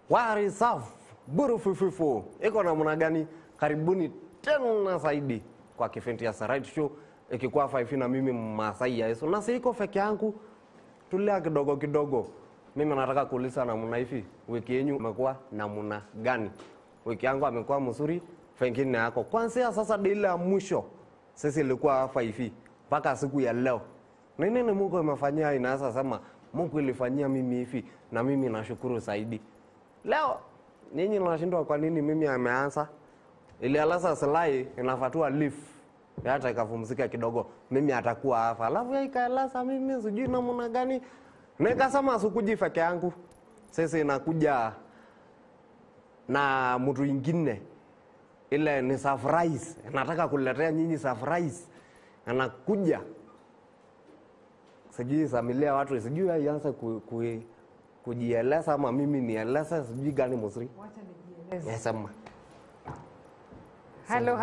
Wari safu, buru fufufu. Iko namna gani? Karibuni tena zaidi kwa kipindi ya Right Show. Ikikuwa 5 na mimi Masai ya Yesu. Na siko feke yangu. Tulia kidogo kidogo. Mimi nataka kuuliza namna hivi. Wiki yenu imekuwa namna gani? Wiki yangu amekuwa mzuri, pengine yako. Kwanza sasa ile ya mwisho. Sisi ilikuwa hapa hivi mpaka siku ya leo. Nini Mungu amefanyia inaweza sema Mungu ilifanyia mimi hivi na mimi nashukuru zaidi. Leo nyinyi mnashindwa kwa nini mimi ameanza? Ili alasa slai inafatua leaf. Hata ikavumzika kidogo mimi atakuwa hapa. Alafu ikaeleza mimi sijui namna gani. Nikasema sikuji feke yangu. Sasa inakuja na mtu mwingine. Ile ni surprise. Nataka kuletea nyinyi surprise. Anakuja. Sijui familia watu sijui aianza kujieleza ama mimi nieleza sijui gani mzuri. Wacha nijieleze. Yes ama. Hello.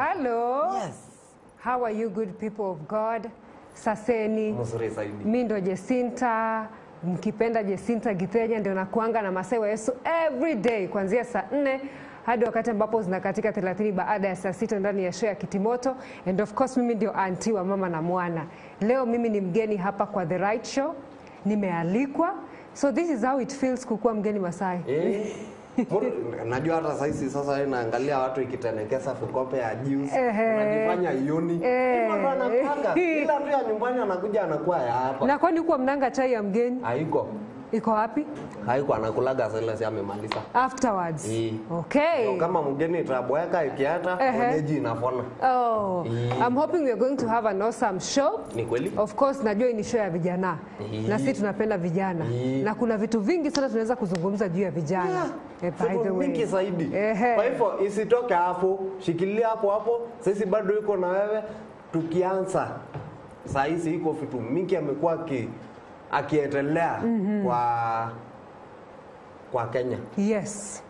Yes. How are you good people of God? Saseni. Mzuri zaidi. Mimi ndo Jesinta, mkipenda Jesinta Githenya ndio nakuanga na Masai wa Yesu every day kuanzia saa 4 hadi wakati ambapo zinakatika 30 baada ya saa 6 ndani ya show ya Kitimoto. And of course mimi ndio auntie wa mama na mwana. Leo mimi ni mgeni hapa kwa The Right Show. Nimealikwa. So this is how it feels kukuwa mgeni Masai. Najua hata sasa naangalia watu ikitenekeza vikombe ya juice. Unajifanya ioni. Ila anapanga. Ila tu ya nyumbani anakuja anakuwa ya hapa. Na kwani uko mnanga chai ya mgeni? Haiko. Iko wapi? Haiko anakulaga sasa si amemaliza. Afterwards. Okay. Kama mgeni itaboeka ikiata mwenyeji inafona. Oh. I'm hoping we are going to have an awesome show. Ni kweli? Of course najua ni show ya vijana. Na sisi tunapenda vijana. Na kuna vitu vingi sana tunaweza kuzungumza juu ya vijana. By the way. Vingi zaidi. Kwa hivyo isitoke hapo, shikilia hapo. Sisi bado yuko na wewe tukianza. Saa hizi iko vitu mingi amekuwa akiendelea kwa Kenya. Yes.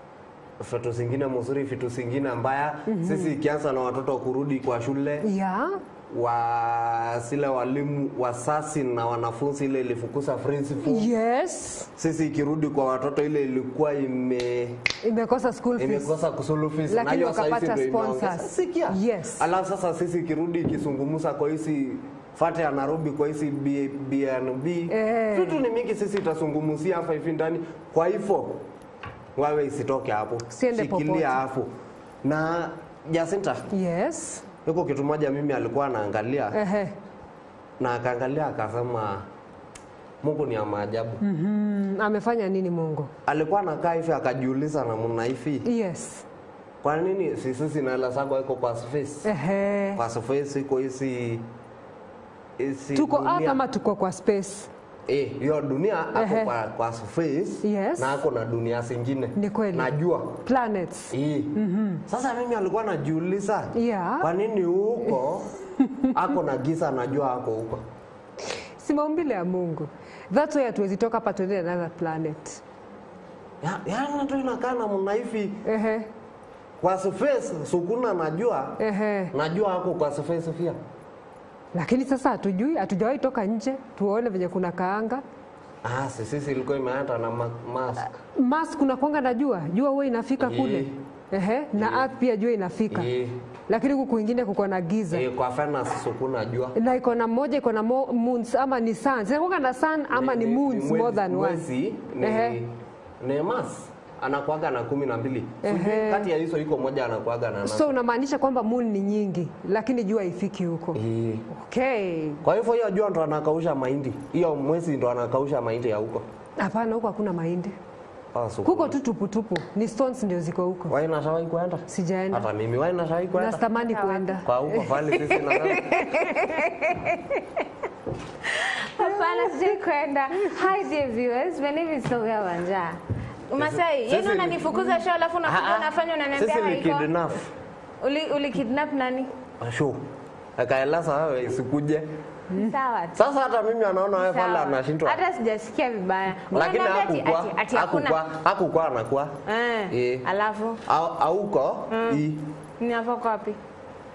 Vitu zingine mzuri, vitu zingine mbaya. Sisi ikianza na watoto kurudi kwa shule. Yeah. Sile walimu wasasi na wanafunzi ile ilifukuza principal. Yes. Sisi ikirudi kwa watoto ile ilikuwa imekosa school fees. Imekosa school fees. Lakini wakapata sponsors. Sikia. Yes. Alafu sasa sisi ikirudi ikizungumza kwa hizi Fate ya Nairobi kwa hizi BNB. Vitu ni mingi sisi itazungumzia hapa hivi ndani. Kwa hivyo wawe isitoke hapo. Shikilia hapo. Na Jacinta. Yes. Yuko kitu moja mimi alikuwa anaangalia. Na akaangalia akasema Mungu ni ya maajabu. Amefanya nini Mungu? Alikuwa anakaa hivi akajiuliza namna hivi. Yes. Kwa nini sisi na hela zako iko kwa space? Kwa space iko hizi tuko hapa ama tuko kwa space? Hiyo dunia hapo kwa space. Yes. Na hako na dunia zingine. Ni kweli. Najua planets. Sasa mimi alikuwa anajiuliza kwa nini huko hako na giza najua hako huko. Si maumbile ya Mungu. That's why hatuwezi toka hapa tuende another planet. Yaani tu inakaa namna hivi. Kwa space sukuna najua. Najua hako kwa space pia. Lakini sasa hatujawahi toka nje tuone venye kuna kaanga. Sisi ilikuwa imeanza na mask. Mask kuna kwanga na jua huwa inafika kule. Na earth pia jua inafika. Lakini huku kwingine kuko na giza. Kwa furnace sukuna jua. Na iko na moja iko na moons ama ni sun. Sasa na sun ama ni moons more than one. Ni Mars anakuaga na 12. Kati ya hizo iko moja anakuaga na 8. So unamaanisha kwamba moon ni nyingi lakini jua ifiki huko. Okay. Kwa hivyo hiyo jua ndo anakausha mahindi. Hiyo mwezi ndo anakausha mahindi ya huko. Hapana, huko hakuna mahindi. Huko tu tupu. Ni stones ndio ziko huko. Wewe unashawahi kwenda? Sijaenda. Hata mimi wewe unashawahi kwenda? Natamani kwenda. Kwa huko pale sisi na Hapana, sijai kwenda. Hi dear viewers, my name is Sylvia Wanja. Masai, yeye unanifukuza show alafu unakuja unafanya unaniambia haiko. Ulikidnap nani? Show. Akaeleza wewe isikuje. Sawa. Sasa hata mimi anaona wewe pale anashindwa. Hata sijasikia vibaya. Lakini hakukuwa anakuwa. Alafu auko ni hapo wapi?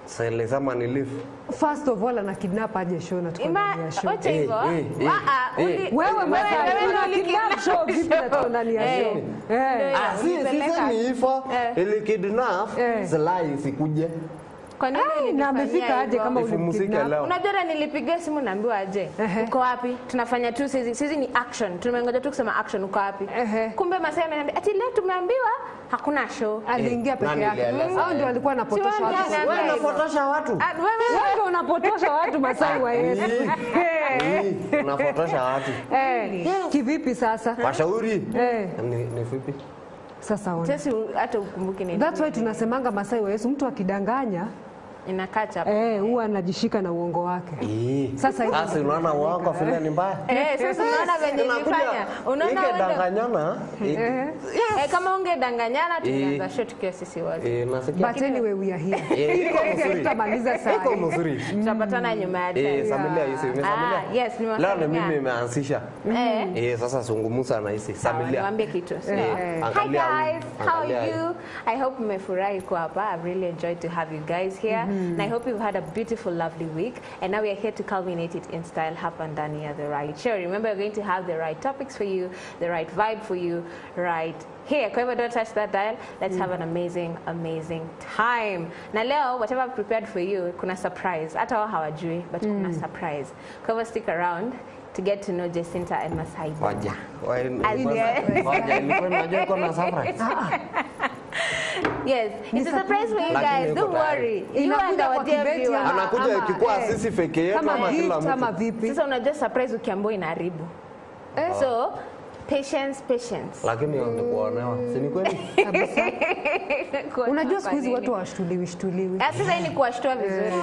Silisema ni leave. First of all ana kidnap aje show na tuko ndani ya show. Wacha hivyo. Wewe una kidnap show vipi na tuko ndani ya show? Sisi ni hivyo. Ili kidnap Zilai sikuje. Kwa nini na amefika aje kama ulimkidnap? Unajua nilipigia simu naambiwa aje. Uko wapi? Tunafanya tu sisi ni action. Tumengoja tu kusema action uko wapi? Kumbe Masai ameniambia ati leo tumeambiwa hakuna show. Aliingia peke yake. Au ndio alikuwa anapotosha watu? Wewe unapotosha watu. Wewe ndio unapotosha watu Masai wa Yesu. Unapotosha watu. Kivipi sasa? Washauri. Ni vipi? Sasa ona. Sasa hata ukumbuke nini. That's why tunasemanga Masai wa Yesu mtu akidanganya inakacha. Huwa anajishika na uongo wake. Sasa unaona uongo vile ni mbaya. Sasa unaona venye nilifanya. Unaona wewe danganyana. Kama ungedanganyana tungeanza show tukiwa sisi wote. But anyway we are here. Tutamaliza saa. Iko mzuri. Tutapatana nyuma ya familia hizi familia. Yes, ni leo mimi nimeanzisha. Sasa zungumza na hizi familia. Niambie kitu. Hi guys, how are you? I hope mmefurahi kwa hapa. I've really enjoyed to have you guys here. And I hope you've had a beautiful, lovely week. And now we are here to culminate it in style hapa ndani ya The Right Show. Remember, we're going to have the right topics for you, the right vibe for you, right here. Kwa hivyo don't touch that dial. Let's have an amazing, amazing time. Na leo, whatever I've prepared for you, kuna surprise. Hata wao hawajui, but kuna surprise. Kwa hivyo stick around to get to know Jacinta and Masai. Waja. Yes, it's a surprise for you guys. Don't worry. You and our dear viewers. Anakuja ikikuwa sisi fake yetu kama kila mtu. Kama vipi? Sasa unajua surprise ukiambiwa inaharibu. So patience. Lakini ungekuonewa. Si ni kweli? Unajua siku hizi watu hawashtuliwi. Sasa hii ni kuwashtua vizuri.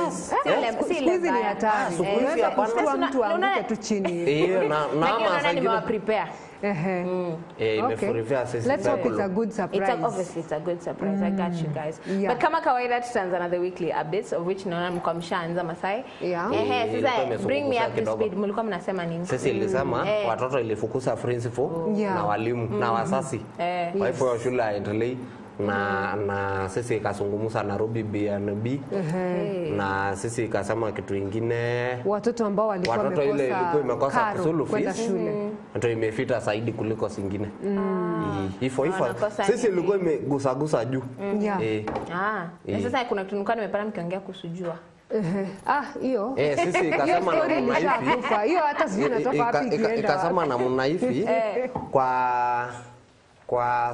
Siku hizi ni hatari. Unaweza kushtua mtu aanguke tu chini. Na ama nimewaprepare. Let's hope it's a good surprise. Obviously it's a good surprise. I got you guys. But kama kawaida tutaanza na the weekly updates of which naona mko mshaanza Masai. Sasa bring me up to speed. Mlikuwa mnasema nini? Sisi ilisema watoto ilifukuza principal na walimu na wasasi. Kwa hivyo shule aendelee na sisi ikazungumza Nairobi BNB na sisi ikasema kitu kingine watoto ambao walikuwa imekosa school fees ndio imefita zaidi kuliko zingine hivyo sisi ilikuwa imegusagusa juu sasa kuna kitu nilikuwa nimepata mkiongea kusujua hiyo sisi ikasema na hiyo hata sijui natoka wapi kienda ikasema namna hivi kwa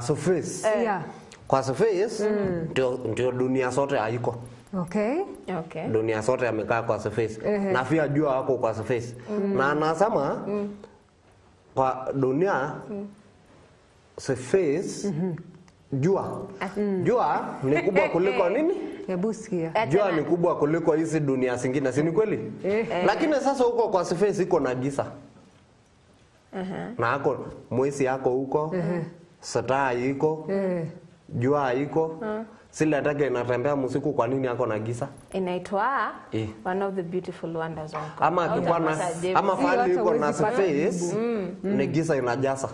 surface kwa surface ndio dunia zote haiko. Okay. Dunia zote yamekaa kwa surface. Na pia jua wako kwa surface. Na anasema kwa dunia surface jua ni kubwa kuliko nini? Hebu sikia. Jua ni kubwa kuliko hizi dunia zingine, si ni kweli? Lakini sasa huko kwa surface iko na giza. Na hako mwezi yako huko. Sata iko. Jua iko. Sile atake inatembea usiku kwa nini yako na giza? Inaitwa one of the beautiful wonders of God. Ama kipana ama fali iko na space ni giza inajaza.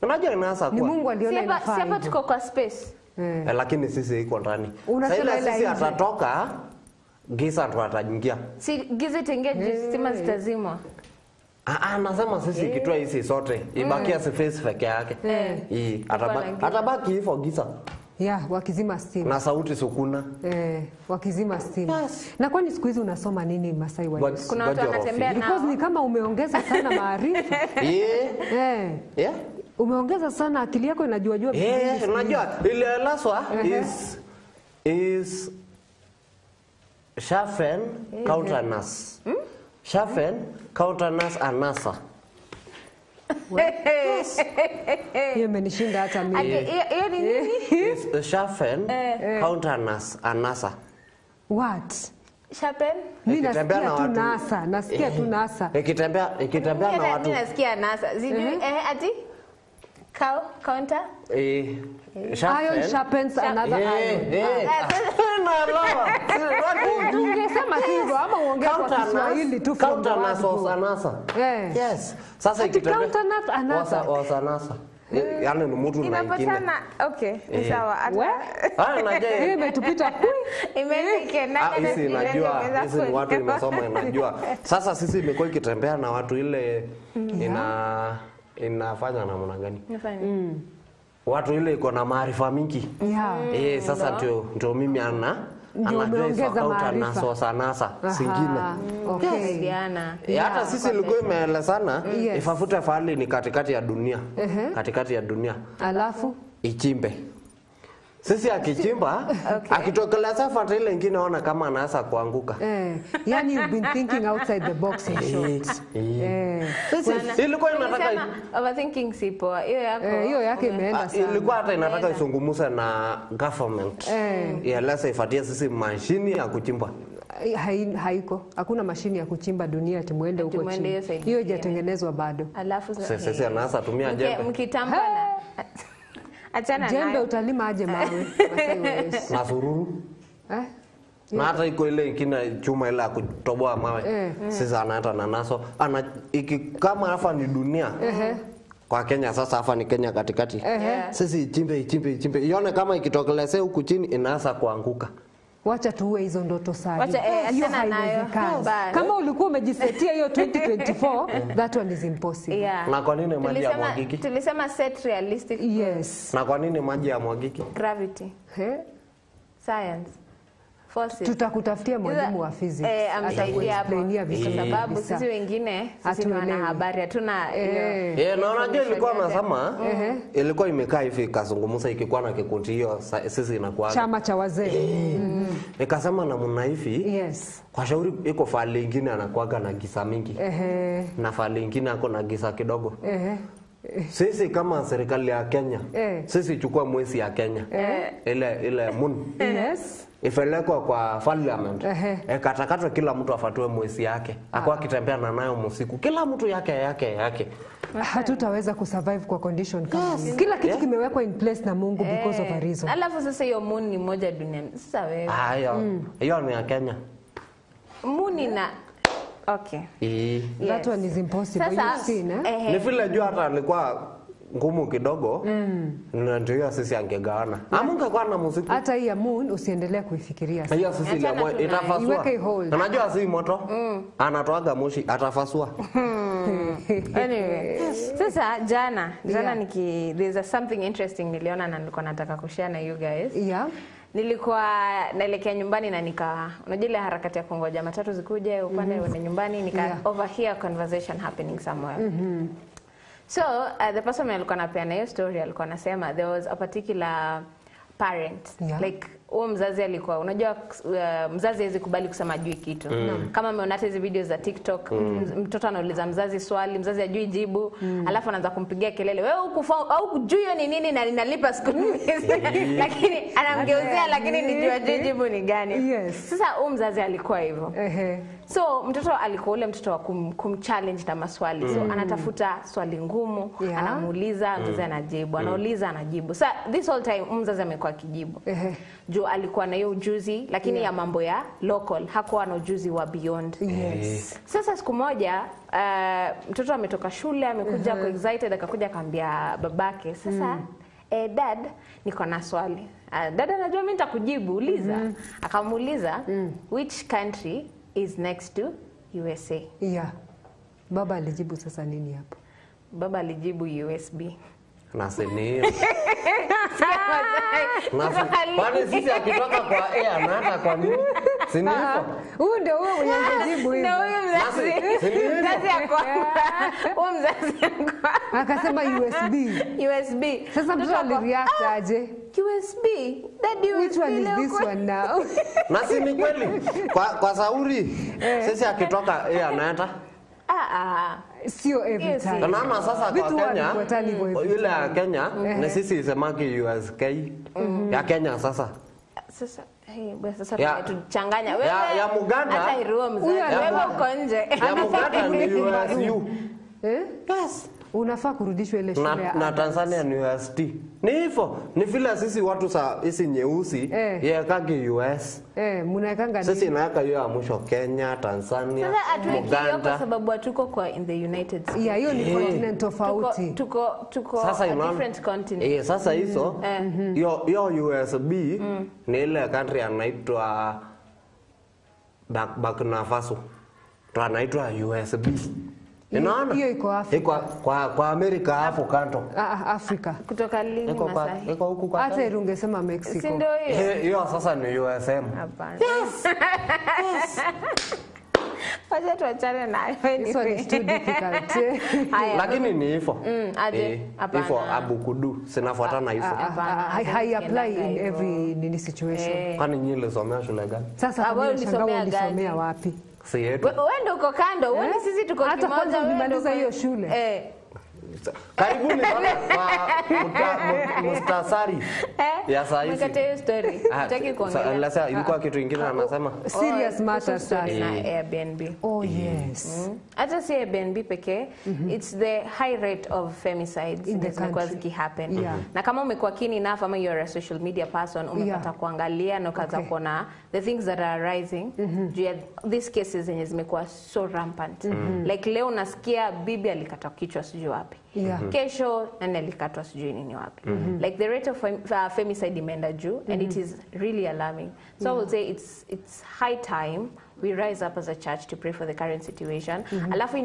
Unajua inaanza kwa. Ni Mungu aliona inafaa. Sasa tuko kwa space. Lakini sisi iko ndani. Sasa sisi atatoka giza ndo ataingia. Si giza itaingia stima zitazimwa. Nasema sisi kitua hizi sote ibakia space peke yake. Atabaki hivyo giza. Wakizima stima. Na sauti sukuna. Wakizima stima. Na kwani siku hizi unasoma nini Masai wa Yesu? Kuna watu wanatembea nao. Because ni kama umeongeza sana maarifa. Umeongeza sana akili yako inajua unajua ile laswa is sharpen countenance. Sharpen countenance anasa. Hiyo imenishinda hata mimi. Hiyo ni nini? Is sharpen countenance anasa. What? Sharpen? Mimi nasikia tu nasa. Ikitembea na watu. Mimi nasikia nasa. Ati counter? Iron sharpens another iron. Ungesema hivyo ama uongee kwa Kiswahili tu countenance anasa. Yes. Sasa ikitembea countenance anasa. Anasa. Yaani ni mtu na ingine. Inapatana. Okay, sawa. Hata Najua imetupita hizi najua hizi ni watu imesoma inajua. Sasa sisi imekuwa ikitembea na watu ile inafanya namna gani? Inafanya. Watu ile iko na maarifa mingi. Sasa ndio mimi anaongeza maarifa sanasa singine. Okay. Hata sisi ilikuwa imeelezana ifafute fali ni katikati ya dunia. Katikati ya dunia. Alafu ichimbe. Sisi akichimba, akitokelea safari ile nyingine ona kama anaanza kuanguka. Yani you've been thinking outside the box in short. Sisi ilikuwa inataka overthinking sipo. Hiyo yake imeenda sana. Ilikuwa hata inataka isungumuze na government. Ieleze ifuatie sisi mashini ya kuchimba. Haiko. Hakuna mashini ya kuchimba dunia ati muende huko chini. Hiyo haijatengenezwa bado. Alafu sasa anaanza tumia jembe. Mkitamba na achana nayo. Jembe utalima aje mawe? Na sururu. Na hata iko ile ingine chuma ile ya kutoboa mawe. Sasa anaata na naso. Kama hapa ni dunia. Kwa Kenya sasa hapa ni Kenya katikati. Sisi ichimbe. Ione kama ikitokelezea huku chini inaanza kuanguka. Wacha tuue hizo ndoto sana. Hiyo haiwezekani. Kama ulikuwa umejisetia hiyo 2024, that one is impossible. Na kwa nini maji ya mwagiki? Tulisema set realistic. Yes. Na kwa nini maji ya mwagiki? Gravity. Science. Forces. Tutakutafutia mwalimu wa physics. Atakuexplainia vitu sababu sisi wengine sisi ni wanahabari hatuna na unajua ilikuwa nasema ilikuwa imekaa hivi kazungumza ikikuwa na kikundi hiyo sisi inakuwa chama cha wazee. Nikasema namna hivi. Kwa shauri iko fali nyingine anakuaga na giza mingi. Na fali nyingine ako na giza kidogo. Sisi kama serikali ya Kenya sisi chukua mwezi ya Kenya ile moon ifelekwa kwa parliament katakata kila mtu afatue mwezi yake akwa kitembea na nayo msiku kila mtu yake hatutaweza kusurvive kwa condition kama hiyo. Kila kitu kimewekwa in place na Mungu because of a reason. Alafu sasa hiyo moon ni moja duniani. Sasa wewe hiyo ni ya Kenya moon na that one is impossible. Ni vile jua hata alikuwa ngumu kidogo na ndio sisi angegawana amungekuwa na muziki. Hata hii ya moon usiendelee kuifikiria sana. Hiyo sisi ile itafasua. Unajua si moto anatoaga moshi atafasua. Anyway, sasa jana there's something interesting niliona na nilikuwa nataka kushare na you guys. Nilikuwa naelekea nyumbani na unajua ile harakati ya kungoja matatu zikuje upande wa nyumbani overhear conversation happening somewhere. So the person alikuwa anapeana hiyo story alikuwa anasema there was a particular parent like mzazi alikuwa unajua mzazi hawezi kubali kusema ajui kitu. Kama umeona hizo videos za TikTok mtoto anauliza mzazi swali mzazi ajui jibu alafu anaanza kumpigia kelele wewe au kujui ni nini na ninalipa school fees lakini anamgeuzia lakini nijua jibu ni gani. Sasa mzazi alikuwa hivyo. So mtoto alikuwa ule mtoto wa kumchallenge na maswali. So anatafuta swali ngumu, anamuuliza, mzazi anajibu, anauliza, anajibu. So this whole time mzazi amekuwa akijibu. Jo alikuwa na hiyo ujuzi lakini ya mambo ya local, hakuwa na ujuzi wa beyond. Sasa siku moja mtoto ametoka shule, amekuja kwa excited akakuja akamwambia babake, sasa dad niko na swali. Dad anajua mimi nitakujibu, uliza. Akamuuliza which country is next to USA? Baba alijibu sasa nini hapo? Baba alijibu USB. Naseni. Kwani sisi akitoka kwa air na hata kwa nini? Si ndio? Huyu ndio wewe ungejibu hivyo. Ndio huyu mzazi yako. Huyu mzazi yako. Akasema USB. Sasa mtoto alireact aje? USB. That USB. Which one is this one now? Na si ni kweli. Kwa Sauri sisi akitoka air na hata sio every time. Naona sasa kwa Kenya yule ya Kenya na sisi semaki USK ya Kenya sasa. Sasa sasa tuchanganya wewe ya Muganda hata iruo mzazi wewe uko nje ya Muganda ni USU. Yes. Unafaa kurudishwa ile shule ya na Tanzania ni USD. Ni hivyo. Ni vile sisi watu sa hizi nyeusi yekage US. Mnaekanga sisi naeka hiyo ya mwisho Kenya, Tanzania, Uganda. Kwa sababu tuko kwa in the United States. Yeah, hiyo ni continent tofauti. Tuko sasa a different continent. Sasa hizo hiyo USB ni ile country anaitwa Burkina Faso. Anaitwa USB. Unaona? Hiyo iko Afrika. Kwa Amerika hapo kanto. Afrika. Kutoka lini Masai? Iko huku kwa. Hata ungesema Mexico. Si ndio hiyo? Hiyo sasa ni USM. Hapana. Wacha tuachane nayo. So it's too difficult. Lakini ni hivyo. Aje? Hapana. Hivyo abukudu sinafuatana hivyo. I apply in every situation. Kwani nyinyi mlisomea shule gani? Sasa kama ulisomea wapi? Si yetu. Wewe ndio uko kando, wewe sisi tuko kimoja. Hata kwanza ulimaliza hiyo shule. Karibuni sana kwa mustasari ya saa hizi. Mkate hiyo story. Nataki kuongelea. Sasa ilikuwa kitu kingine anasema serious matters na Airbnb. Oh yes. Hata si Airbnb pekee, it's the high rate of femicides in the country happen. Na kama umekuwa keen enough ama you are a social media person, umepata kuangalia na ukaanza kuona the things that are rising. These cases zenye zimekuwa so rampant. Like leo unasikia bibi alikatwa kichwa sijui wapi. Kesho nani alikatwa sijui nini wapi. Like the rate of femicide imeenda juu and it is really alarming. So I would say it's high time we rise up as a church to pray for the current situation. Alafu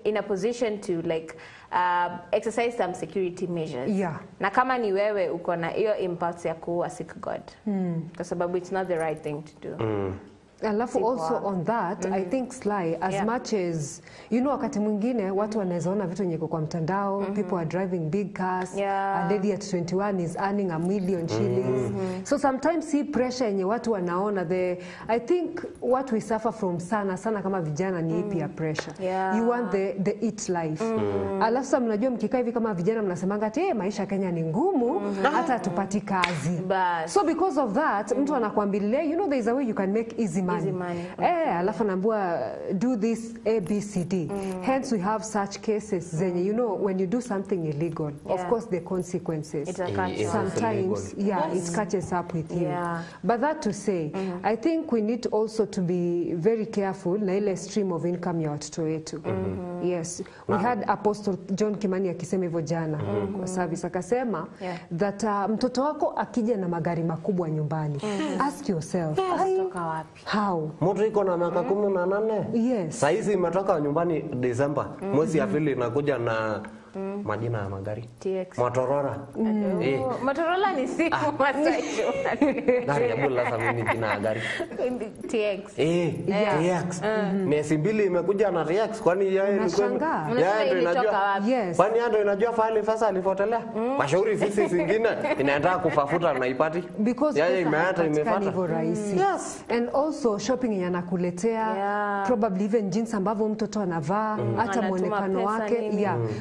in a position to like exercise some security measures. Na kama ni wewe uko na hiyo impulse ya kuua, seek God. Kwa sababu it's not the right thing to do. Alafu also on that I think Sly as much as you know wakati mwingine watu wanawezaona vitu nyeko kwa mtandao, people are driving big cars, a lady at 21 is earning $1 million shillings. So sometimes see pressure yenye watu wanaona I think what we suffer from sana kama vijana ni peer pressure. You want the eat life. Alafu sasa mnajua mkikaa hivi kama vijana mnasemanga ati maisha Kenya ni ngumu hata tupati kazi. So because of that mtu anakuambilia you know there is a way you can make easy money. Alafu naambua do this ABCD. Hence we have such cases zenye you know when you do something illegal of course the consequences sometimes it catches up with you. But that to say I think we need also to be very careful na ile stream of income ya watoto wetu. Yes, we had Apostle John Kimani akisema hivyo jana kwa service akasema that mtoto wako akija na magari makubwa nyumbani ask yourself how mtu iko na miaka 18. Yes. Sasa hizi imetoka nyumbani December. Mwezi ya pili inakuja na majina ya magari. TX. Motorola. Motorola ni simu Masai. Gari ya bula sasa mimi jina ya gari. TX. TX. Miezi mbili imekuja na TX kwani yeye ndio inajua. Yes. Kwani ndio inajua file sasa alipotelea. Mashauri fisi zingine inaenda kufafuta na ipati. Because yeye imeata imefuata. Yes. And also shopping yanakuletea probably even jeans ambavyo mtoto anavaa hata muonekano wake.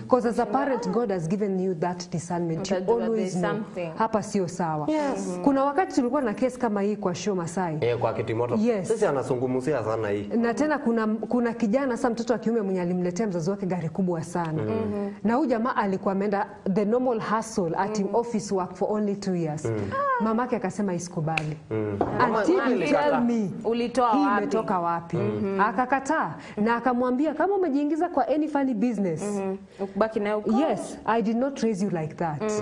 Because as a parent God has given you that discernment. You always know hapa sio sawa. Kuna wakati tulikuwa na case kama hii kwa show Masai. Kwa kitimoto. Sisi anasungumzia sana hii. Na tena kuna kijana sasa mtoto wa kiume mwenye alimletea mzazi wake gari kubwa sana. Na huyu jamaa alikuwa ameenda the normal hustle at office work for only 2 years. Mamake akasema isikubali. Until you tell me ulitoa wapi? Imetoka wapi? Akakataa na akamwambia kama umejiingiza kwa any funny business ukubaki na uko. Yes, I did not raise you like that.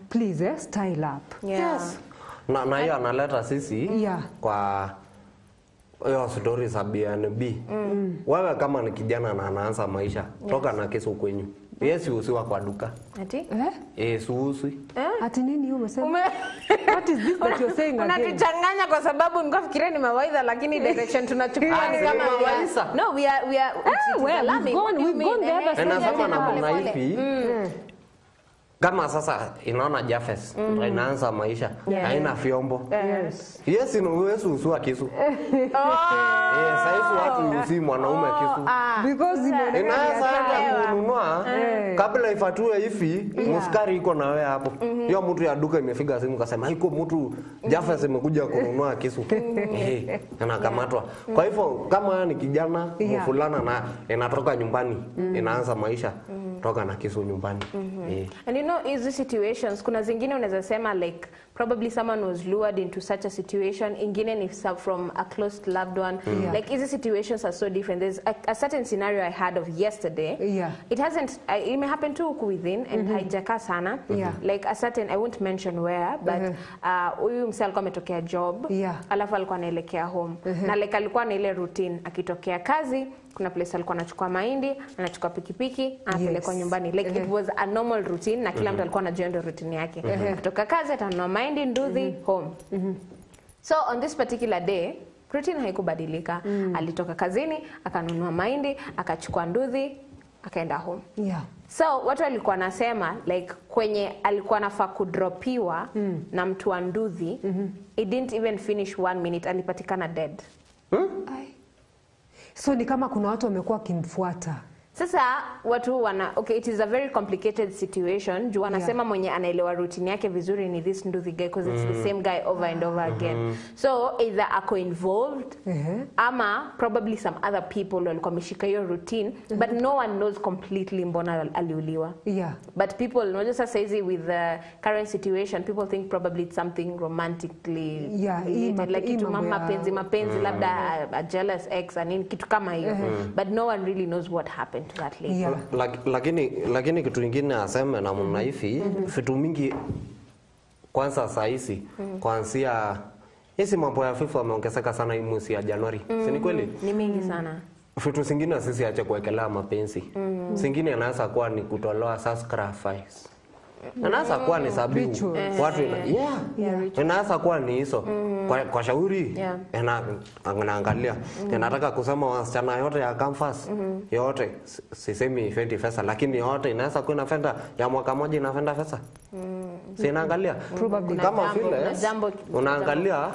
Please style up. Yes. Na hiyo analeta sisi kwa hiyo story za BNB. Wewe kama ni kijana na anaanza maisha, toka na kesho kwenyu. Yesu usiwa kwa duka. Ati? Yesu. Ati nini hiyo umesema? What is this that you're saying again? Unatuchanganya kwa sababu nilikuwa fikiria ni mawaidha lakini direction tunachukua ni kama mawaidha. No, we are we've gone there. Nasema na hivi. Kama sasa inaona Jafes inaanza maisha haina vyombo. Yes Yesu usua kisu. Sasa watu usi mwanaume kisu. Because inaanza hata kununua kabla ifatue hivi muskari iko na wewe hapo. Hiyo mtu ya duka imefika simu kasema iko mtu Jafes imekuja kununua kisu. Anakamatwa. Kwa hivyo kama ni kijana fulana na inatoka nyumbani inaanza maisha. toka na kisu nyumbani. And you know, hizi situations kuna zingine unaweza sema like probably someone was lured into such a situation, ingine ni from a close loved one. Like hizi situations are so different. There's a certain scenario I had of yesterday. It hasn't, it may happen to huku within and haijaka sana. Like a certain, I won't mention where, but huyu msee alikuwa ametokea job, alafu alikuwa anaelekea home. Na like alikuwa na ile routine, akitokea kazi, kuna place alikuwa anachukua mahindi, anachukua pikipiki, anapelekwa nyumbani. Like it was a normal routine na kila mtu alikuwa anajua ndio routine yake. Kutoka kazi atanunua mahindi, nduthi, home. So on this particular day, routine haikubadilika. Alitoka kazini, akanunua mahindi, akachukua nduthi, akaenda home. So watu walikuwa nasema like kwenye alikuwa nafaa kudropiwa na mtu wa nduthi, it didn't even finish 1 minute, alipatikana dead. So ni kama kuna watu wamekuwa wakimfuata. Sasa watu okay, it is a very complicated situation. Juu wanasema mwenye anaelewa routine yake vizuri ni this nduthi guy because it's the same guy over and over again. So either ako involved ama probably some other people walikuwa wameshika hiyo routine, but no one knows completely mbona aliuliwa. But people know sasa hizi with the current situation, people think probably it's something romantically related, like kitu mapenzi labda a jealous ex and kitu kama hiyo. But no one really knows what happened to that lady. Lakini kitu kingine aseme na mnaifi vitu mingi kwanza saisi kuanzia hizi mambo ya FIFA yameongezeka sana hii mwezi ya Januari. Si ni kweli? Ni mingi sana. Vitu zingine sisi acha kuwekelea mapenzi. Zingine inaweza kuwa ni kutolewa sacrifice. Inaweza kuwa ni sabibu. Watu inaweza kuwa ni hizo. Kwa shauri anaangalia. Nataka kusema wasichana yote ya campus yote sisemi fendi pesa, lakini yote inaweza kuwa inafenda ya mwaka moja inafenda pesa. Si inaangalia kama vile unaangalia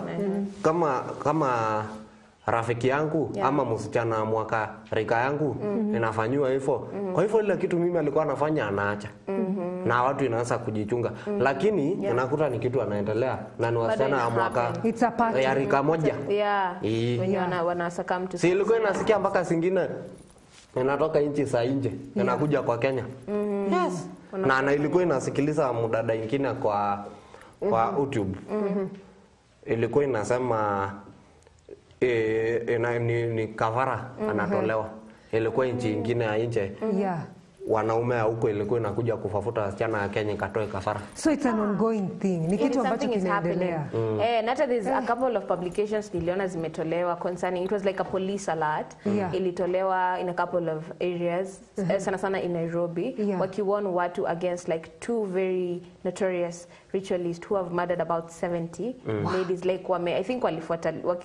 kama rafiki yangu ama msichana mwaka rika yangu inafanywa hivyo. Kwa hivyo ile kitu mimi alikuwa anafanya anaacha. Na watu inaanza kujichunga. Lakini inakuta ni kitu anaendelea na ni wasichana ya mwaka ya rika moja. Wenye wanasaka mtu. Si ilikuwa inasikia mpaka singine inatoka nchi za nje inakuja kwa Kenya. Na ilikuwa inasikiliza mudada ingine kwa YouTube. Ilikuwa inasema ni kavara anatolewa. Ilikuwa nchi nyingine ya nje. Wanaume huko ilikuwa inakuja kufafuta wasichana ya Kenya katoe kafara. So it's an ongoing thing. Ni kitu ambacho kinaendelea. Nata there's a couple of publications niliona zimetolewa concerning, it was like a police alert. Ilitolewa in a couple of areas, sana sana in Nairobi, wakiwarn watu against like 2 very notorious ritualists who have murdered about 70 ladies. Like I think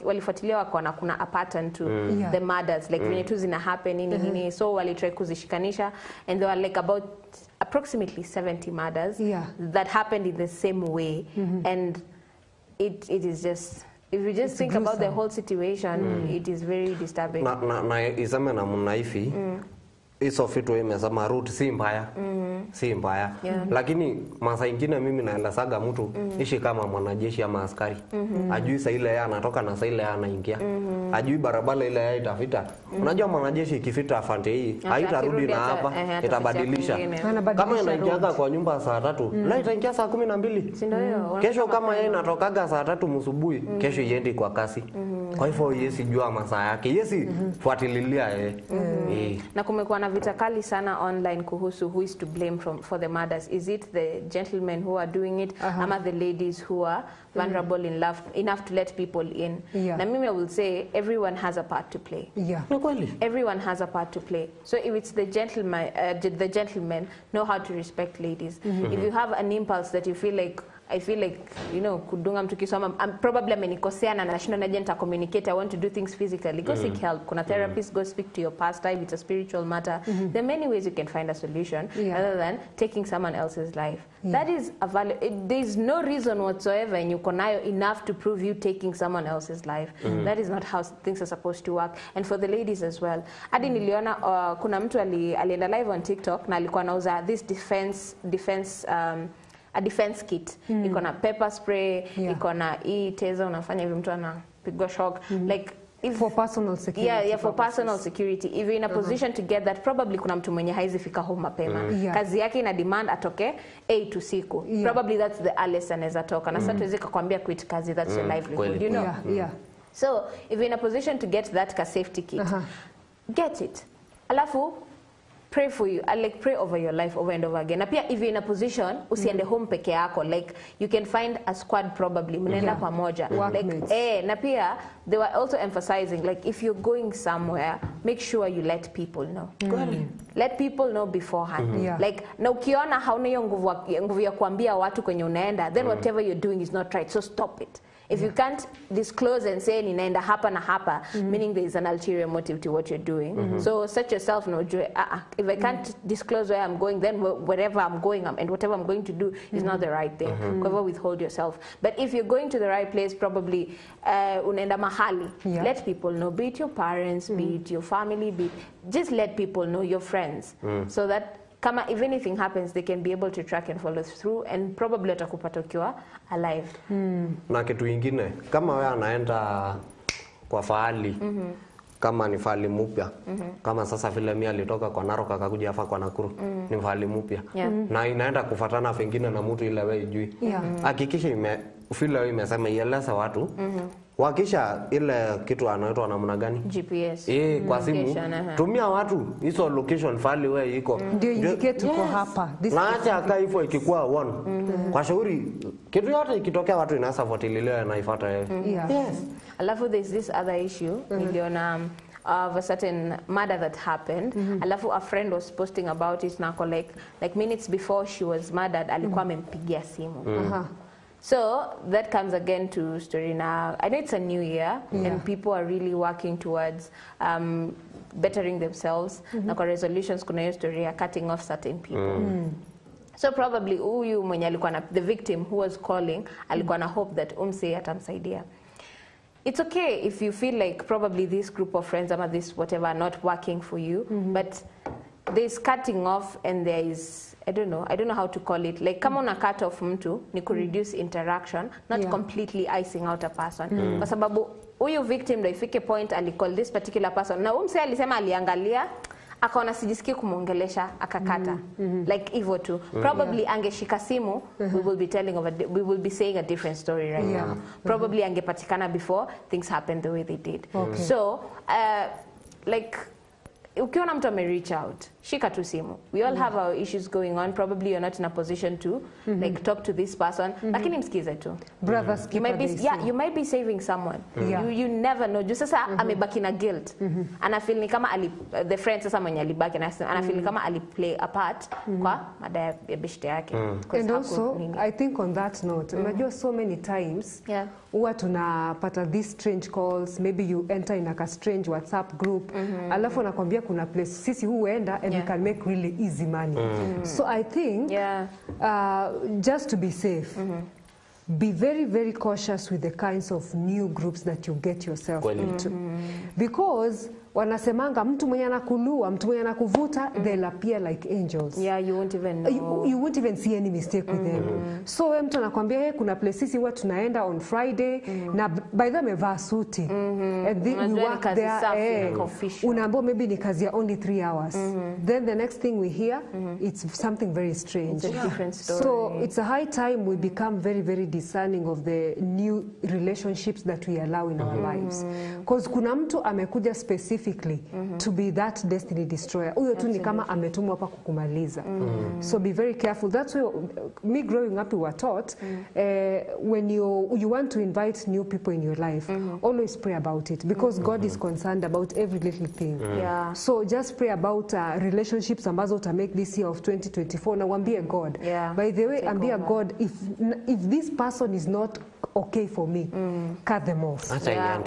walifuatilia wakaona kuna a pattern to the murders, like when it was zina happen nini, so walitry kuzishikanisha. And there were like about approximately 70 murders that happened in the same way. And it is just, if you just think about the whole situation, it is very disturbing. Na iseme na mnaifi hizo vitu imesema route si mbaya. Si mbaya. Lakini masa ingine mimi naenda saga mtu ishi kama mwanajeshi ama askari. Ajui saa ile anatoka na saa ile anaingia. Ajui barabara ile itafita. Unajua mwanajeshi ikifita afante hii haitarudi na hapa, itabadilisha. Kama inaingia kwa nyumba saa 3, la itaingia saa 12. Kesho kama yeye inatokaga saa 3 asubuhi, kesho iende kwa kasi. Kwa hivyo yesi jua masaa yake. Yesi fuatililia Na kumekuwa na vita kali sana online kuhusu who is to blame for the murders. Is it the gentlemen who are doing it ama the ladies who are vulnerable enough to let people in? Na mimi I will say everyone has a part to play. Everyone has a part to play. So if it's the gentlemen know how to respect ladies. If you have an impulse that you feel like, I feel like, you know, kudunga mtu kisu ama probably amenikosea na nashinda na agent communicate, I want to do things physically. Go seek help. Kuna therapist, go speak to your pastor if it's a spiritual matter. There are many ways you can find a solution other than taking someone else's life. That is a value. There is no reason whatsoever in yukonayo enough to prove you taking someone else's life. That is not how things are supposed to work. And for the ladies as well. Hadi niliona kuna mtu alienda live on TikTok na alikuwa anauza this a defense kit. Iko na pepper spray, iko na teza unafanya hivi mtu anapigwa shock. Like for personal security. For personal security. If you're in a position to get that, probably kuna mtu mwenye haizi fika home mapema. Kazi yake ina demand atoke 8 usiku. Probably that's the earliest anaweza toka. Na sasa tuwezi kukwambia quit kazi, that's your livelihood, you know. So, if you're in a position to get that safety kit, get it. Alafu, pray for you. Pray over your life over and over again. Na pia if you're in a position, usiende home peke yako. Like, you can find a squad probably. Mnaenda pamoja. Na pia, they were also emphasizing, like, if you're going somewhere, make sure you let people know. Let people know beforehand. Like, na ukiona hauna hiyo nguvu ya kuambia watu kwenye unaenda, then whatever you're doing is not right. So stop it. If you can't disclose and say ninaenda hapa na hapa, meaning there is an ulterior motive to what you're doing. So set yourself no joy. If I can't disclose where I'm going, then wherever I'm going and whatever I'm going to do is not the right thing. However, withhold yourself. But if you're going to the right place, probably unaenda mahali. Let people know, be it your parents, be it your family, just let people know, your friends, so that if anything happens, they can be able to track and follow through, and probably watakupata ukiwa alive. Na kitu ingine, kama wewe anaenda kwa fahali, kama ni fahali mpya, kama sasa vile mimi alitoka kwa Narok akakuja hapa kwa Nakuru, ni fahali mpya. Na inaenda kufuatana pengine na mtu ile wewe ijui. Hakikisha vile wewe imesema ieleza watu. Wakisha ile kitu anaitwa namna gani? GPS. Kwa simu. Tumia watu hizo location file wewe iko. Ndio indicate tuko hapa. Na acha akaa hivyo ikikuwa one. Kwa shauri kitu yote ikitokea watu inaweza fuatilia na ifuata wewe. Alafu there's this other issue. Niliona of a certain murder that happened. Alafu a friend was posting about it na like minutes before she was murdered, alikuwa amempigia simu. So that comes again to story now. I know it's a new year and people are really working towards bettering themselves. Na kwa resolutions kuna hiyo story ya cutting off certain people. So probably huyu mwenye alikuwa na the victim who was calling alikuwa na hope that umse atamsaidia. It's okay if you feel like probably this group of friends or this whatever are not working for you, but there's cutting off and there is I don't know how to call it. Like kama una cut off mtu ni ku reduce interaction, not completely icing out a person. Kwa sababu huyu victim ndio ifike point alicall this particular person. Na umse alisema aliangalia akaona sijisikii kumuongelesha akakata. Like hivyo tu. Probably angeshika simu, we will be saying a different story right now. Probably angepatikana before things happened the way they did. So like ukiona mtu reach out, shika tu simu. We all have our issues going on. Probably you're not in a position to like talk to this person. Lakini msikize tu. Brothers, you might be saving someone. You never know. Just sasa amebaki na guilt. Ana feel ni kama the friend sasa mwenye alibaki na ana feel ni kama play a part kwa mada ya beshte yake. And also I think on that note, unajua so many times huwa tunapata these strange calls, maybe you enter in a strange WhatsApp group, alafu nakwambia kuna place sisi huenda and we can make really easy money. So I think just to be safe, be very, very cautious with the kinds of new groups that you get yourself into. Because wanasemanga mtu mwenye anakulua, mtu mwenye anakuvuta, they'll appear like angels. You won't even know. You won't even see any mistake with them. So we mtu anakuambia hey, kuna places huwa tunaenda on Friday na by the way amevaa suti. And we work there. Unaambiwa maybe ni kazi ya only 3 hours. Then the next thing we hear, it's something very strange. It's a different story. So it's a high time we become very, very discerning of the new relationships that we allow in our lives. Because kuna mtu amekuja specifically to be that destiny destroyer. Huyo tu ni kama ametumwa hapa kukumaliza. So be very careful. That's why me growing up we were taught when you want to invite new people in your life, always pray about it because God is concerned about every little thing. So just pray about relationships ambazo uta make this year of 2024 na waambie God. By the way, ambia God if this person is not okay for me, cut them off.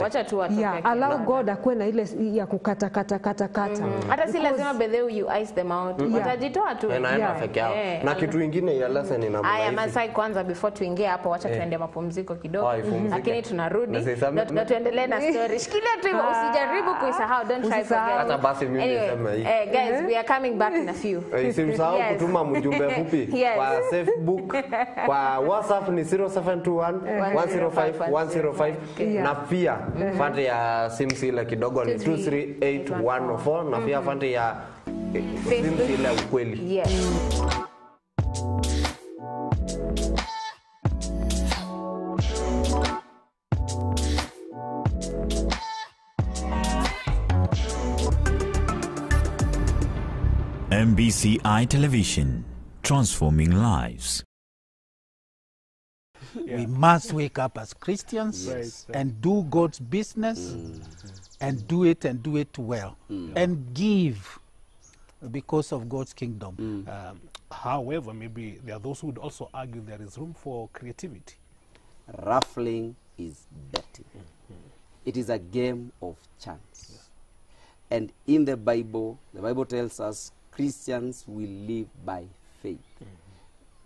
Wacha tu watu. Allow God akue na ile ya kukata. Hata si lazima bedhe you ice them out. Watajitoa tu. Na kitu kingine ya lesson ina Aya Masai kwanza before tuingie hapo wacha tuende mapumziko kidogo. Lakini tunarudi na tuendelee na story. Shikilia tu usijaribu kuisahau, don't try forget. Hata basi mimi nisema hii. Guys, we are coming back in a few. Usimsahau kutuma mjumbe fupi kwa Facebook, kwa WhatsApp ni 0721 105 na pia fante ya sims ile kidogo ni 238104 na pia fante ya sims ile ukweli. Yes. MBCI Television, transforming lives. We must wake up as Christians and do God's business and do it well and give because of God's kingdom. However, maybe there are those who would also argue there is room for creativity. Raffling is betting. It is a game of chance. And in the Bible tells us Christians will live by faith.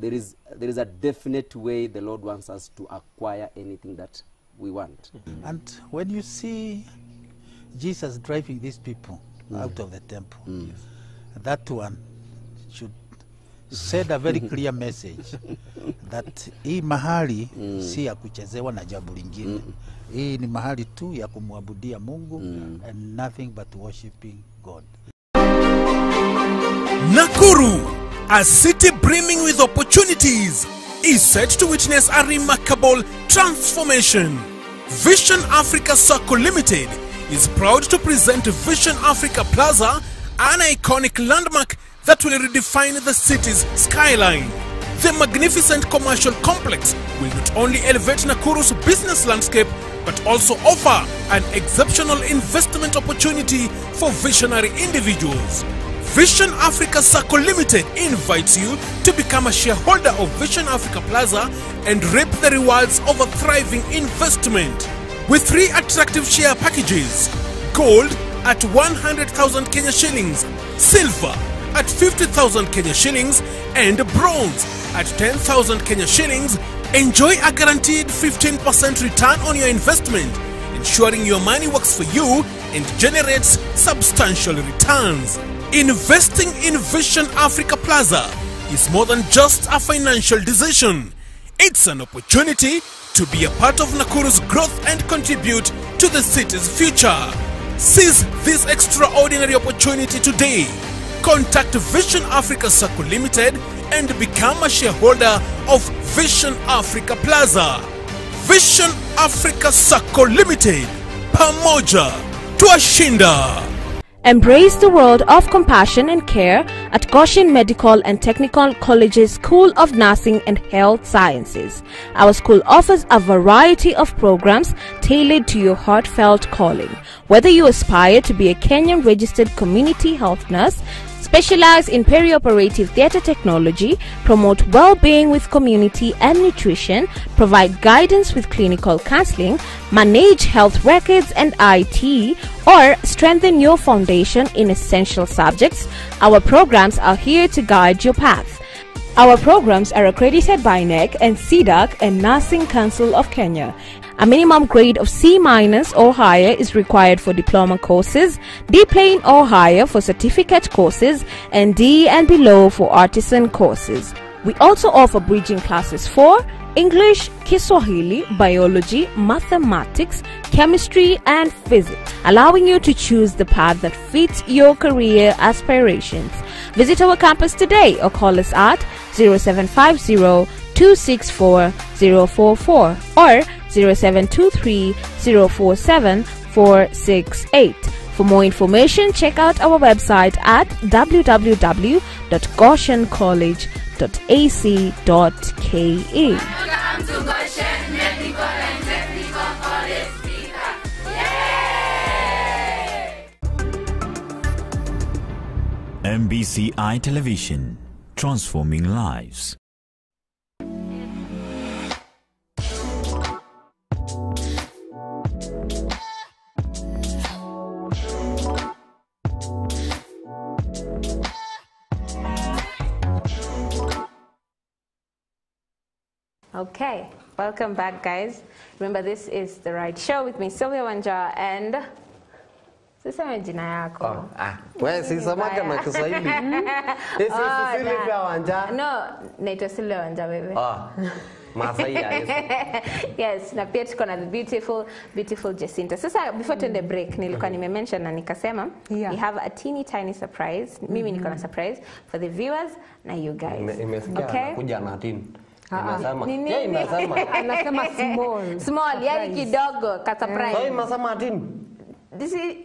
There is a definite way the Lord wants us to acquire anything that we want. And when you see Jesus driving these people out of the temple, that one should send a very clear message that hii mahali si ya kuchezewa na jambo lingine. Hii ni mahali tu ya kumwabudia Mungu and nothing but worshiping God. Nakuru, a city brimming with opportunities, is set to witness a remarkable transformation. Vision Africa Circle Limited is proud to present Vision Africa Plaza, an iconic landmark that will redefine the city's skyline. The magnificent commercial complex will not only elevate Nakuru's business landscape, but also offer an exceptional investment opportunity for visionary individuals. Vision Africa Circle Limited invites you to become a shareholder of Vision Africa Plaza and reap the rewards of a thriving investment. With 3 attractive share packages: gold at 100,000 Kenya shillings, silver at 50,000 Kenya shillings, and bronze at 10,000 Kenya shillings. Enjoy a guaranteed 15% return on your investment, ensuring your money works for you and generates substantial returns. Investing in Vision Africa Plaza is more than just a financial decision. It's an opportunity to be a part of Nakuru's growth and contribute to the city's future. Seize this extraordinary opportunity today. Contact Vision Africa Circle Limited and become a shareholder of Vision Africa Plaza. Vision Africa Circle Limited, pamoja tuashinda. Embrace the world of compassion and care at Goshen Medical and Technical College's School of Nursing and Health Sciences. Our school offers a variety of programs tailored to your heartfelt calling. Whether you aspire to be a Kenyan registered community health nurse, specialize in perioperative theatre technology, promote well-being with community and nutrition, provide guidance with clinical counseling, manage health records and IT, or strengthen your foundation in essential subjects, our programs are here to guide your path. Our programs are accredited by NEC and CDAC and Nursing Council of Kenya. A minimum grade of C- or higher is required for diploma courses, D plain or higher for certificate courses, and D and below for artisan courses. We also offer bridging classes for English, Kiswahili, Biology, Mathematics, Chemistry, and Physics, allowing you to choose the path that fits your career aspirations. Visit our campus today or call us at 0750 264 044 or 0723 047 468. For more information, check out our website at www.goshencollege.ac.ke. MBCI Television, transforming lives. Okay, welcome back, guys. Remember, this is The Right Show with me, Sylvia Wanja, and Sasa jina yako. Wewe si samaki na Kiswahili. Sisi Silvia Wanja. No, naitwa Silvia Wanja wewe. Masai yes. Yes, na pia tuko na the beautiful Jacinta. Sasa before tuende break nilikuwa nimemention na nikasema we have a teeny tiny surprise. Mimi niko na surprise for the viewers na you guys. Okay? Kuja na tin. Inasema. Anasema small, yani kidogo ka surprise. So inasema tin. This is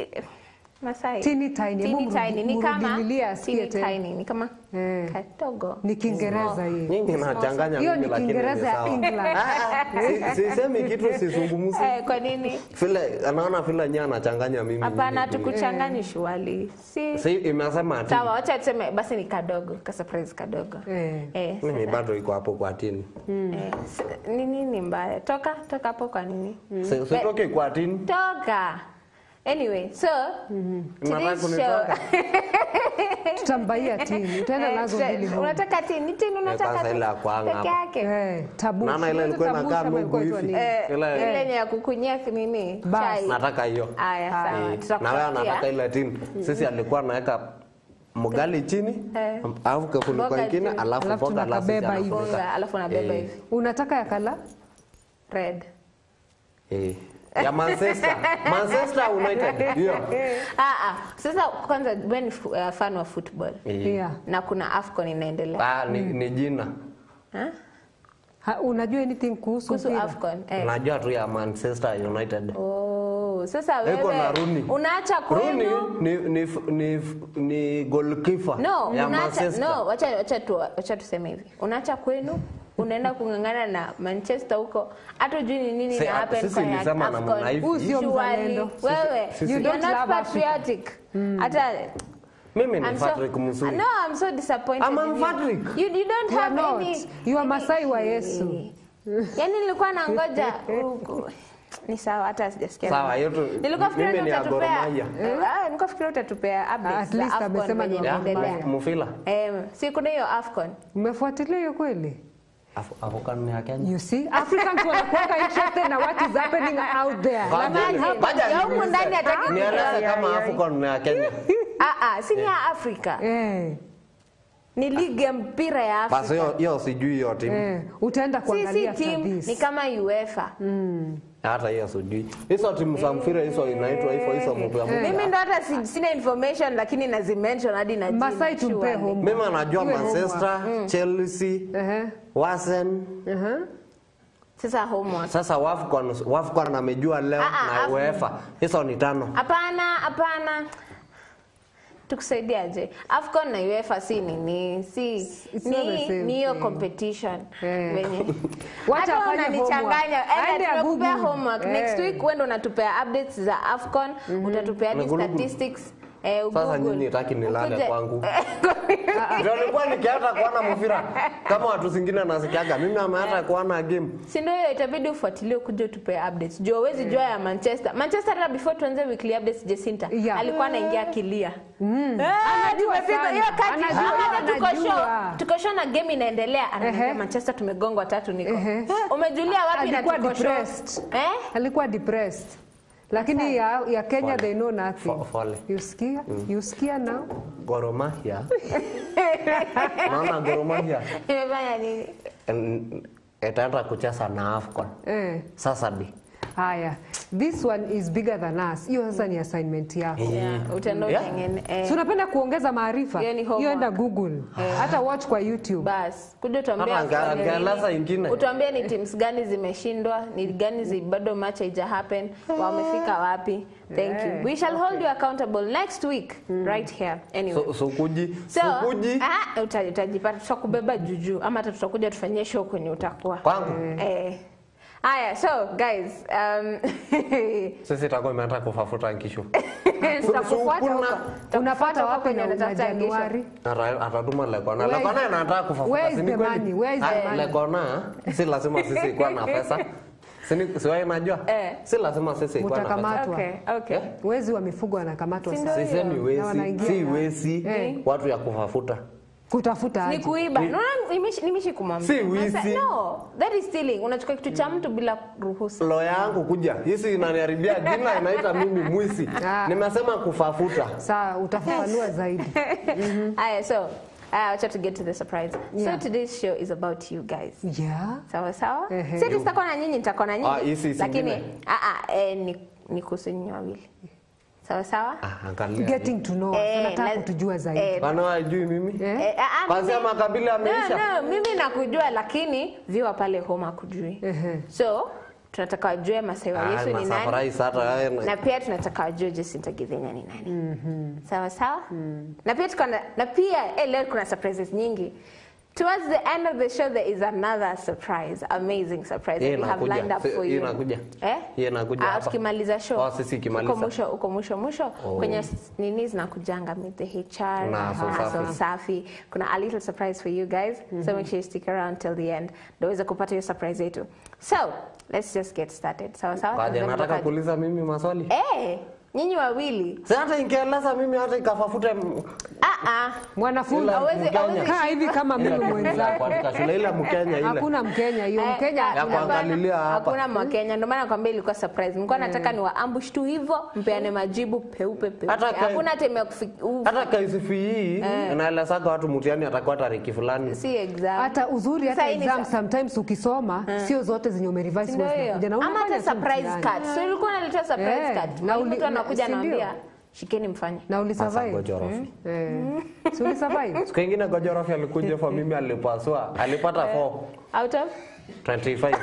Masai. Teeny tiny. Ni kama teeny tiny. Ni kama kadogo. Ni Kiingereza hii. Nyingi nachanganya mimi lakini. Hiyo ni Kiingereza ya England. Sisemi kitu sisungumuzi. Kwa nini? Vile anaona vile nyanya anachanganya mimi. Hapana, tukuchanganya shwali. Si imesema ati. Sawa, acha tuseme basi ni kadogo, ka surprise kadogo. Mimi bado iko hapo kwa tini. Ni nini mbaya? Toka hapo kwa nini? Sitoke kwa tini. Toka. Anyway, so today's show. Tutambia tini. Utaenda nazo mbili. Unataka tini unataka peke yake. Tabu. Nana ile ilikuwa inakaa Mungu hivi. Ile ya kukunyia nini? Chai. Nataka hiyo. Haya, sawa. Tutakupatia. Na wewe anataka ile tini. Sisi alikuwa anaweka mgali chini, alafu kafuniko kingine, alafu boga beba hivi. Alafu nabeba hivi. Unataka ya kala? Red. Ya Manchester United. Ndio. Sasa kwanza wewe ni fan wa football. Na kuna AFCON inaendelea. Ni jina. Unajua anything kuhusu AFCON? Unajua tu ya Manchester United. Sasa wewe unaacha kwenu ni goalkeeper ya Manchester. No, wacha tuseme hivi. Unaacha kwenu unaenda kungangana na Manchester huko. Hata juu ni nini na happen kwa AFCON. Usio mzalendo. Wewe, you don't not patriotic. Hata mimi ni Patrick Musuri. No, I'm so disappointed. I'm Patrick. You don't have any. You are Masai wa Yesu. Yaani nilikuwa nangoja ni sawa, hata sijasikia. Sawa, yote. Mimi ni Gor Mahia. Nilikuwa fikiria utatupea updates. At least amesema ni Mufila. Si kuna hiyo AFCON. Umefuatilia hiyo kweli? AFCON ni ya Kenya. You see, Africans wanakuwa interested na what is happening out there. Ya huko ndani hataki nieleze kama AFCON ni ya Kenya. Si ni ya Afrika. Ni ligi ya mpira ya Afrika. Basi hiyo sijui hiyo timu. Utaenda kuangalia team ni kama UEFA. Hata hiyo sijui. Hizo timu za mpira hizo inaitwa hizo mtu ya Mungu. Mimi ndo hata sina information lakini nazimention hadi na jina. Masai tumpe home. Mimi najua Manchester, Chelsea, Arsenal. Sasa homework. Sasa WAFCON amejua leo na UEFA. Hizo ni 5. Hapana. Tukusaidiaje? AFCON na UEFA si nini? Ni hiyo competition. Wenye. Wacha afanye nichanganya. Tunakupea homework. Next week wewe ndo unatupea updates za AFCON, utatupea statistics. Sasa nyinyi nataki nilale kwangu. Ndio nilikuwa nikianza kuona mpira kama watu wengine nasikiaga. Mimi hata kuona game. Si ndio hiyo itabidi ufuatilie kuja tupe updates. Jua huwezi jua ya Manchester. Manchester hata before tuanze weekly updates Jacinta alikuwa anaingia kilia. Tumefika hiyo kati. Tuko show na game inaendelea. Anaambia Manchester tumegongwa 3-0. Umejulia wapi na tuko show? Alikuwa depressed. Lakini ya Kenya they know nothing. You skia now? Gor Mahia. Naona Gor Mahia. Imefanya nini? Itaenda kucheza na AFCON. Sasa haya. This one is bigger than us. Hiyo sasa ni assignment yako. Utaenda nyingine. Si unapenda kuongeza maarifa? Hiyo enda Google. Hata watch kwa YouTube. Bas, kuja tuambie. Utuambie ni teams gani zimeshindwa, ni gani bado match haija happen, wamefika wapi. Thank you. We shall hold you accountable next week right here. Anyway. Sukuji. Utajipata tutakubeba juju ama hata tutakuja tufanyie show kwenye utakuwa. Kwangu. So guys, sisi tutakuwa imeanza kufafuta nkisho. Unapata wapi na Januari? Atatuma lekona. Lekona anataka kufafuta. Where is the money? Lekona si lazima sisi kuwa na pesa. Siwahi najua. Si lazima sisi kuwa na pesa. Okay. Wezi wa mifugo wanakamatwa sasa. Sisi ni wezi. Si wezi. Watu ya kufafuta. Kutafuta aje? Ni kuiba. No, nimishi kumwambia. Si wizi. No, that is stealing. Unachukua kitu cha mtu bila ruhusa. Lo yangu kuja. Hisi inaniharibia jina, inaita mimi mwizi. Nimesema kufafuta. Sawa, utafafanua zaidi. Aya, so I try to get to the surprise. Yeah. So today's show is about you guys. Yeah. Sawa sawa? Si tutakuwa na nyinyi, nitakuwa na nyinyi. Lakini ni kuhusu nyinyi wawili. Sawa sawa? Angalia. Getting to know. Nataka kutujua zaidi. Bana hajui mimi? Kwanza makabila ameisha. No, mimi nakujua lakini viwa pale home hakujui. So tunataka wajue Masai wa Yesu ni nani. Na pia tunataka wajue Jacinta Githenya ni nani. Sawa sawa? Na pia leo kuna surprises nyingi. Towards the end of the show, there is another surprise, amazing surprise that we have lined up for you. Inakuja. hapa. Tukimaliza show. Sisi kimaliza. Uko mwisho. Kwenye nini zinakujanga meet the HR, na so safi. Kuna a little surprise for you guys. So make sure you stick around till the end. Ndio uweze kupata hiyo surprise yetu. So, let's just get started. Sawa? Kaje nataka kuuliza mimi maswali. Nyinyi wawili. Sasa ingeeleza mimi hata ikafafute mwanafunzi kaa hivi kama mimi mwenzako. Katika shule ile Mkenya ile. Hakuna Mkenya hiyo. Mkenya ya kuangalilia hapa. Hakuna Mkenya. Ndio maana nakwambia ilikuwa surprise. Nilikuwa nataka ni wa ambush tu hivyo, mpeane majibu peupe. Hakuna time ya hata KCPE hii inaelezaga watu mtihani atakuwa tariki fulani. Si exam. Hata uzuri hata exam sometimes ukisoma sio zote zenye umerevise kuja na ama hata surprise card. So ilikuwa unaletea surprise card. Na mtu anakuja anaambia shikeni mfanye. Na ulisurvive. Si ulisurvive. Siku nyingine Gojorofi alikuja kwa mimi alipaswa. Alipata 4 out of 25.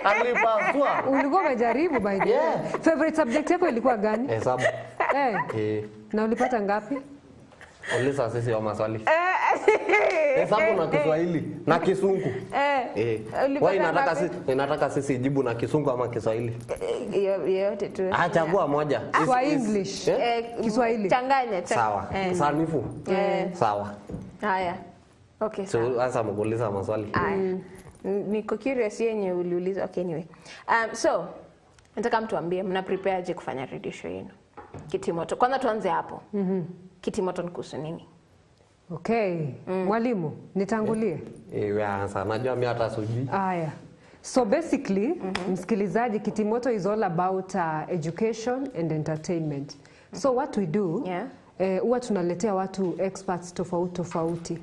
Alipaswa. Ulikuwa umejaribu by the way. Favorite subject yako ilikuwa gani? Hesabu. Na ulipata ngapi? Uliza sisi wa maswali. Hesabu na Kiswahili na Kisungu. Inataka sisi jibu na Kisungu ama Kiswahili? Yote tu. Chagua moja. Kwa English. Kiswahili. Changanya. Sawa. Sanifu. Sawa. Haya. Okay. So sasa mkuuliza maswali. Niko curious yenye uliuliza. Okay, anyway. So nataka mtu ambie mna prepare aje kufanya radio show yenu? Kitimoto. Kwanza tuanze hapo. Kitimoto ni kuhusu nini? Okay. Mwalimu, nitangulie. Sasa najua mimi hata sijui. Haya. So basically, msikilizaji, Kitimoto is all about education and entertainment. So what we do, huwa tunaletea watu experts tofauti.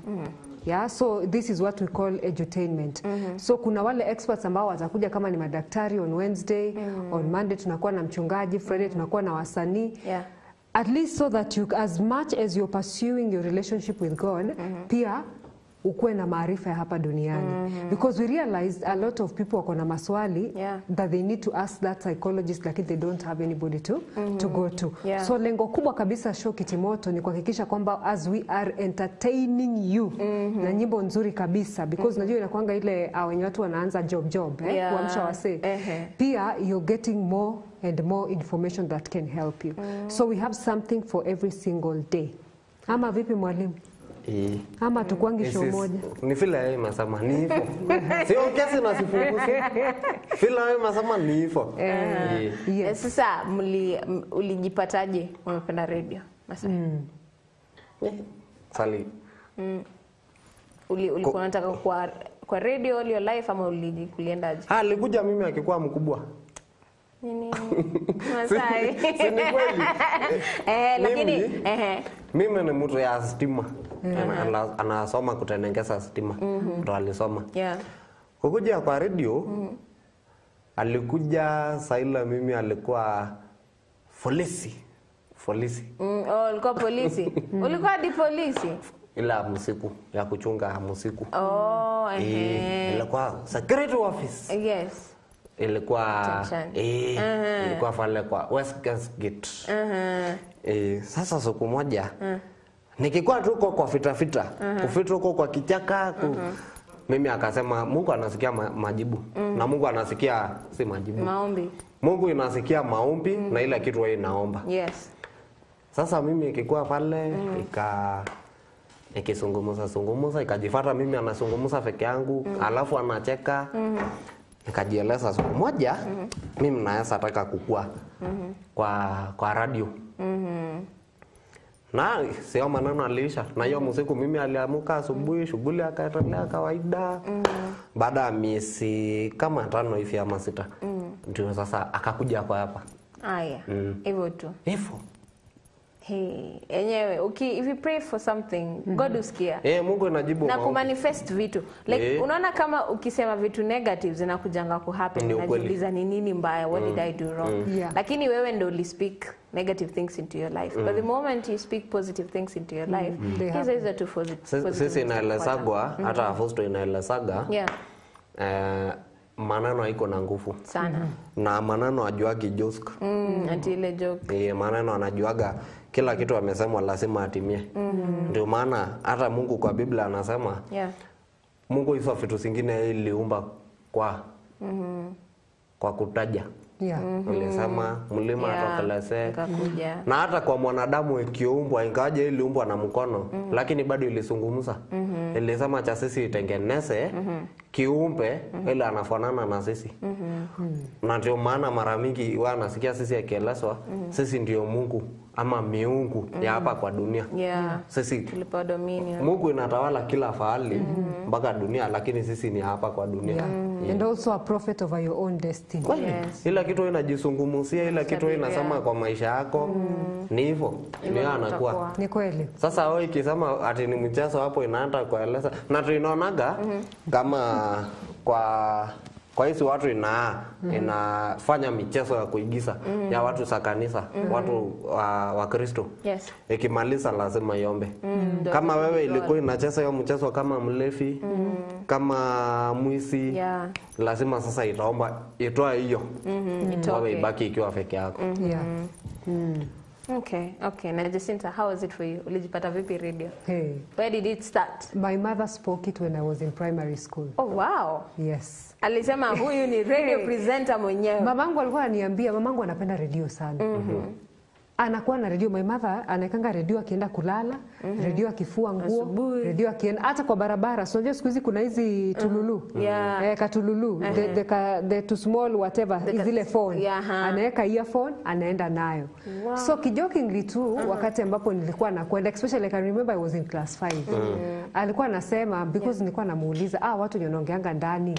Yeah, so this is what we call edutainment. So kuna wale experts ambao watakuja kama ni madaktari on Wednesday, on Monday tunakuwa na mchungaji, Friday tunakuwa na wasanii. At least so that you, as much as you're pursuing your relationship with God, pia ukuwe na maarifa ya hapa duniani. Because we realized a lot of people wako na maswali that they need to ask that psychologist, lakini they don't have anybody to go to. So lengo kubwa kabisa show Kitimoto ni kuhakikisha kwamba as we are entertaining you na nyimbo nzuri kabisa, because najua inakuanga ile wenye watu wanaanza job kuamsha wasee. Pia you're getting more and more information that can help you. So we have something for every single day. Ama vipi mwalimu? Ama tukwangi show moja. Ni fila yeye masama ni hivyo. Sio kesi na sifungusi. Fila yeye masama ni hivyo. Sasa ulijipataje unapenda radio? Masai. Sali. Ulikuwa unataka kwa radio all your life ama uliendaje? Alikuja mimi akikuwa mkubwa. Nini? Masai. Si ni kweli? Lakini mimi ni mtu ya stima. Anasoma kutengeneza stima. Ndo alisoma. Kukuja kwa radio alikuja Saila, mimi alikuwa polisi. Ulikuwa polisi. Ulikuwa di polisi. Ila msiku ya kuchunga msiku. Ilikuwa security office. Yes. Ilikuwa ilikuwa pale kwa Westgate Gate. Sasa siku moja nikikuwa tuko kwa fita kufita huko kwa kichaka mimi akasema Mungu anasikia majibu na Mungu anasikia si majibu, maombi. Mungu inasikia maombi na ile kitu wewe inaomba. Yes. Sasa mimi ikikuwa pale ikizungumza ikajifuata mimi anazungumza peke yangu alafu anacheka. Nikajieleza siku moja mimi naweza taka kukua kwa radio. Na sio maneno aliisha. Na hiyo usiku mimi aliamuka asubuhi, shughuli akaendelea kawaida. Baada ya miezi kama 5 hivi ama 6. Ndio sasa akakuja hapa. Aya. Hivyo tu. Hivyo. Enyewe if you pray for something, God usikia. Mungu anajibu na kumanifest vitu. Like unaona kama ukisema vitu negatives zinakujanga kuhappen, unajiuliza ni nini mbaya, what did I do wrong? Lakini wewe ndio uli speak negative things into your life. But the moment you speak positive things into your life, hizo tu positive. Sisi inaelezagwa hata Apostle inaelezaga. Maneno haiko na nguvu sana. Na maneno ajuagi joke. Ati ile joke. Maneno anajuaga kila kitu amesemwa lazima atimie. Ndio maana hata Mungu kwa Biblia anasema Mungu hizo vitu zingine iliumba kwa kutaja. Ulisema mlima atokeleze. Na hata kwa mwanadamu ikiumbwa ingaje iliumbwa na mkono, lakini bado ilizungumza. Ilisema cha sisi itengeneze kiumbe ile anafanana na sisi. Na ndio maana mara mingi wanasikia sisi akielezwa sisi ndio Mungu ama miungu ya hapa kwa dunia. Sisi tulipewa dominion. Mungu inatawala kila fahali mpaka dunia, lakini sisi ni hapa kwa dunia. And also a prophet over your own destiny. Ila kitu inajizungumzia, ila kitu inasema kwa maisha yako ni hivyo. Ni anakuwa. Ni kweli. Sasa wewe ikisema ati ni mchezo hapo inaanza kueleza na tunaonaga kama kwa hizo watu inafanya michezo ya kuigiza ya watu za kanisa, watu wa Kristo. Ikimaliza lazima iombe. Kama wewe ilikuwa inacheza hiyo mchezo kama mlevi, kama mwizi, lazima sasa itaomba itoa hiyo. Wewe ibaki ikiwa peke yako. Okay. Na Jacinta, how was it for you? Ulijipata vipi radio? Where did it start? My mother spoke it when I was in primary school. Oh wow. Yes. Alisema huyu ni radio presenter mwenyewe. Mamangu alikuwa ananiambia, mamangu anapenda radio sana. Anakuwa na radio. My mother anaekanga radio akienda kulala, radio akifua nguo, radio akienda hata kwa barabara. So unajua siku hizi kuna hizi tululu. Katululu, the too small whatever, zile phone. Anaeka earphone, anaenda nayo. So kijokingly tu wakati ambapo nilikuwa nakwenda, especially like I remember I was in class 5. Alikuwa anasema because nilikuwa namuuliza, watu wanaongeanga ndani,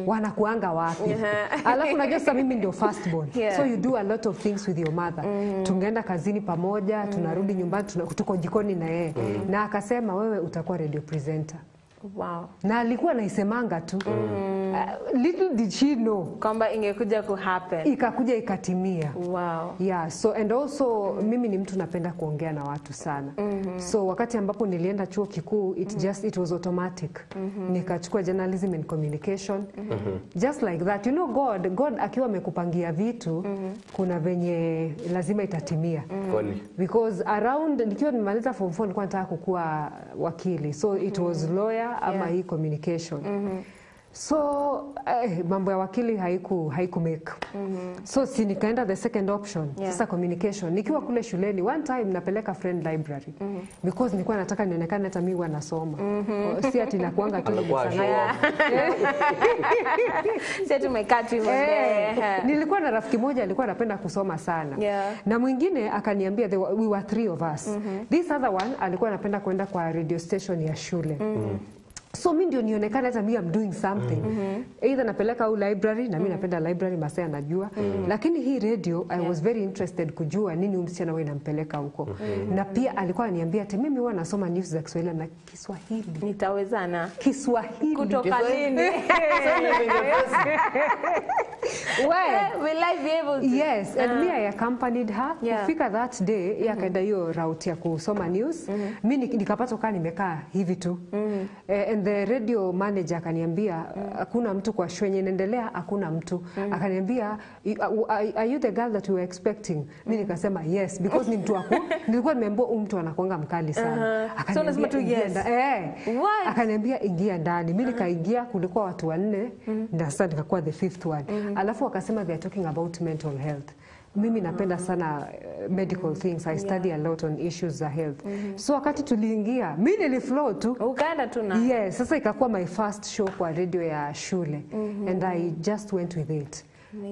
wanakuanga wapi? Alafu unajua sasa mimi ndio first born. So you do a lot of things with your mother. Tungeenda kazini pamoja, tunarudi nyumbani, tuko jikoni na yeye. Na akasema wewe utakuwa radio presenter. Wow. Na alikuwa naisemanga tu. Little did she know kwamba ingekuja ku happen. Ikakuja ikatimia. Wow. So and also mimi ni mtu napenda kuongea na watu sana. So wakati ambapo nilienda chuo kikuu it was automatic. Nikachukua journalism and communication. Just like that. You know God akiwa amekupangia vitu kuna venye lazima itatimia. Because around nikiwa nimaliza form 4 nilikuwa nataka kukuwa wakili. So it was lawyer ama hii communication. So mambo ya wakili haiku make. So si nikaenda the second option. Sasa communication. Nikiwa kule shuleni one time napeleka friend library. Because nilikuwa nataka nionekane hata mimi nasoma. Si ati nakuanga tu nimeshangaa. Si ati umekaa tu nilikuwa na rafiki moja alikuwa anapenda kusoma sana. Na mwingine akaniambia we were 3 of us. This other one alikuwa anapenda kwenda kwa radio station ya shule. So mimi ndio nionekana hata mimi I'm doing something. Either napeleka au library na mimi napenda library Masaya najua. Lakini hii radio I was very interested kujua nini msichana wewe nampeleka huko. Na pia alikuwa ananiambia ati mimi huwa nasoma news za Kiswahili na Kiswahili. Nitawezana. Kiswahili. Kutoka lini? Will I be able to? Yes, and me I accompanied her. Kufika that day yakaenda hiyo route ya kusoma news. Mimi nikapata kama nimekaa hivi tu. And the radio manager akaniambia hakuna mtu kwa show yenye inaendelea, hakuna mtu. Akaniambia are you the girl that you were expecting? Mimi nikasema yes because ni mtu wako. Nilikuwa nimeambiwa mtu anakuanga mkali sana. So lazima tu yes. Akaniambia ingia ndani. Mimi nikaingia, kulikuwa watu 4 na sasa nikakuwa the 5th one. Alafu akasema they are talking about mental health. Mimi napenda sana medical things. I study a lot on issues za health. So wakati tuliingia, mimi niliflow tu. Ukaenda tu na. Yes, sasa ikakuwa my first show kwa radio ya shule. And I just went with it.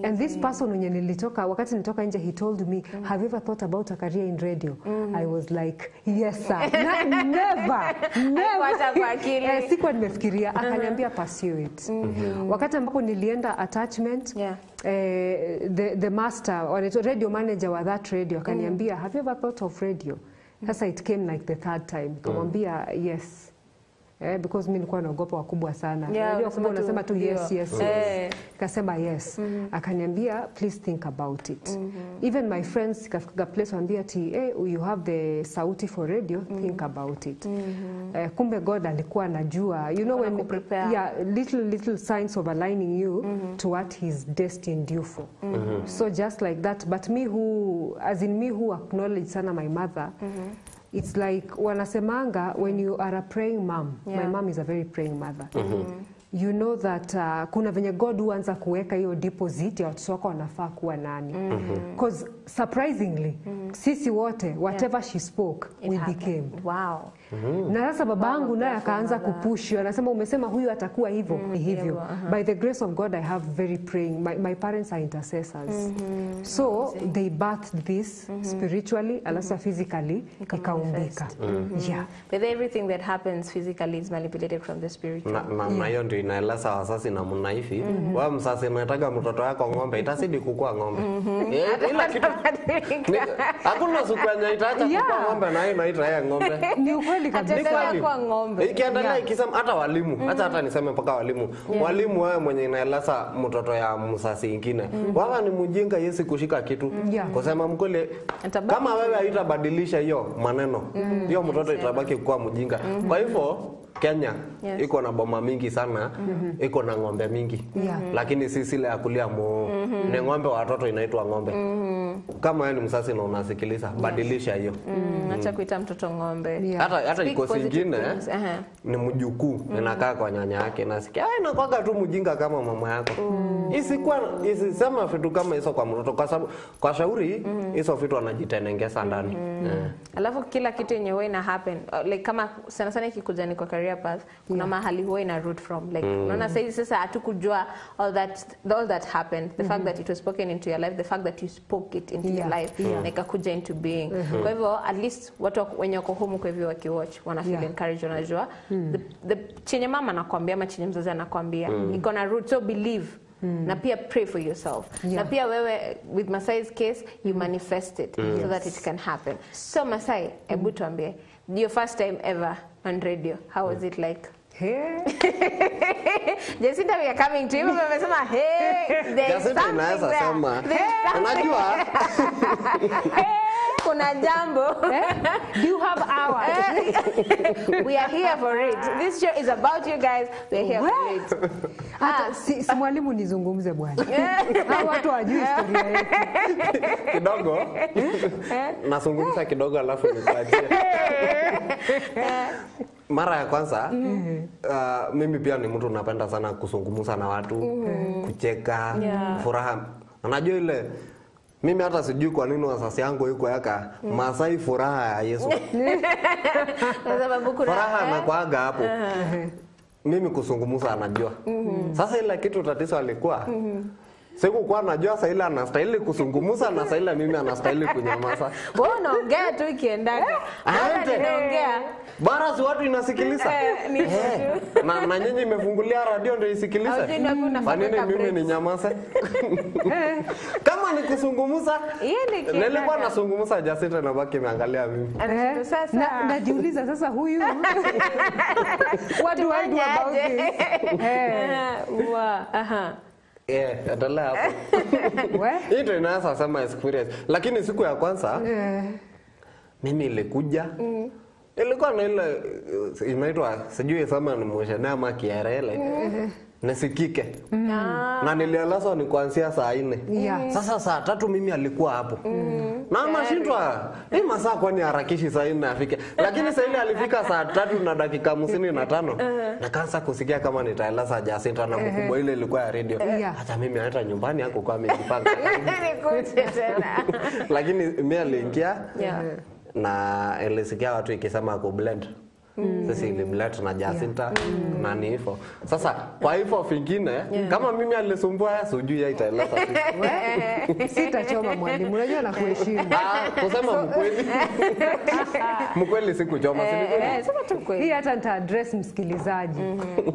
And this person when nilitoka, wakati nilitoka nje, he told me, have you ever thought about a career in radio? I was like, yes sir. Never. Sikuwa nimefikiria. Akaniambia pursue it. Wakati ambapo nilienda attachment, the master or the radio manager wa that radio akaniambia, have you ever thought of radio? Sasa it came like the third time. Kamwambia yes. Because mimi nilikuwa naogopa wakubwa sana. Unajua kubwa unasema tu yes. Kasema yes. Akaniambia please think about it. Even my friends kafika place waambia ati you have the sauti for radio, think about it. Kumbe God alikuwa anajua, you know, when little signs of aligning you to what he's destined you for. So just like that, but me who acknowledge sana my mother, it's like wanasemanga when you are a praying mom. My mom is a very praying mother. You know that kuna venye God huanza kuweka hiyo deposit ya watoto wako wanafaa kuwa nani. Because surprisingly, sisi wote, whatever she spoke, we became. Wow. Na sasa babangu naye akaanza kupush. Anasema umesema huyu atakuwa hivyo. Hivyo. By the grace of God, I have very praying. My parents are intercessors. So they birthed this spiritually, also physically, ikaumbika. Yeah. But everything that happens physically is manipulated from the spiritual. Na hiyo ndio inaeleza wasasi na mnaifi. Wewe msasi unataka mtoto wako ng'ombe, itazidi kukua ng'ombe. Ila kitu hakuna sukanya itaacha kukua ng'ombe na hiyo inaita yeye ng'ombe. Ni ukweli kabisa kwa ng'ombe. Ikiendelea ikisema hata walimu, hata niseme mpaka walimu. Walimu wewe mwenye inaeleza mtoto ya msasi mwingine. Wao ni mjinga Yesu kushika kitu. Kusema mkweli kama wewe haitabadilisha hiyo maneno, hiyo mtoto itabaki kuwa mjinga. Kwa hivyo Kenya iko na boma mingi sana, iko na ng'ombe mingi. Lakini sisi ile ya kulia ni ng'ombe watoto inaitwa ng'ombe. Kama wewe ni msasi na unasikiliza, badilisha hiyo. Acha kuita mtoto ng'ombe. Hata iko singine ni mjukuu inakaa kwa nyanya yake nasikia inakuwa tu mjinga kama mama yako. Isisema vitu kama hizo kwa mtoto kwa sababu kwa shauri hizo vitu anajitenengeza ndani. Alafu kila kitu yenye huwa ina happen like kama sana sana ikikuja ni kwa career path kuna mahali huwa ina root from like unaona sasa hatukujua all that happened, the fact that it was spoken into your life, the fact that you spoke it into your life na ikakuja into being. Kwa hivyo at least watu wenye wako home kwa hivyo wakiwatch wana feel encouraged, wanajua the chenye mama anakuambia ama chenye mzazi anakuambia iko na root, so believe. Na pia pray for yourself. Na pia wewe with Masai's case you manifest it so that it can happen. So Masai, hebu tuambie, your first time ever on radio, how was it like? Jacinta, we are coming to you. Umesema Jacinta inaweza sema unajua kuna jambo. Do you have hours? We are here for it. This show is about you guys. We are here for it. Si mwalimu nizungumze bwana. Hao watu wajui historia yetu. Kidogo. Nazungumza kidogo alafu nikuachie. Mara ya kwanza mimi pia ni mtu napenda sana kuzungumza na watu, kucheka, furaha. Unajua ile mimi hata sijui kwa nini wasasi yangu yuko yaka Masai furaha ya Yesu. Furaha na kuaga hapo. Mimi kuzungumza anajua. Sasa ile kitu tatizo alikuwa siku kwa najua sasa ile anastahili kuzungumza na sasa ile mimi anastahili kunyamaza. Wewe unaongea tu ikiendaka. Anaongea. Bara si watu inasikiliza. Na nyinyi imefungulia radio ndio isikilize. Kwa nini mimi ni nyamaze? Kama ni kuzungumza, nilikuwa nazungumza Jacinta na baki imeangalia mimi. Sasa najiuliza sasa huyu what do I do about this? Endelea hapo. Hii ndio inaweza sema experience. Lakini siku ya kwanza mimi ilikuja ilikuwa na ile inaitwa sijui sema ni moshana ama kiarele. Nisikike. Na nilielezwa ni kuanzia saa 4. Sasa saa 3 mimi alikuwa hapo. Na mashindwa. Hii masaa kwani harakishi saa 4 afike. Lakini saa ile alifika saa 3 na dakika 55. Na kaanza kusikia kama nitaeleza Jacinta na mkubwa ile ilikuwa ya radio. Hata mimi hata nyumbani yako kwa amejipanga. Lakini mimi aliingia na ilisikia watu ikisema ku blend. Sisi ilimlet na Jacinta na ni hivyo. Sasa kwa hivyo vingine kama mimi alisumbua sijui itaeleza vipi. Sitachoma mwalimu, unajua na kuheshimu. Kusema mkweli. Mkweli sikuchoma, si kweli? Sema tu kweli. Hii hata nita address msikilizaji.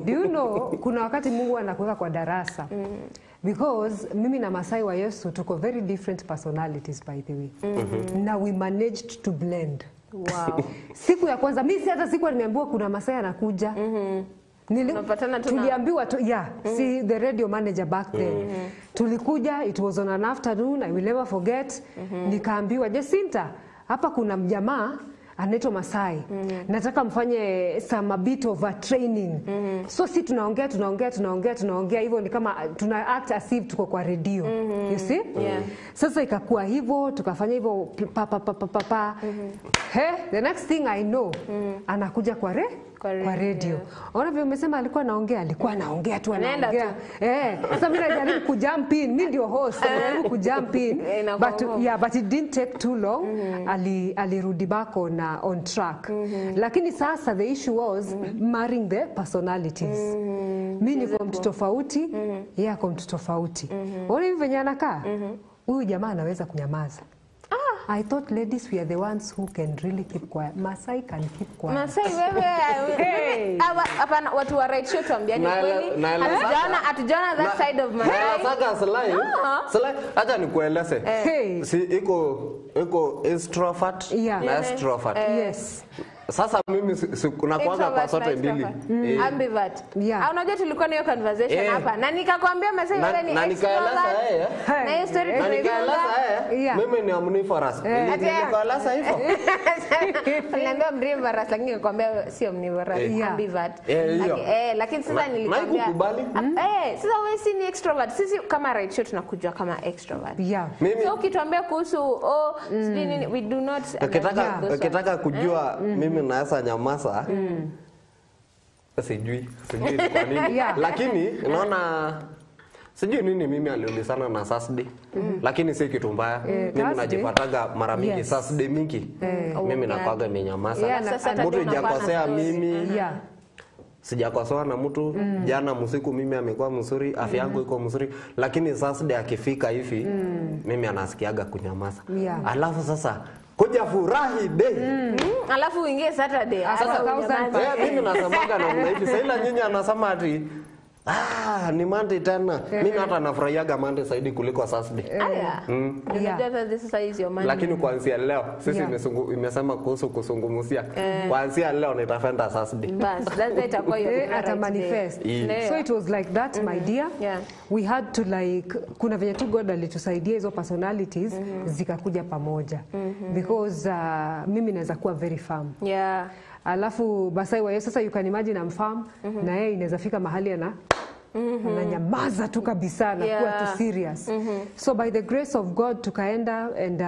Do you know kuna wakati Mungu anakuweka kwa darasa. Because mimi na Masai wa Yesu tuko very different personalities by the way. Na we managed to blend. Wow. Siku ya kwanza mimi hata siku nimeambiwa kuna Masai anakuja. Tuliambiwa tu see the radio manager back then. Tulikuja, it was on an afternoon, I will never forget. Nikaambiwa Jacinta, hapa kuna mjamaa anaitwa Masai. Nataka mfanye some bit of a training. So si tunaongea hivyo ni kama tuna act as if tuko kwa radio. You see? Sasa ikakuwa hivyo, tukafanya hivyo pa. The next thing I know, anakuja kwa radio. Ona vile umesema alikuwa anaongea tu anaongea. Sasa mimi najaribu kujump in, mimi ndio host, najaribu kujump in. But it didn't take too long. Alirudi back on track. Lakini sasa the issue was marrying the personalities. Mimi niko mtu tofauti, yeye ako mtu tofauti. Ona hivi venye anakaa? Huyu jamaa anaweza kunyamaza. I thought ladies we are the ones who can really keep quiet. Masai can keep quiet. Masai wewe hapana watu wa right show tuambiani kweli. Hatujaona that side of Masai. Sasa slide acha nikueleze. Si iko extrovert na extrovert. Yes. Sasa mimi nakuanga kwa sote mbili. Ambivert. Unajua tulikuwa na hiyo conversation hapa. Na nikakwambia Masai wewe ni extrovert. Na hiyo story tunaeleza mimi ni omnivorous. Nikaeleza hivyo. Niliambia omnivorous lakini nikakwambia sio omnivorous, ambivert. Lakini sasa nilikwambia. Sasa wewe si ni extrovert. Sisi kama right show tunakujua kama extrovert. So ukituambia kuhusu we do not ukitaka kujua mimi naweza nyamaza sijui kwa nini lakini naona sijui nini mimi aliulizana na Saturday lakini si kitu mbaya mimi najipataga mara mingi Saturday mingi mimi nakwaga ni nyamaza mtu hajakosea mimi sijakosoa na mtu jana usiku mimi amekuwa mzuri afya yangu iko mzuri lakini Saturday akifika hivi mimi anasikiaga kunyamaza alafu sasa kuja furahi day. Alafu uingie Saturday. Mimi nasemaga na hivi. Sasa ila nyinyi anasema ati ni Monday tena. Mimi hata nafurahiaga Monday zaidi kuliko Saturday. Lakini kuanzia leo sisi imesema kuhusu kusungumzia. Kuanzia leo nitafenda Saturday. Bas, that's itakuwa hiyo ata manifest. So it was like that my dear. We had to kuna venye tu God alitusaidia hizo personalities zikakuja pamoja. Because mimi naweza kuwa very firm. Alafu Masai wa Yesu sasa you can imagine I'm firm na yeye inaweza fika mahali na nyamaza tu kabisa na kuwa tu serious. So by the grace of God tukaenda and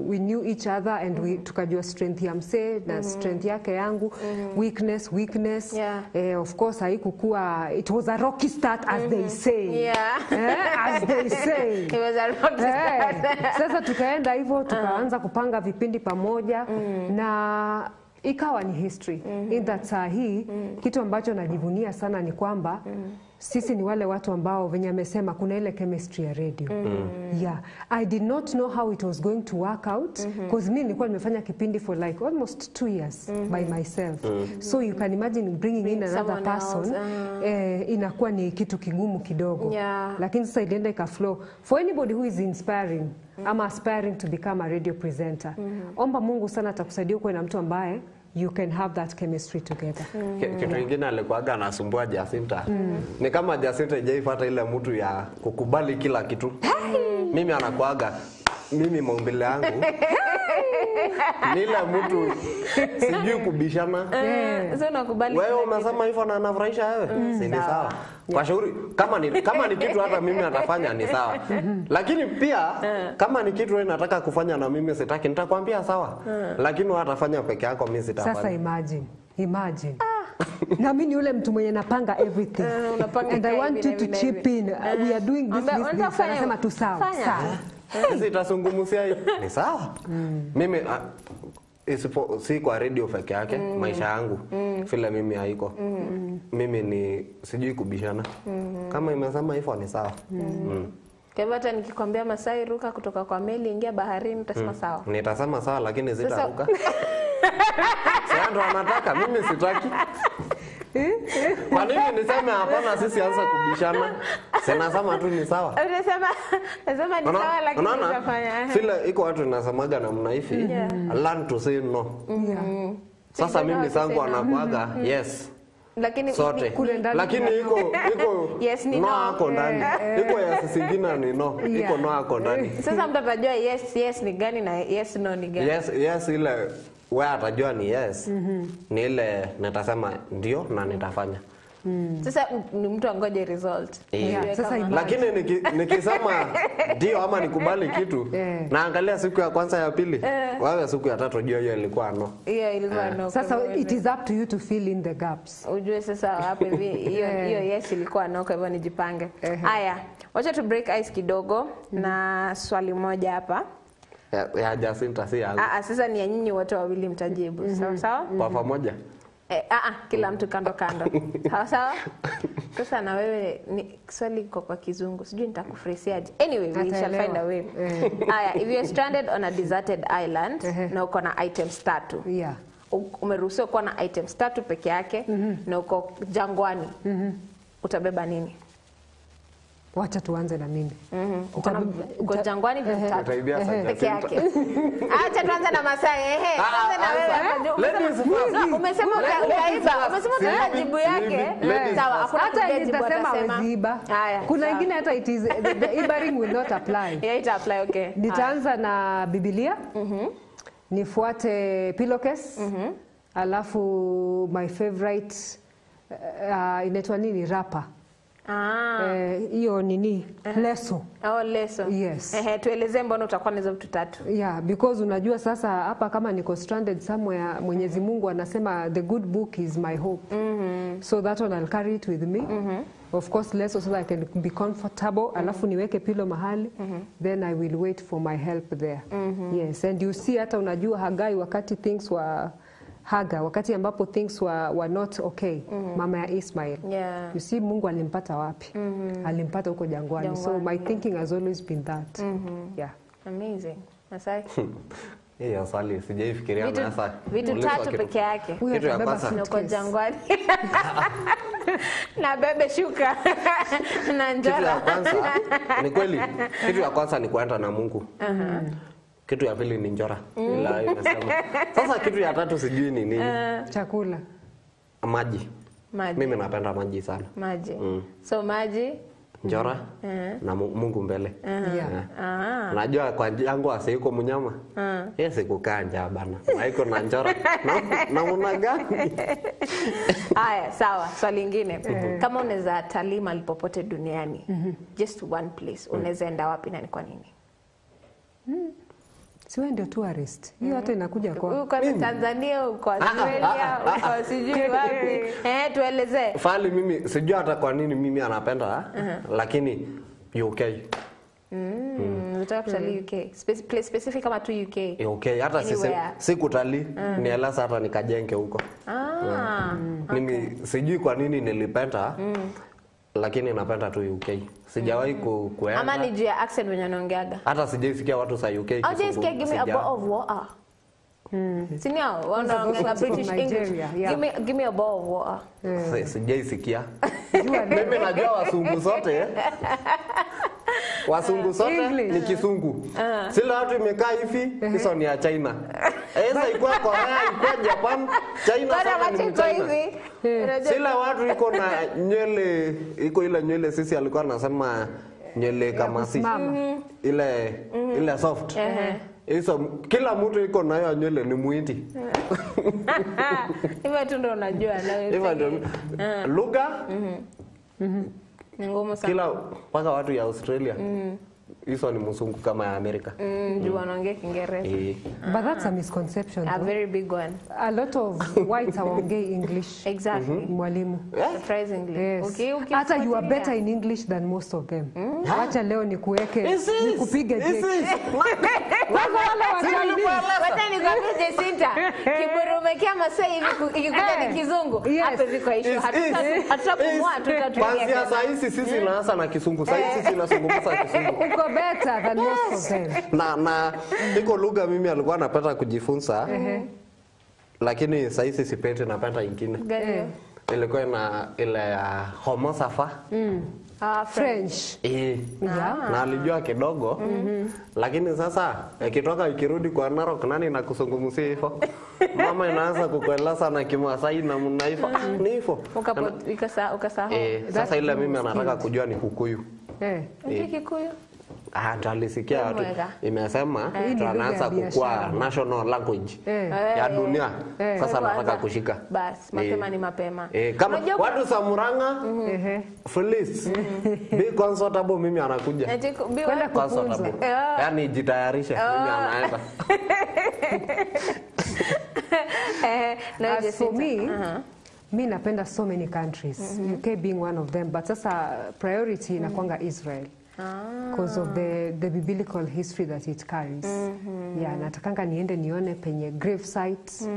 we knew each other and tukajua strength ya mse na strength yake yangu, weakness. Of course haikuwa, it was a rocky start as they say. As they say. It was a rocky start. Sasa tukaenda hivyo tukaanza kupanga vipindi pamoja na ikawa ni history. In that saa hii kitu ambacho najivunia sana ni kwamba sisi ni wale watu ambao venye amesema kuna ile chemistry ya radio. I did not know how it was going to work out because mimi nilikuwa nimefanya kipindi for like almost 2 years by myself. So you can imagine bringing in another person inakuwa ni kitu kigumu kidogo. Lakini sasa ilienda ikaflow. For anybody who is inspiring ama aspiring to become a radio presenter, omba Mungu sana atakusaidia kuwa na mtu ambaye you can have that chemistry together. Kitu kingine alikuwaga anasumbua Jacinta. Ni kama Jacinta haijaipata ile mtu ya kukubali kila kitu. Mimi anakuaga mimi maumbile yangu nila mtu sijui kubishana. Sasa unakubali. Wewe umesema hivyo na anafurahisha wewe? Si ni sawa. Kwa shauri kama ni kitu hata mimi natafanya ni sawa. Lakini pia kama ni kitu wewe nataka kufanya na mimi sitaki nitakwambia sawa. Lakini wewe atafanya peke yako mimi sitafanya. Sasa imagine. Na mimi ni yule mtu mwenye napanga everything. And I want you to chip in. We are doing this. Anasema tu sawa. Sisi tasungumusia ni sawa. Mimi si kwa radio peke yake, maisha yangu vile mimi haiko. Mimi ni sijui kubishana. Kama imesema hivyo ni sawa. Kwa hivyo hata nikikwambia Masai ruka kutoka kwa meli ingia baharini utasema sawa. Nitasema sawa lakini sitaruka. Sasa ndo anataka, mimi sitaki. Kwa nini niseme hapana sisi anza kubishana? Sinasema tu ni sawa. Unasema ni sawa lakini utafanya. Vile iko watu nasemaga namna hivi, learn to say no. Sasa mimi sangu anakuaga yes. Lakini sote. Lakini iko yes, ni no ako ndani. Iko yes singine ni no. Iko no ako ndani. Sasa mtu atajua yes ni gani na yes no ni gani? Yes ile wewe atajua ni yes. Ni ile nitasema ndio na nitafanya. Sasa ni mtu angoje result. Sasa lakini nikisema ndio ama nikubali kitu naangalia siku ya kwanza ya pili wewe siku ya tatu jua hiyo ilikuwa no. Hiyo ilikuwa no. Sasa it is up to you to fill in the gaps. Ujue sasa hapo hivi hiyo yes ilikuwa no, kwa hivyo nijipange. Haya, wacha tu break ice kidogo na swali moja hapa. Ya Jacinta si yangu. Sasa ni ya nyinyi wote wawili mtajibu. Sawa sawa? Kwa pamoja. Kila mtu kando kando. Sawa sawa? Sasa na wewe ni swali kwa kizungu. Sijui nitakufresiaje. Anyway, we shall find a way. Haya, if you're stranded on a deserted island na uko na items 3. Umeruhusiwa kuwa na items 3 peke yake na uko jangwani. Utabeba nini? Wacha tuanze na mimi. Uko jangwani peke yake. Acha tuanze na Masai. Tuanze na wewe. Umesema utaiba. Umesema utajibu yake. Sawa, hata nitasema weziba. Kuna ingine hata it is the ibering will not apply. Yeah, it apply, okay. Nitaanza na Biblia. Nifuate pillowcase. Alafu my favorite inaitwa nini, rapa. Hiyo nini, leso. Leso. Yes. Tueleze mbona utakuwa na hizo vitu 3. Because unajua sasa hapa kama niko stranded somewhere, Mwenyezi Mungu anasema the good book is my hope. So that one I'll carry it with me. Of course leso so that I can be comfortable. Alafu niweke pillow mahali. Then I will wait for my help there. Yes, and you see hata unajua Hagai wakati things were wakati ambapo things were not okay, mama ya Ismail. You see Mungu alimpata wapi? Alimpata huko jangwani. So my thinking has always been that. Amazing. Masai? Hiyo swali sijaifikiria na sasa. Vitu 3 peke yake. Kitu ya kwanza uko jangwani. Na bebe shuka. Na njara. Kitu ya kwanza ni kweli. Kitu ya kwanza ni kuenda na Mungu. Kitu ya pili ni njora. Ila inasema. Sasa kitu ya 3 sijui ni nini. Chakula. Maji. Mimi napenda maji sana. Maji. So maji, njora na Mungu mbele. Najua kwa jangu asiko mnyama. Yeye kukaa njaa bana. Haiko na njora. Na una gani? Haya, sawa. Swali lingine. Kama unaweza talii mahali popote duniani, just one place, unaweza enda wapi na ni kwa nini? Siwe ndio tourist. Hiyo hata inakuja kwa. Uko Tanzania, uko Australia, uko sijui wapi. Tueleze. Fali mimi sijui hata kwa nini mimi anapenda lakini UK. Unataka kutalii UK. Specific kama tu UK. UK hata si kutalii, ni elasa hata nikajenge huko. Mimi sijui kwa nini nilipenda. Lakini napenda tu UK. Sijawahi kuenda. Ama ni juu ya accent wenye wanaongeaga. Hata sijaisikia watu sa UK. Sikia give me a bottle of water. Sinio, wanaongea British English. Give me a bottle of water. Sijaisikia. Mimi najua wasungu sote. Wasungu sote ni kisungu. Sila watu imekaa hivi, hizo ni ya China. Eza ikuwa Korea, ikuwa Japan, China sote ni China. Sila watu iko na nywele, iko ile nywele sisi alikuwa anasema nywele kama si. Ile soft. Hizo kila mtu iko na hiyo nywele ni muhindi. Hivyo tu ndio unajua na wewe. Hivyo ndio lugha. Ngumu sana. Kila paka watu ya Australia. Hizo ni mzungu kama ya Amerika. Juu wanaongea Kiingereza. But that's a misconception. A very big one. A lot of whites hawaongei English. Exactly. Mwalimu. Surprisingly. Yes. Okay. Hata you are better in English than most of them. Acha leo nikuweke nikupige jeki. Wacha nikwambie Jacinta, kiburi umekia Masai hivi ikikuja ni kizungu. Hapo ziko issue. Hatutakumuua tutatumia. Kwanza saa hizi sisi naanza na Kisungu. Saa hizi sisi nasungumza Kisungu. Uko better than most of them. Na iko lugha mimi alikuwa anapenda kujifunza. Lakini saa hizi sipete napenda ingine. Ilikuwa na ile homo safa. French. Na alijua kidogo. Lakini sasa ikitoka ikirudi kwa Narok nani na kusungumzia hivyo. Mama inaanza kukueleza na Kimasai na mnaifa. Ni hivyo. Ukasahau. Sasa ile mimi anataka kujua ni Kikuyu. Ni Kikuyu. Talisikia watu imesema tunaanza kukua national language ya dunia. Sasa nataka kushika. Bas, mapema ni mapema. Kama watu Samuranga, Feliz, be comfortable mimi anakuja. Kwenda comfortable. Yaani jitayarishe mimi anaenda. As for me, mi napenda so many countries, UK being one of them, but sasa priority inakuanga Israel. Because of the biblical history that it carries. Yeah, natakanga niende nione penye grave sites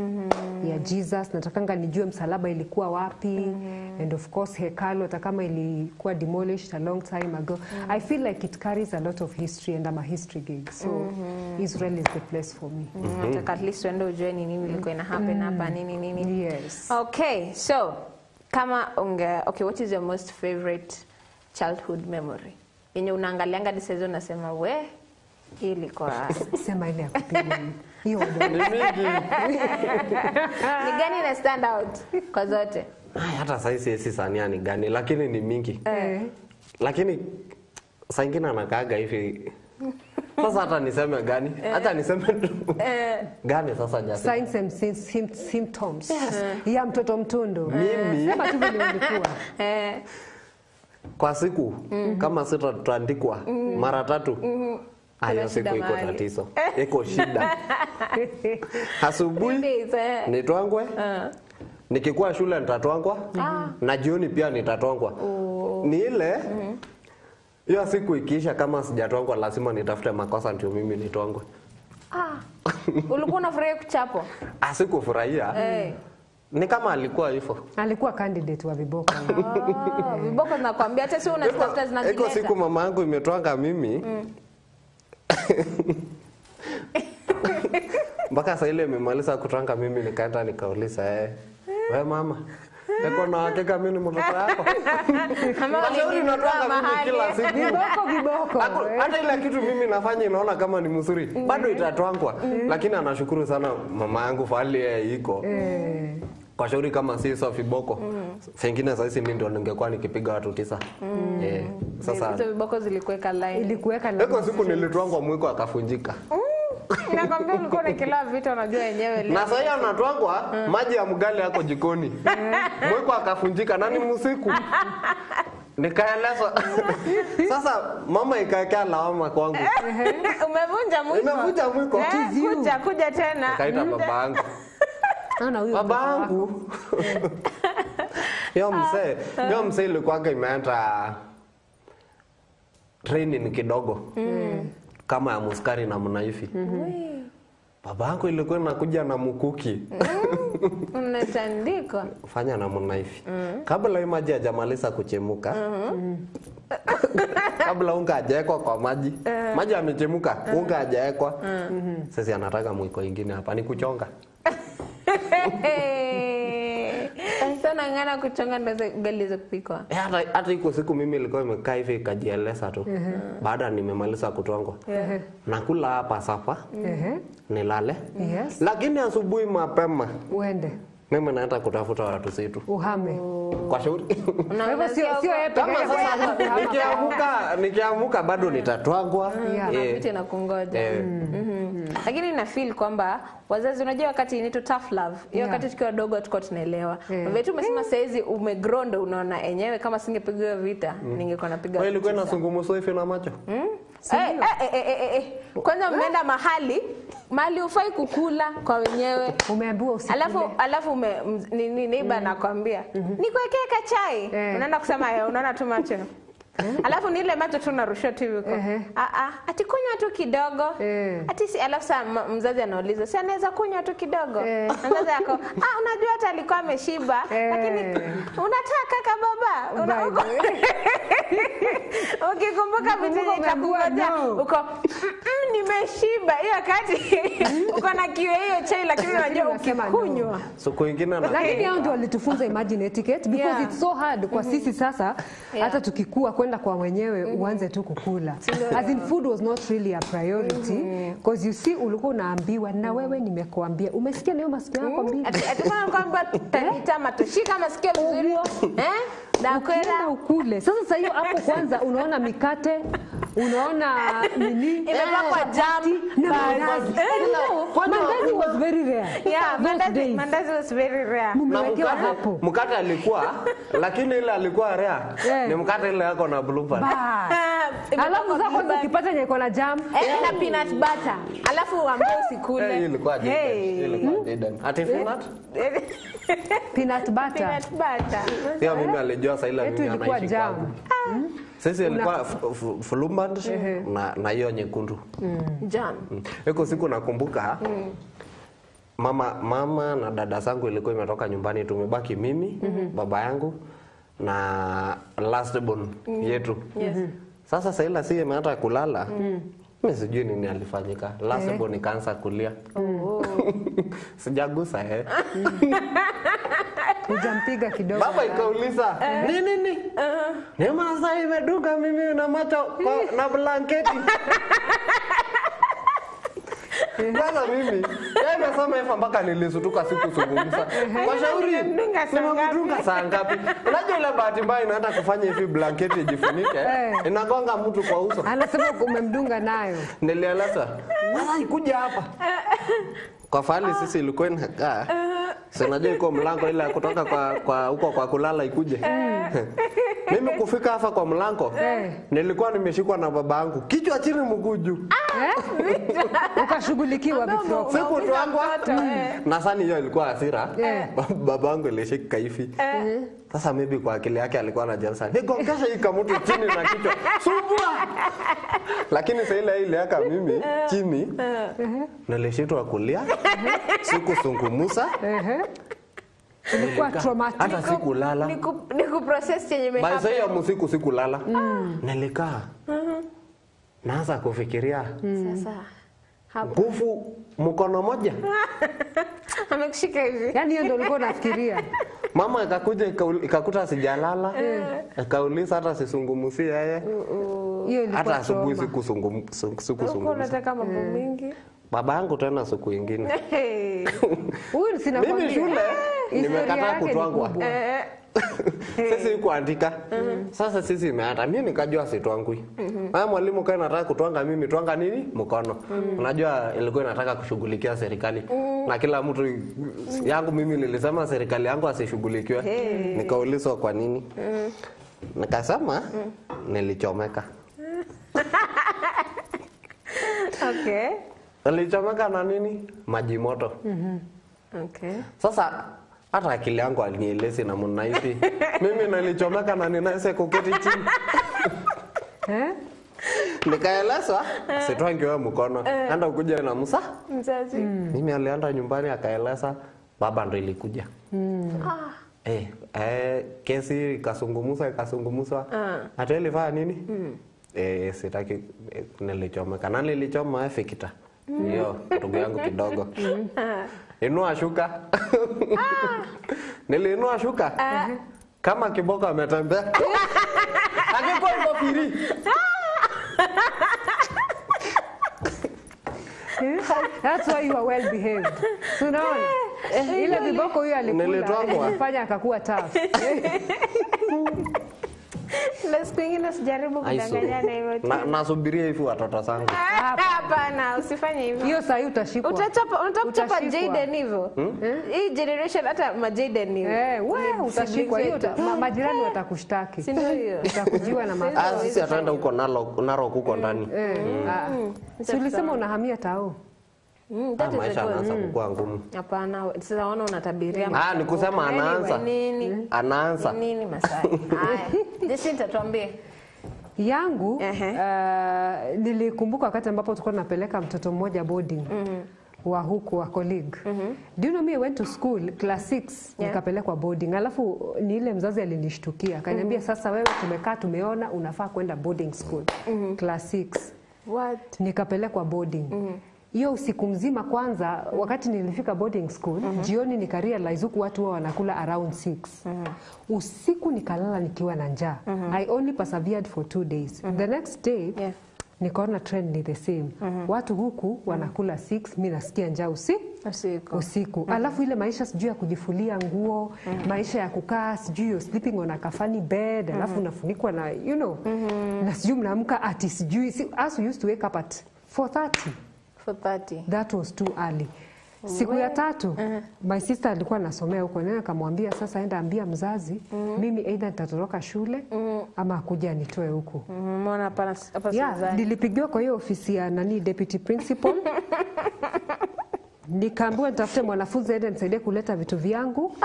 ya Jesus, natakanga nijue msalaba ilikuwa wapi, and of course hekalu hata kama ilikuwa demolished a long time ago. I feel like it carries a lot of history and I'm a history geek, so Israel is the place for me. Nataka at least uende ujue ni nini ilikuwa ina happen hapa nini. Yes. Okay, so kama what is your most favorite childhood memory? Yenye unaangalianga hadi sasa unasema we ilikuwa sema ile ya kupiga hiyo ni gani na stand out kwa zote? Hata sasa sania ni gani lakini ni mingi. Lakini saa nyingine anakaaga hivi. Sasa hata niseme gani? Hata niseme gani sasa Jacinta? Signs and symptoms. Ya mtoto mtundu. Mimi sema tu vile ulikuwa. Kwa siku kama sita tutaandikwa mara 3. Hayo siku iko tatizo. Iko shida. Asubuhi nitwangwe. Nikikuwa shule nitatwangwa. Na jioni pia nitatwangwa. Ni ile hiyo siku ikiisha kama sijatwangwa lazima nitafute makosa ndio mimi nitwangwe. Ulikuwa unafurahia kuchapo? Sikufurahia. Ni kama alikuwa hivyo. Alikuwa candidate wa viboko. Viboko nakwambia hata sio unatafuta zinazileta. Iko siku mama yangu imetwanga mimi. Mpaka sasa ile imemaliza kutwanga mimi nikaenda nikauliza wewe mama eko na hakika mimi ni mtoto wako. Mama unatwanga mahali kila siku. Viboko. Hata ile kitu mimi nafanya inaona kama ni mzuri. Bado itatwangwa. Lakini anashukuru sana mama yangu fali iko. Kwa shauri kama si hizo viboko. Sengine sasa mimi ndio ningekuwa nikipiga watu 9. Sasa hizo viboko zilikuweka line. Ilikuweka line. Eko siku nilitwangwa mwiko akafunjika. Nakwambia ulikuwa na kila vitu unajua yenyewe leo. Na sasa anatwangwa maji ya mgali yako jikoni. Mwiko akafunjika na ni usiku. Nikaeleza. Sasa mama ikaekea lawama kwangu. Umevunja mwiko. Umevunja mwiko. Kuja tena. Kaita babangu. Babangu. Yo mzee ilikuwa imeenda training kidogo. Kama ya muskari na mnaifi. Babangu ilikuwa inakuja na mkuki. Unatandikwa. Fanya na mnaifi. Kabla hii maji hajamaliza kuchemuka. Kabla unga hajaekwa kwa maji. Maji yamechemuka, unga hajaekwa. Sasa anataka mwiko ingine hapa ni kuchonga. Sana ngana kuchonga ndo ugali za kupikwa. Hata iko siku mimi nilikuwa nimekaa hivi kajieleza tu. Baada nimemaliza kutwangwa. Nakula hapa sapa. Nilale. Lakini asubuhi mapema uende. Mimi naenda kutafuta watu zetu. Uhame. Kwa shauri. Hivyo sio yetu. Kama sasa nikiamuka bado nitatwangwa. Napita na kungoja. Lakini na feel kwamba wazazi unajua wakati inaitwa tough love. Hiyo wakati tukiwa wadogo tulikuwa tunaelewa. Wewe tu umesema saizi umegrow ndo unaona enyewe kama singepigwa vita ningekuwa napiga. Wewe ilikuwa inazungumzwa hivi na macho? Kwanza mmeenda mahali ufai kukula kwa wenyewe. Umeambiwa usikule. Alafu neighbor anakuambia nikuwekee kachai. Unaenda kusema unaona tu macho. Alafu ni ile macho tu narusha tu yuko. Ati kunywa tu kidogo. Ati si alafu mzazi anauliza, "Si anaweza kunywa tu kidogo?" Mzazi yako, unajua hata alikuwa ameshiba, lakini unataka kaka baba. Ukikumbuka vitu itakungoja uko nimeshiba. Hiyo wakati uko na kiwe hiyo chai lakini unajua ukikunywa. So kwingine na lakini hao ndio walitufunza imagine etiquette because it's so hard kwa sisi sasa hata tukikua kwenda kwa wenyewe uanze tu kukula. As in food was not really a priority because you see ulikuwa unaambiwa na wewe nimekuambia umesikia leo masikio yako mbili. Atakana kwamba tama tushika masikio vizuri na kwenda ukule. Sasa hiyo hapo kwanza unaona mikate, unaona nini? Imepakwa jam na mandazi. Mandazi was very rare. Yeah, mandazi was very rare. Mmewekewa hapo. Mkate alikuwa lakini ile alikuwa rare. Ni mkate ile yako na blue band. Alafu za kwanza ukipata yenye iko na jam na peanut butter. Alafu ambao usikule. Ilikuwa dead. Ati peanut butter. Peanut butter. Sio mimi alijua sasa ile mimi anaishi kwangu. Sasa ilikuwa flumband na hiyo nyekundu. Jam. Eko siku nakumbuka mama na dada zangu ilikuwa imetoka nyumbani, tumebaki mimi, baba yangu na last born yetu. Sasa Saila si imeanza kulala. Mimi sijui nini alifanyika. Last born ikaanza kulia. Sijagusa Ujampiga kidogo. Baba ikauliza, "Nini? Ni Masai imeduka mimi na macho na blanketi." Sasa mimi nimesema hivyo mpaka nilisutuka siku zungumza. Kwa shauri nimemdunga saa ngapi? Unajua ile bahati mbaya inaenda kufanya hivi blanketi ijifunike, inagonga mtu kwa uso. Anasema umemdunga nayo. Nilieleza, "Sasa ikuja hapa." Kwa fali sisi ilikuwa inakaa. Sinajua iko mlango ile kutoka kwa huko kwa kulala ikuje. Mimi kufika hapa kwa mlango nilikuwa nimeshikwa na baba yangu kichwa chini mguu juu. Ukashughulikiwa before. Siku tu wangu na sasa hiyo ilikuwa hasira. Baba yangu ilishika hivi. Sasa maybe kwa akili yake alikuwa anajansa, "Nigongesha hii kama mtu chini na kichwa." Subua. Lakini sasa ile yaka mimi chini nilishitwa kulia. Siku sungumusa. Ilikuwa traumatic. Hata sikulala. Niku process yenye imehapa. Basi hiyo sikulala. Nilikaa. Naanza kufikiria. Sasa nguvu mkono moja. Amekushika hivi. Yaani hiyo ndio ulikuwa unafikiria. Mama akakuja ikakuta sijalala. Akauliza hata sisungumusie yeye. Hiyo ilikuwa hata asubuhi sikusungumusia. Unataka mambo mengi. Baba yangu tena siku nyingine. Huyu sina kwambia. Mimi shule nimekataa kutwangwa. Sisi kuandika. Sasa sisi imeata mimi nikajua sitwangwi. Mwalimu kae nataka kutwanga mimi twanga nini? Mkono. Unajua ilikuwa inataka kushughulikia serikali. Na kila mtu yangu mimi nilisema serikali yangu asishughulikiwe. Nikaulizwa kwa nini? Nikasema nilichomeka. Okay. Nilichomeka na nini? Maji moto. Okay. Sasa hata akili yangu alinielezi na mnaipi. Mimi nilichomeka na ninaise kuketi chini. Nikaelezwa sitwangiwe mkono. Anda ukuja na Musa. Mzazi. Mimi alienda nyumbani akaeleza, baba ndo ilikuja. Kesi ikasungumuzwa. Hata ilifanya nini? Sitaki nilichomeka. Na nilichoma fikita. Hiyo ndugu yangu kidogo. Inua shuka. Niliinua shuka. Kama kiboko ametembea. Angekuwa ngofiri. That's why you are well behaved. Unaona? Ile viboko hiyo alikuwa afanya akakuwa tough. Pengine usijaribu kudanganyana hivyo. Nasubiria hivi watoto zangu. Hapana, usifanye hivyo. Hiyo saa hii utashikwa. Utachapa Jaden hivyo. Hii generation hata ma Jaden hivyo. Wewe utashikwa hiyo majirani watakushtaki. Si ndio hiyo? Utakujiwa na maswali. Sisi ataenda huko Narok huko ndani. Si ulisema unahamia tao? Maisha anaanza kukua ngumu. Hapana, sasa wana unatabiria. Ni kusema anaanza. Nini? Anaanza. Nini Masai? Haya. Jacinta tuambie. Yangu nilikumbuka wakati ambapo tulikuwa tunapeleka mtoto mmoja boarding. Wa huku wa colleague. Do you know me, I went to school class 6 nikapelekwa boarding. Alafu ni ile mzazi alinishtukia. Akaniambia sasa wewe tumekaa tumeona unafaa kwenda boarding school. Class 6. What? Nikapelekwa boarding. Hiyo usiku mzima kwanza wakati nilifika boarding school, jioni nikarealize huku watu wao wanakula around 6. Usiku nikalala nikiwa na njaa. I only persevered for 2 days. The next day nikaona trend ni the same. Watu huku wanakula 6, mimi nasikia njaa usiku. Alafu ile maisha sijui ya kujifulia nguo, maisha ya kukaa sijui you're sleeping on a kafani bed, alafu unafunikwa na you know. Na sijui mnaamka ati sijui as we used to wake up at 4:30. That was too early. Siku ya tatu, my sister alikuwa anasomea huko, nene akamwambia sasa enda ambia mzazi, mimi either nitatoroka shule ama kuja nitoe huko. Mbona hapa nilipigiwa kwa hiyo ofisi ya deputy principal. Nikaambiwa nitafute mwanafunzi aende nisaidie kuleta vitu vyangu.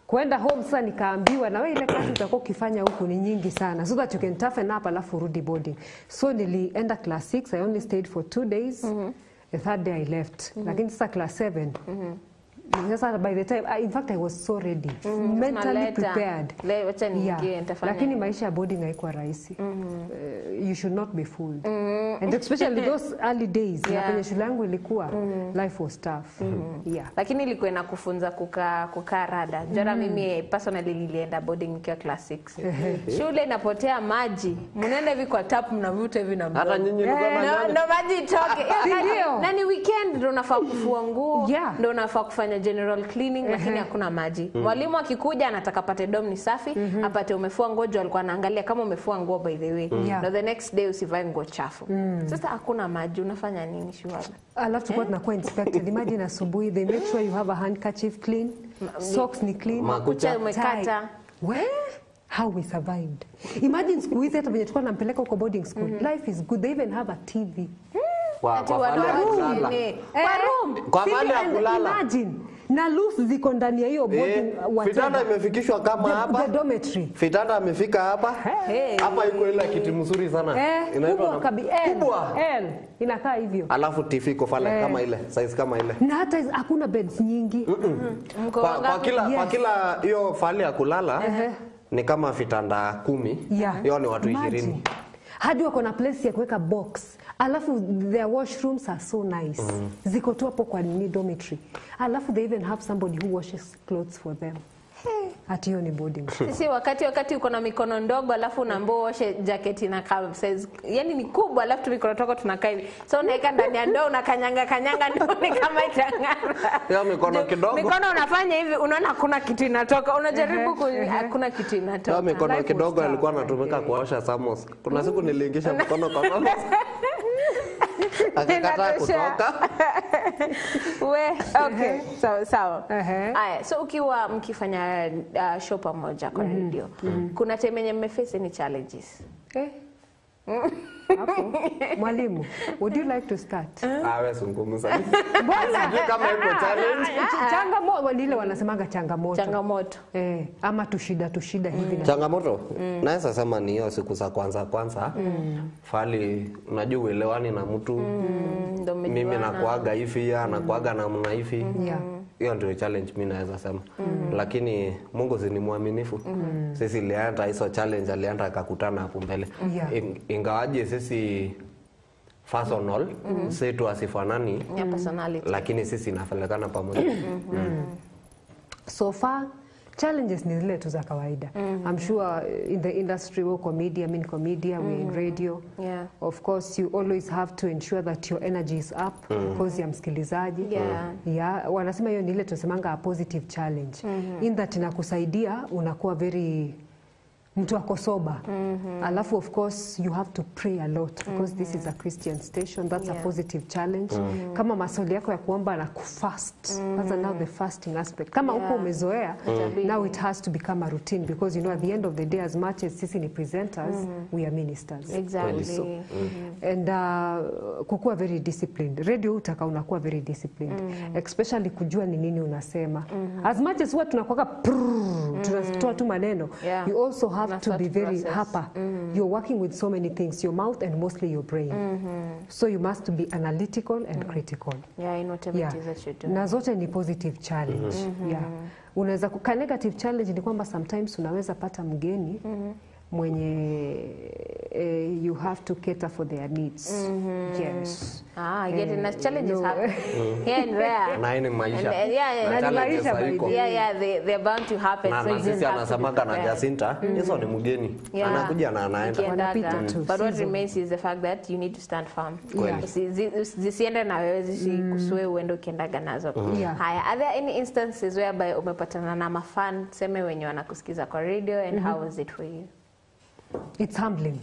Kwenda home sasa nikaambiwa na wewe ile kazi utakuwa ukifanya huku ni nyingi sana, so that you can toughen up alafu rudi boarding. So nilienda class 6, I only stayed for 2 days. The third day I left. Lakini sasa class 7. Sasa by the time in fact I was so ready, mentally prepared. Lakini maisha ya boarding haikuwa rahisi. You should not be fooled. And especially those early days na kwenye shule yangu ilikuwa life was tough. Lakini ilikuwa inakufunza kukaa rada. Jana mimi personally nilienda boarding nikiwa class 6. Shule inapotea maji. Mnaenda hivi kwa tap mnavuta hivi na hata nyinyi ndo maji itoke. Na ni weekend ndo unafaa kufua nguo, ndo unafaa kufanya general cleaning, lakini hakuna maji. Mwalimu akikuja anataka pate dom ni safi, apate umefua nguo, alikuwa anaangalia kama umefua nguo by the way. No, the next day usivae nguo chafu. Sasa hakuna maji, unafanya nini shwari? Alafu tulikuwa tunakuwa inspected. Imagine asubuhi they make sure you have a handkerchief clean, socks ni clean, makucha umekata. How we survived. Imagine siku hizi hata venye tulikuwa nampeleka huko boarding school. Life is good. They even have a TV. Kwa mahali ya kulala. Imagine na loose ziko ndani ya hiyo boarding. Vitanda imefikishwa kama hapa. The dormitory. Vitanda imefika hapa. Hapa iko ile kiti mzuri sana. Inaitwa kubwa. Inakaa hivyo. Alafu TV iko pale kama ile, size kama ile. Na hata hakuna beds nyingi. Kwa kila hiyo fali ya kulala ni kama vitanda 10. Hiyo ni watu 20. Hadi wako na place ya kuweka box. Alafu their washrooms are so nice. Ziko tu hapo kwa dormitory. Alafu they even have somebody who washes clothes for them. Ati hiyo ni boarding. Sisi wakati uko na mikono ndogo alafu unaambiwa uoshe jacket na size yani ni kubwa alafu mikono toko tunakaa hivi. So unaweka ndani ya ndoo unakanyanga ndoo ni kama itang'ara. Ya mikono kidogo. Mikono unafanya hivi unaona hakuna kitu inatoka. Unajaribu hakuna kitu inatoka. Ya mikono kidogo alikuwa anatumika kuosha samos. Kuna siku niliingisha mkono kwa mama. Akakataa kutoka. Okay, sawa. Aya, so ukiwa mkifanya show pamoja kwa radio, kuna time yenye mmeface any challenges? Hapo. Mwalimu, would you like to start? Wewe zungumza. Mbona kama iko challenge? Changamoto ile wanasemanga changamoto. Ama tushida hivi na. Changamoto? Naweza sema ni hiyo siku za kwanza. Fali unajua uelewani na mtu. Mimi nakuaga hivi, anakuaga namna hivi. Hiyo ndio challenge mimi naweza sema. Lakini Mungu ni mwaminifu. Sisi ilianza hizo challenge alianza akakutana hapo mbele. Ingawaje sisi personal zetu asifanani, lakini sisi nafelekana pamoja. So far challenges ni zile tu za kawaida. I'm sure in the industry we're comedian, we're in radio. Of course you always have to ensure that your energy is up because ya msikilizaji. Wanasema hiyo ni ile tunasemanga a positive challenge. In that inakusaidia unakuwa very mtu ako sober. Alafu of course you have to pray a lot because this is a Christian station. That's a positive challenge. Kama maswali yako ya kuomba na kufast. That's now the fasting aspect. Kama uko umezoea, now it has to become a routine because you know at the end of the day as much as sisi ni presenters, we are ministers. Exactly. So, and kukua very disciplined. Radio utaka unakuwa very disciplined. Especially kujua ni nini unasema. As much as what tunakuwa tunatoa tu maneno, you also have to be very hyper you're working with so many things, your mouth and mostly your brain. So you must be analytical and critical. Yeah, in whatever it is that you do. Na zote ni positive challenge. Yeah. Unaweza ka negative challenge ni kwamba sometimes unaweza pata mgeni mwenye you have to cater for their needs. Yes. I get it. Challenges happen here and there. Na ni maisha. Yeah, they're bound to happen. Na sisi anasamaka na Jacinta, hizo ni mgeni. Anakuja na anaenda. But what remains is the fact that you need to stand firm. Zisiende na wewe zisikusue uende ukiendaga nazo. Haya, are there any instances whereby umepatana na mafan seme wenye wanakusikiza kwa radio and how was it for you? It's humbling.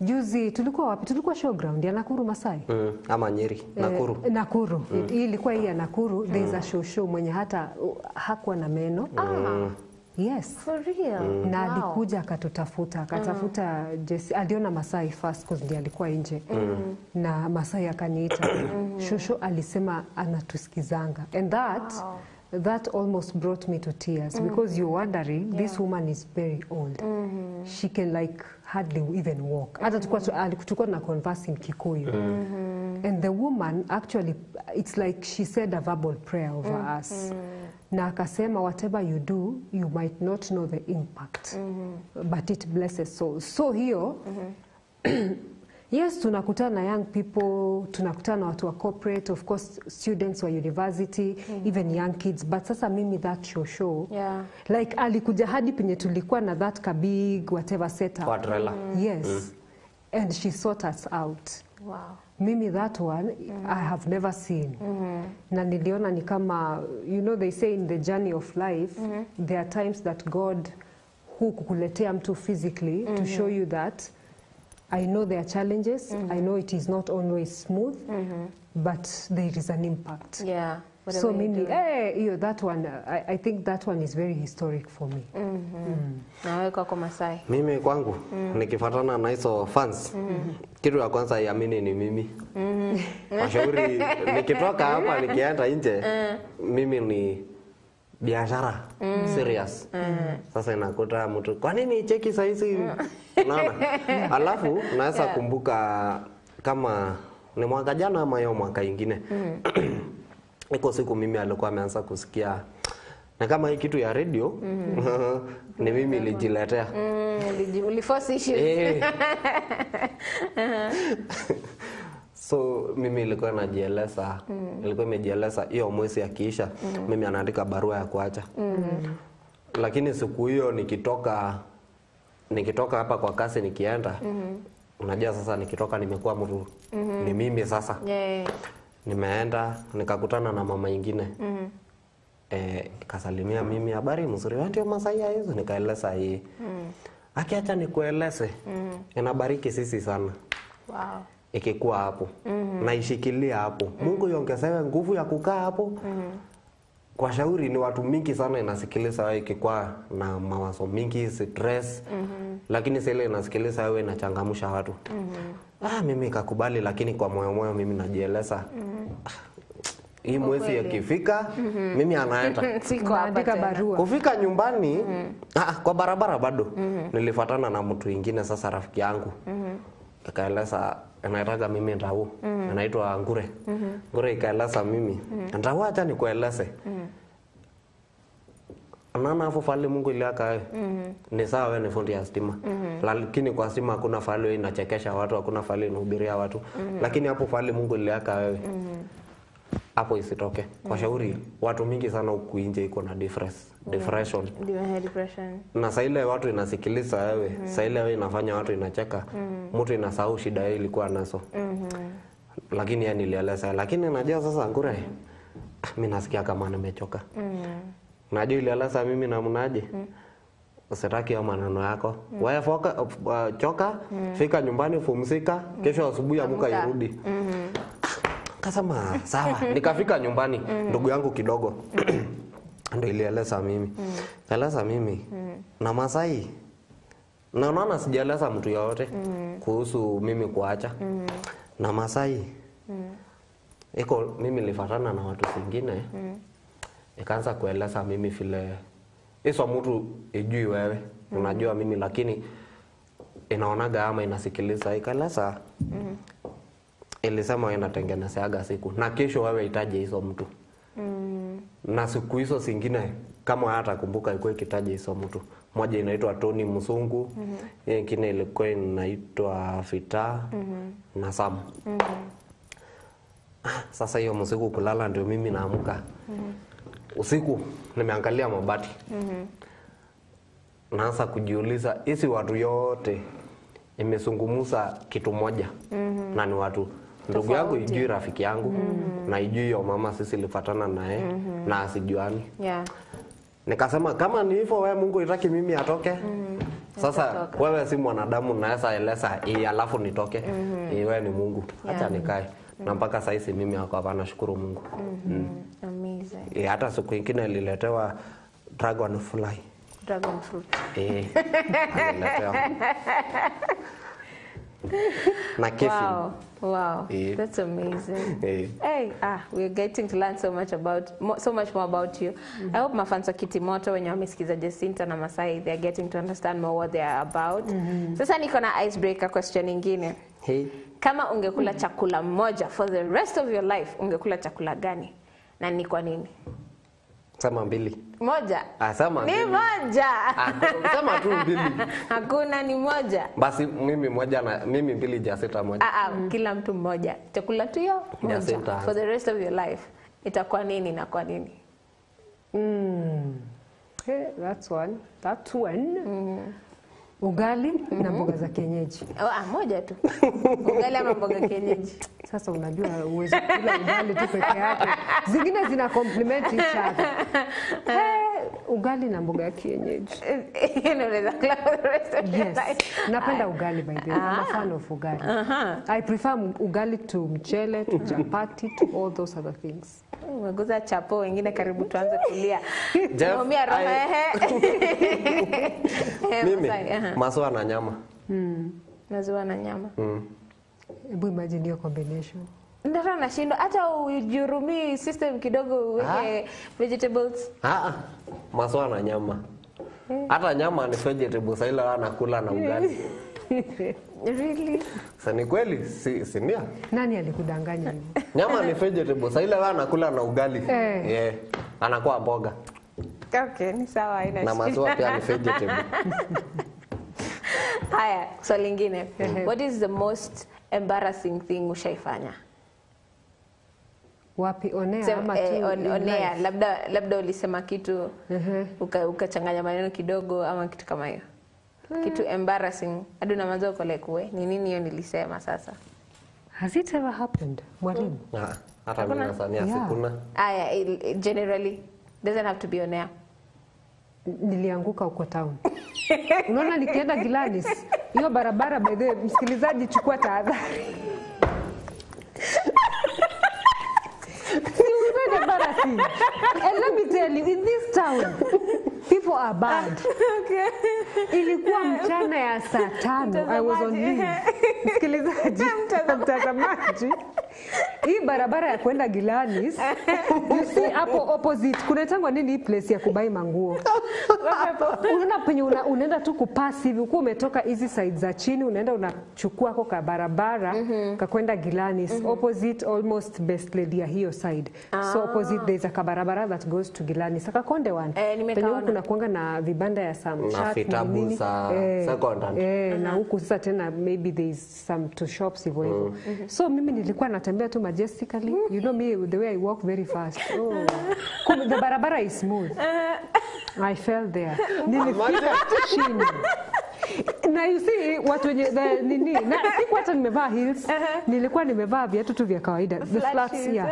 Juzi tulikuwa wapi? Tulikuwa showground ya Nakuru Masai. Ama Nyeri, Nakuru. Nakuru. Ilikuwa hii ya Nakuru. There's a show mwenye hata hakuwa na meno. Yes. For real? Na alikuja akatafuta Jesse. Aliona Masai first because ndiye alikuwa nje. Na Masai akaniita. Shosho alisema anatusikizanga. And that almost brought me to tears because you're wondering, this woman is very old. She can like hardly even walk. Hata tulikuwa na converse in Kikuyu. And the woman actually, it's like she said a verbal prayer over us. Na akasema, whatever you do, you might not know the impact, but it blesses souls. So hiyo, yes, tunakutana na young people, tunakutana na watu wa corporate, of course, students wa university, even young kids. But sasa mimi that show, like alikuja hadi penye tulikuwa na that kabig, whatever setup. Quadrella. Yes. And she sought us out. Wow. Mimi that one, I have never seen. Na niliona ni kama, you know, they say in the journey of life, there are times that God who kukuletea mtu physically to show you that I know there are challenges. I know it is not always smooth, but there is an impact. Yeah. So mimi, that one, I think that one is very historic for me. Na wewe kwa Masai? Mimi kwangu, nikifuatana na hizo fans, kitu ya kwanza iamini ni mimi. Mashauri, nikitoka hapa nikienda nje, mimi ni biashara serious. Sasa inakuta mtu, kwa nini cheki saizi? Unaona? Alafu naweza kumbuka kama ni mwaka jana ama hiyo mwaka ingine. Iko siku mimi alikuwa ameanza kusikia na kama hii kitu ya radio ni mimi nilijiletea. Uliforce issues. So mimi nilikuwa najieleza, nilikuwa nimejieleza hiyo mwezi akiisha, mimi anaandika barua ya kuacha. Lakini siku hiyo nikitoka hapa kwa kasi nikienda, unajua sasa nikitoka nimekuwa mtu ni mimi sasa. Nimeenda nikakutana na mama ingine. Kasalimia mimi, habari mzuri, wewe ndio Masai ya hizo? Nikaeleza hii. Akiacha nikueleze. Inabariki sisi sana. Wow. Ikikuwa hapo. Naishikilia hapo. Mungu yongezewe nguvu ya kukaa hapo. Kwa shauri ni watu mingi sana inasikiliza wewe ikikuwa na mawazo mingi, stress. Lakini sile inasikiliza wewe inachangamsha watu. Mimi kakubali, lakini kwa moyo mimi najieleza. Hii mwezi ikifika, mimi anaenda. Sikuandika barua. Kufika nyumbani, kwa barabara bado. Nilifuatana na mtu mwingine sasa rafiki yangu. Akaeleza anaitaka mimi ndau. Anaitwa Ngure. Ngure ikaeleza mimi. Ndau acha nikueleze. Anana hapo fali Mungu iliaka ni sawa wewe ni fundi ya stima. Lakini kwa stima hakuna fali inachekesha watu, hakuna fali inahubiria watu. Lakini hapo fali Mungu iliaka wewe. Hapo isitoke. Kwa shauri watu mingi sana huku nje iko na depression. Na saa ile watu inasikiliza wewe, saa ile wewe inafanya watu inacheka. Mtu inasahau shida yake ilikuwa nazo. Lakini yeye nilieleza, lakini najua sasa Ngure mimi nasikia kama nimechoka. Najua ilieleza mimi na mnaje. Usitaki ya maneno yako. Wewe choka, fika nyumbani pumzika, kesho asubuhi amka irudi. Kasema sawa. Nikafika nyumbani, ndugu yangu kidogo ndio ilieleza mimi. Eleza mimi na Masai. Na unaona sijaeleza mtu yote kuhusu mimi kuacha. Na Masai. Iko mimi nilifuatana na watu wengine. Nikaanza kueleza mimi vile hizo mtu ijui wewe. Unajua mimi, lakini inaonaga ama inasikiliza ikalesa. Ilisema inatengenezeaga siku na kesho wewe itaje hizo mtu. Na siku hizo zingine kama hata kumbuka ilikuwa ikitaja hizo mtu. Moja inaitwa Tony Musungu, nyingine ilikuwa inaitwa Fita na Sam. Sasa hiyo usiku kulala ndio mimi naamka. Usiku nimeangalia mabati. Naanza kujiuliza hizi watu yote imezungumza kitu moja. Na ni watu ndugu yangu ijui rafiki yangu na ijui yo mama sisi lifatana naye na asijuani. Nikasema kama ni hivyo wewe Mungu itaki mimi atoke. Sasa wewe si mwanadamu naweza eleza alafu nitoke. Wewe ni Mungu. Acha nikae. Na mpaka sasa hivi mimi hako hapa nashukuru Mungu. Amazing. Hata siku nyingine nililetewa dragon fly. Dragon fruit. Nililetewa. Na kefi. Wow. That's amazing. Hey, we're getting to learn so much more about you. I hope mafansa Kitimoto wenye wamesikiza Jacinta na Masai, they're getting to understand more what they are about. Sasa niko na icebreaker question nyingine. Kama ungekula chakula moja for the rest of your life, ungekula chakula gani? Na ni kwa nini? Sema mbili. Moja. Sema mbili. Ni moja. Sema tu mbili. Hakuna ni moja. Basi mimi moja na mimi mbili Jacinta moja. Kila mtu mmoja. Chakula tu hiyo moja. Jacinta. For the rest of your life. Itakuwa nini na kwa nini? Okay, that's one. Ugali na mboga za kienyeji. Moja tu. Ugali ama mboga kienyeji. Sasa unajua uweze kula ugali tu peke yake. Zingine zina complement each other. Ugali na mboga ya kienyeji. Unaweza kula for the rest of your life. Napenda ugali by the way. I'm a fan of ugali. I prefer ugali to mchele, to chapati, to all those other things. Umeguza chapo wengine karibu tuanze kulia. Naumia roho Mimi maziwa na nyama. Maziwa na nyama. Hebu imagine hiyo combination. Ndio nashindwa hata ujurumii system kidogo weke vegetables. Maziwa na nyama. Hata nyama ni vegetables ila anakula na ugali. Really? Sasa ni kweli si ndio? Nani alikudanganya hivyo? Nyama ni vegetables ila anakula na ugali. Anakuwa mboga. Okay, ni sawa ina. Na maziwa pia ni vegetable. Haya, swali lingine. What is the most embarrassing thing ushaifanya? Wapi onea ama tu onea labda ulisema kitu ukachanganya maneno kidogo ama kitu kama hiyo. Kitu embarrassing. Hadi unaanza uko like ni nini hiyo nilisema sasa? Has it ever happened? Mwalimu? Hata mimi nasania sikuna. Generally doesn't have to be on air. Nilianguka huko town. Unaona nikienda Gilanis, hiyo barabara by the way, msikilizaji chukua tahadhari. And let me tell you, in this town, people are bad. Ilikuwa mchana ya saa 5. I was on leave. Msikilizaji, mtazamaji. Hii barabara ya kwenda Gilanis, you see hapo opposite, kunaitangwa nini hii place ya kubai manguo. Unaona penye unaenda tu kupass hivi, uko umetoka hizi side za chini, unaenda unachukua kwa barabara kakwenda Gilanis, opposite almost best lady ya hiyo side. So opposite there's a barabara that goes to Gilanis. Akakonde one. Penye huku kuna kuanga na vibanda ya some chat nini. Second. Na huku sasa tena maybe there is some two shops hivyo. So mimi nilikuwa natembea tu majestically. You know me, the way I walk very fast. The barabara is smooth. I fell there. Nilifika chini. Na you see watu wenye nini na sikuwa hata nimevaa heels, nilikuwa nimevaa viatu tu vya kawaida, the flats here.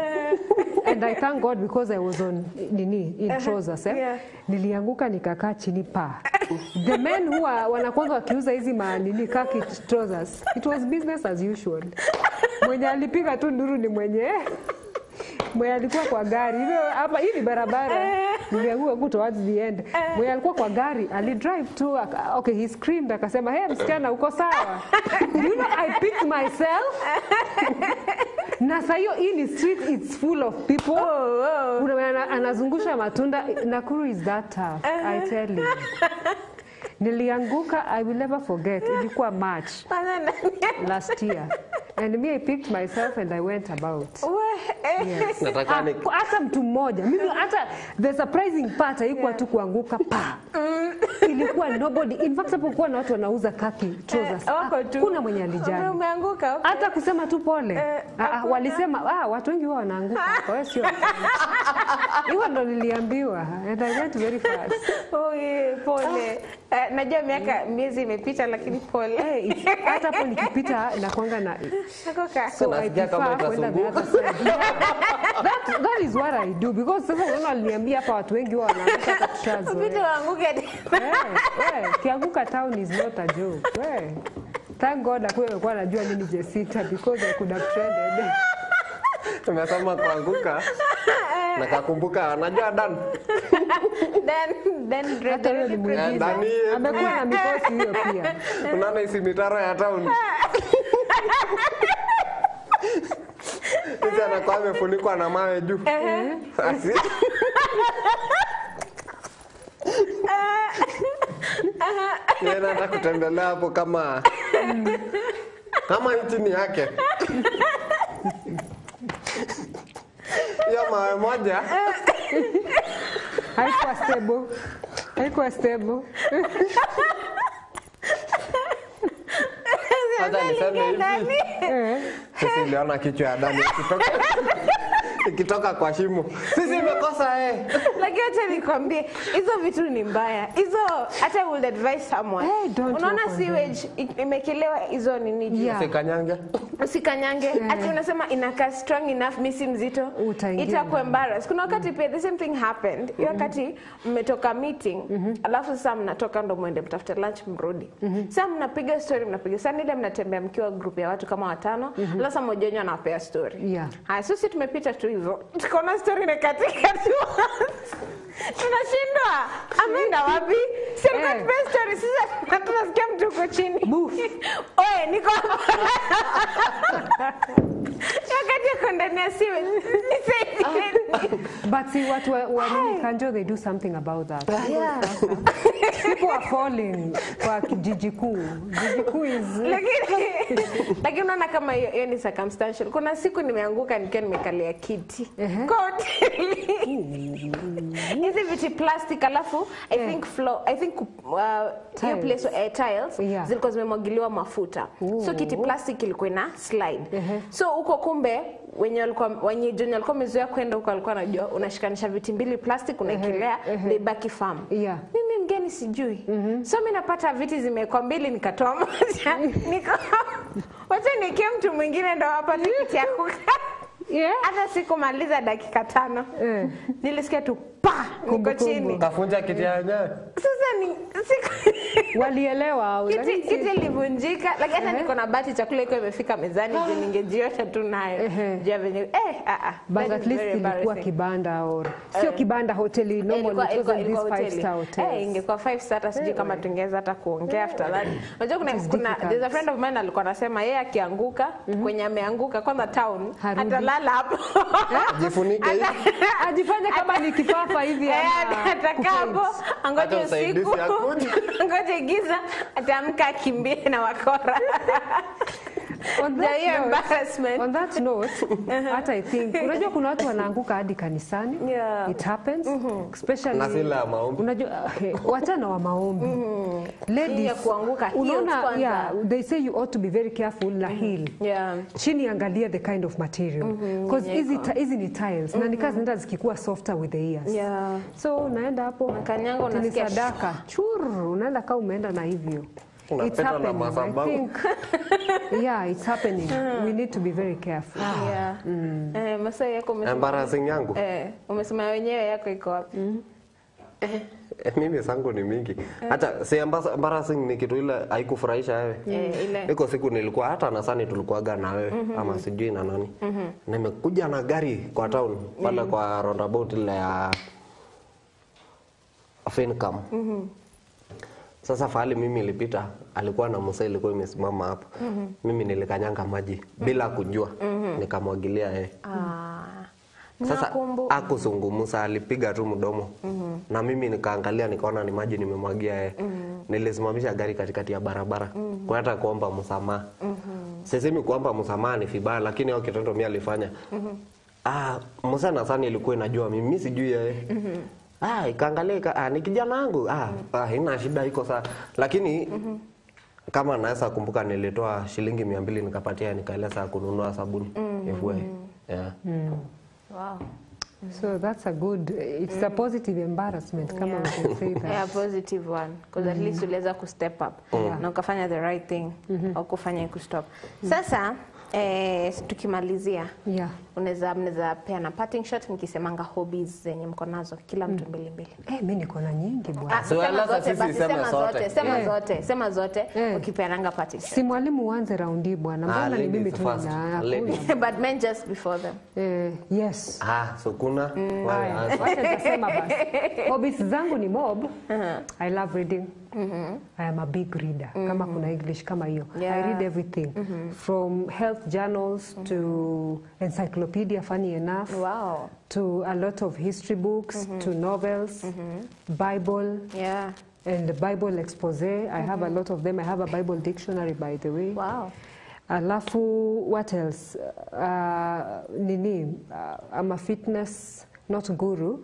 And I thank God because I was on in trousers. Nilianguka nikakaa chini pa. The men who wanakuanga wakiuza hizi nini kaki trousers, it was business as usual. Mwenye alipiga tu nduru ni mwenye alikuwa kwa gari hivyo hapa hivi barabara nilianguka huko towards the end. Mwenye alikuwa kwa gari ali drive tu okay, he screamed akasema hey msichana uko sawa? You know I picked myself. Na sasa hiyo in the street it's full of people. Kuna anazungusha matunda. Nakuru is that tough, I tell you. Nilianguka, I will never forget. Ilikuwa March last year. And me, I picked myself and I went about. Yes. Hata mtu mmoja. Mimi hata the surprising part haikuwa tu kuanguka pa. Ilikuwa nobody. In fact, hapo kulikuwa na watu wanauza khaki trousers. Kuna mwenye alijali. Umeanguka. Hata kusema tu pole. Walisema watu wengi wao wanaanguka. Kwa hiyo sio. Hiyo ndo niliambiwa and I went very fast. Pole. Najua miezi imepita lakini pole. Hata hapo nikipita nakuanga na so I prefer kwenda the other side. That is what I do because sasa unaona aliniambia hapa watu wengi wao wanaanguka tushazo. Vitu waanguke. Kianguka town is not a joke. Thank God alikuwa anajua nini Jessica because I could have trended. Tumesema kuanguka. Nakakumbuka anajua Dan. Dan amekuwa na mikosi hiyo pia. Unaona hizi mitaro ya town. Sasa anakuwa amefunikwa na mawe juu. Yeye anataka kutembelea hapo kama chini yake. Ya mawe moja. Haikuwa stable. Hata niseme hivi. Sisi niliona kichwa ya Dani ikitoka kwa shimo. Sisi imekosa Lakini acha nikwambie, hizo vitu ni mbaya. Hizo hata would advise someone. Unaona sewage imekelewa hizo nini juu. Usikanyange. Ati unasema inakaa strong enough misi mzito. Itakuwa embarrass. Kuna wakati pia the same thing happened. Hiyo wakati mmetoka meeting, alafu sasa mnatoka ndo muende mtafute lunch mrudi. Sasa mnapiga story, sasa nile mnatembea mkiwa group ya watu kama 5, alafu mmoja wenu anapea story. Sisi tumepita tu hivyo. Tukaona story nekatika tu. Tunashindwa. Ameenda wapi? Sema best story sasa tunasikia mtu uko chini. Oe, niko Yakati kondania siwe. But see what Kanjo, they do something about that. People are falling kwa jiji kuu. Jiji kuu is lakini unaona kama hiyo ni circumstantial. Kuna siku nimeanguka nikiwa nimekalia kiti. Hizi viti plastic alafu I think hiyo place tiles zilikuwa zimemwagiliwa mafuta. So kiti plastic ilikuwa ina slide. So huko kumbe wenye John alikuwa amezoea kwenda huko alikuwa anajua unashikanisha viti mbili plastic unaekelea they baki firm. Mimi mgeni sijui. So mimi napata viti zimekuwa mbili nikatoa moja. Wacha nikie mtu mwingine ndo hapa tikiti ya kukaa. Hata sikumaliza dakika 5. Nilisikia tu pa niko chini. Kafunja kiti yenyewe. Sasa ni walielewa au kiti livunjika, lakini hata niko na bati chakula iko imefika mezani je ningejiosha tu nayo. Je venye but at least ilikuwa kibanda or sio kibanda hoteli normal it was this 5-star hotel. Ingekuwa 5-star sijui kama tungeweza hata kuongea after that. Unajua kuna there's a friend of mine alikuwa anasema yeye akianguka kwenye ameanguka kwanza town atalala hapo. Jifunike hivi. Ajifanye kama ni kifafa hivi atakapo angoje usiku. Ngoja giza atamka kimbie na wakora. On that note, hata I think unajua kuna watu wanaanguka hadi kanisani. It happens especially na sila maombi. Unajua wachana wa maombi. Ladies kuanguka unaona they say you ought to be very careful na heel. Chini angalia the kind of material because hizi ni tiles na nikazi nenda zikikuwa softer with the years. So unaenda hapo kanyango unasikia sadaka churu unaenda kama umeenda na hivyo. It's happening. I think it's happening. We need to be very careful. Masai yako embarrassing yangu. Umesema wenyewe yako iko wapi? Mimi sangu ni mingi. Hata si embarrassing ni kitu ile haikufurahisha wewe. Iko siku nilikuwa hata nasani tulikuwaga na wewe ama sijui na nani. Nimekuja na gari kwa town pale kwa roundabout ile ya Fencam. Sasa fahali mimi nilipita alikuwa na msee ilikuwa imesimama hapo. Mimi nilikanyanga maji bila kujua. Nikamwagilia yeye. Sasa akuzungumza alipiga tu mdomo. Na mimi nikaangalia nikaona ni maji nimemwagia yeye. nilisimamisha gari katikati ya barabara kwa hata kuomba msamaha. Sisemi kuomba msamaha ni vibaya, lakini hiyo kitendo mimi alifanya. Msana sana ilikuwa inajua mimi sijui yeye. Ikaangalia ni kijana wangu. Haina shida iko sawa. Lakini kama naweza kumbuka nilitoa shilingi 200 nikapatia nikaeleza kununua sabuni. Yeah. Wow. So that's a good, it's a positive embarrassment, kama we can say that. Yeah, positive one, because at least uliweza ku step up na ukafanya the right thing au kufanya ku stop. Sasa tukimalizia, unaweza pea na parting shot nikisemanga hobbies zenye mko nazo kila mtu mbili. Mimi niko na nyingi bwana. Sema zote ukipeananga parting shot. Si mwalimu uanze raundi bwana. Mbona ni mimi tu na but men just before them. Yes. So kuna wacha nitasema basi. Hobbies zangu ni mob. I love reading. I am a big reader. Kama kuna English kama hiyo. I read everything from health journals to encyclopedia, funny enough, to a lot of history books, to novels, Bible, and the Bible expose. I have a lot of them. I have a Bible dictionary, by the way. Wow. Alafu, what else? I'm a fitness, not guru,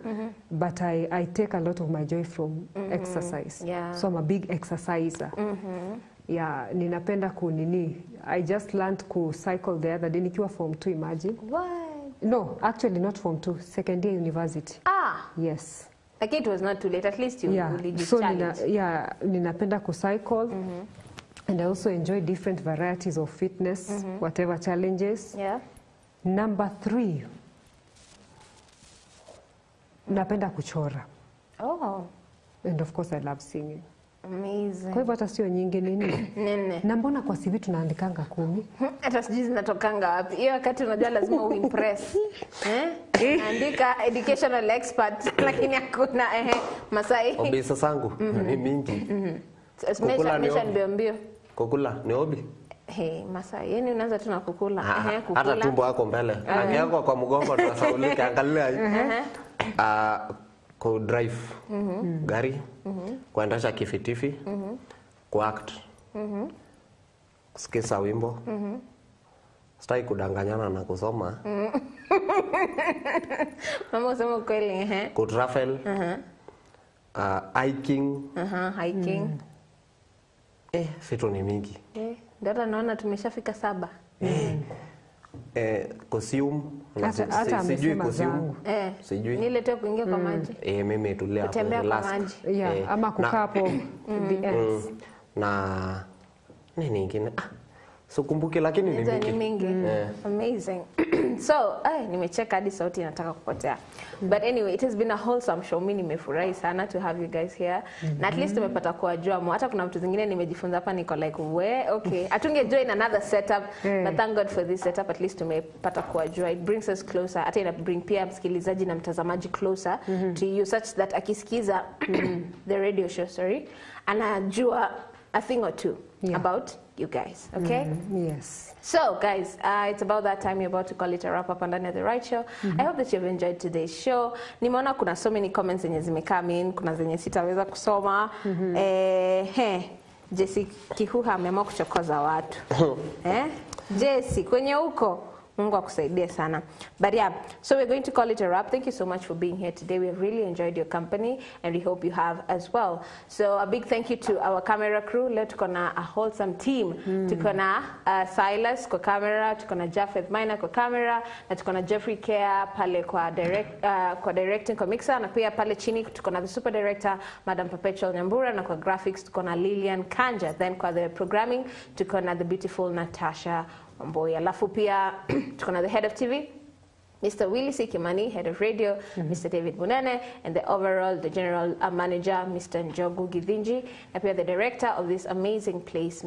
but I take a lot of my joy from exercise. So I'm a big exerciser. Ninapenda I just learned to cycle the other day nikiwa form 2, imagine. What? No, actually not form 2, second year university. Yes. Like it was not too late, at least you so ninapenda ku cycle. And I also enjoy different varieties of fitness, whatever challenges. Number 3, napenda kuchora. And of course I love singing. Amazing. Kwa hivyo hata sio nyingi nini? Na mbona kwa CV tunaandikanga 10? Hata sijui zinatokanga wapi. Hiyo wakati unajua lazima uimpress. Andika educational expert lakini hakuna Masai. Hobbies zangu ni mingi. Mesha mbio. Kukula ni hobby. Masai, yani unaanza tu na kukula. Kukula. Hata tumbo yako mbele. Angeko kwa mgongo tunasaulika, angalia hii. Ku drive gari, kuendesha kifitifi, ku act, kusikiza wimbo. Sitaki kudanganyana na kusoma. Mama usema kweli ku travel, hiking. Hiking. Vitu ni mingi. Dada naona tumeshafika 7. Consume. Sijui consume. Sijui. Nilete kuingia kwa maji. Mimi tulia hapo relax. Ama kukaa hapo the ends. Na nini nyingine? Sikumbuki lakini ni mingi. Amazing. So, nimecheka hadi sauti inataka kupotea. But anyway, it has been a wholesome show. Mimi nimefurahi sana to have you guys here. Na at least tumepata kuwajua hata kuna vitu zingine nimejifunza hapa niko like okay. Atunge join another setup, but thank God for this setup. At least tumepata kuwajua. It brings us closer. Hata ina bring pia msikilizaji na mtazamaji closer to you, such that akisikiza the radio show, anajua a thing or two about you guys, okay? Yes. So, guys, it's about that time. You're about to call it a wrap up on The Right Show. I hope that you've enjoyed today's show. Nimeona kuna so many comments zenye zimecome in, kuna zenye sitaweza kusoma. Jesse Kihuha ameamua kuchokoza watu. Jesse, kwenye huko Mungu akusaidie sana. But yeah, so we're going to call it a wrap. Thank you so much for being here today. We have really enjoyed your company and we hope you have as well. So a big thank you to our camera crew. Leo tuko na a wholesome team. Tuko na Silas kwa camera, tuko na Japheth Maina kwa camera, na tuko na Jeffrey Care pale kwa directing kwa mixer, na pia pale chini tuko na the super director Madam Perpetual Nyambura, na kwa graphics tuko na Lilian Kanja. Then kwa the programming tuko na the beautiful Natasha Mboya. Alafu pia tuko na the head of TV, Mr. Willie C. Kimani, head of radio, Mr. David Munene, and the general manager, Mr. Njogu Githinji, and we are the director of this amazing place,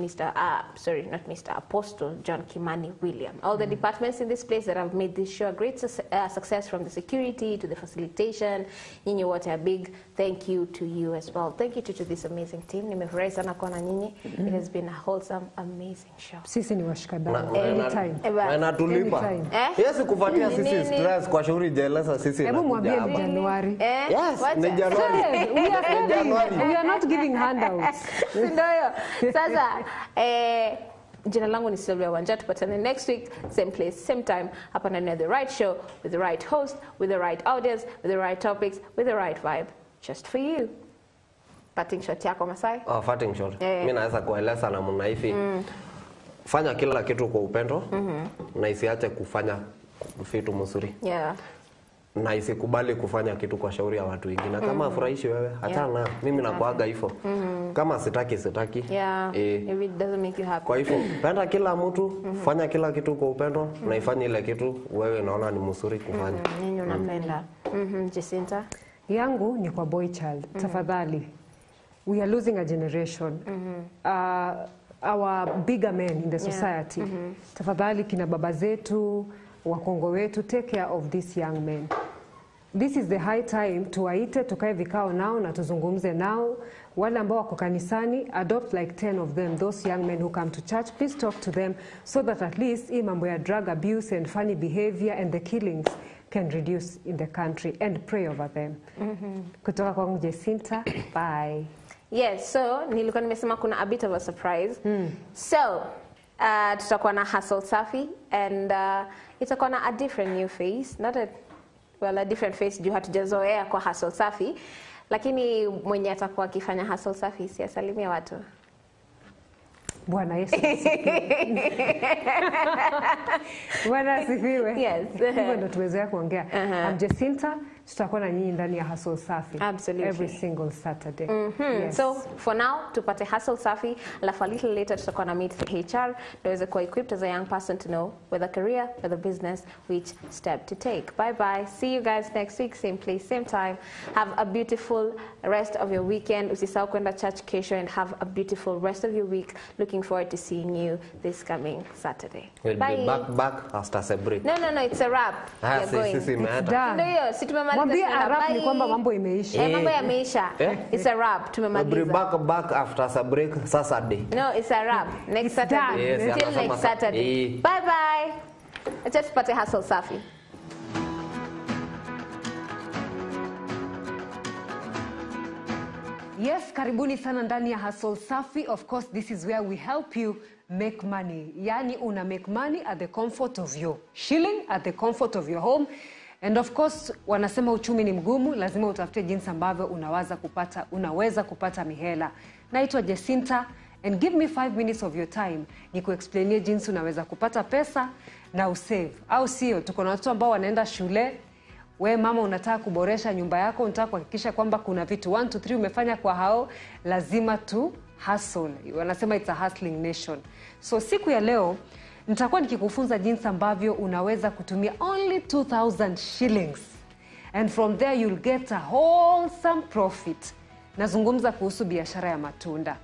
Apostle John Kimani William. All the departments in this place that have made this show a great success, from the security to the facilitation. Nyinyi wote, a big thank you to you as well. Thank you to this amazing team. Nimefurahi sana kuwa na nyinyi. It has been a wholesome, amazing show. Sisi ni washikadau. Anytime. Na tulipa. Yes, kufuatia sisi stress kwa shauri jeleza sisi. Hebu mwambie ni Januari. Yes, ni Januari. We are not giving handouts. Ndio hiyo. Sasa jina langu ni Sylvia Wanja. Tupatane next week, same place, same time, hapa ndani The Right Show, with the right host, with the right audience, with the right topics, with the right vibe, just for you. Parting shot yako Masai? Parting shot. Mimi naweza kueleza na mna hivi. Fanya kila kitu kwa upendo na isiache kufanya vitu mzuri. Yeah. Na isikubali kufanya kitu kwa shauri ya watu wengine. Kama afurahishi wewe, achana. Mimi nakuaga hivyo. Kama sitaki. Yeah. If it doesn't make you happy. Kwa hivyo, penda kila mtu, fanya kila kitu kwa upendo na ifanye ile kitu wewe naona ni mzuri kufanya. Nini unapenda? Jacinta? Yangu ni kwa boy child. Tafadhali. We are losing a generation. Our bigger men in the society. Tafadhali kina baba zetu, wakongo wetu, take care of these young men. This is the high time tuwaite, tukae vikao nao na tuzungumze nao. Wale ambao wako kanisani, adopt like 10 of them, those young men who come to church, please talk to them so that at least hii mambo ya drug abuse and funny behavior and the killings can reduce in the country, and pray over them. Kutoka kwangu Jacinta, bye. Yes, so nilikuwa nimesema kuna a bit of a surprise. So tutakuwa na Hustle Safi, and itakuwa na a different new face, not a different face juu hatujazoea kwa Hustle Safi, lakini mwenye atakuwa akifanya Hustle Safi si asalimia watu. Bwana Yesu Bwana asifiwe. Yes. Hivyo ndo tuwezea kuongea. I'm Jacinta, tutakuwa na nyinyi ndani ya Hustle Safi. Absolutely. Every single Saturday. Yes. So for now tupate Hustle Safi, alafu a little later tutakuwa na meet the HR, tuweze kuwa equipped as a young person to know whether career, whether business, which step to take. Bye bye. See you guys next week, same place, same time. Have a beautiful rest of your weekend. Usisahau kwenda church kesho, and have a beautiful rest of your week. Looking forward to seeing you this coming Saturday. We'll Bye. be back after a break. No, it's a wrap. You're going. Ndio hiyo, si tumemaliza. Mwambie a wrap ni kwamba mambo imeisha. Mambo yameisha. It's a wrap, tumemaliza. We'll be back after a break Saturday. No, it's a wrap. Next Saturday. Yes, Till next Saturday. Bye bye. Let's pate Hustle Safi. Yes, karibuni sana ndani ya Hustle Safi. Of course, this is where we help you make money. Yani una make money at the comfort of your shilling, at the comfort of your home. And of course, wanasema uchumi ni mgumu, lazima utafute jinsi ambavyo unaweza kupata mihela. Naitwa Jacinta, and give me 5 minutes of your time ni kuexplainia jinsi unaweza kupata pesa na usave. Au sio, tuko na watu ambao wanaenda shule. We mama unataka kuboresha nyumba yako, unataka kuhakikisha kwamba kuna vitu 1 2 3 umefanya kwa hao, lazima tu hustle. Wanasema it's a hustling nation. So siku ya leo nitakuwa nikikufunza jinsi ambavyo unaweza kutumia only 2000 shillings, and from there you'll get a wholesome profit. Nazungumza kuhusu biashara ya matunda.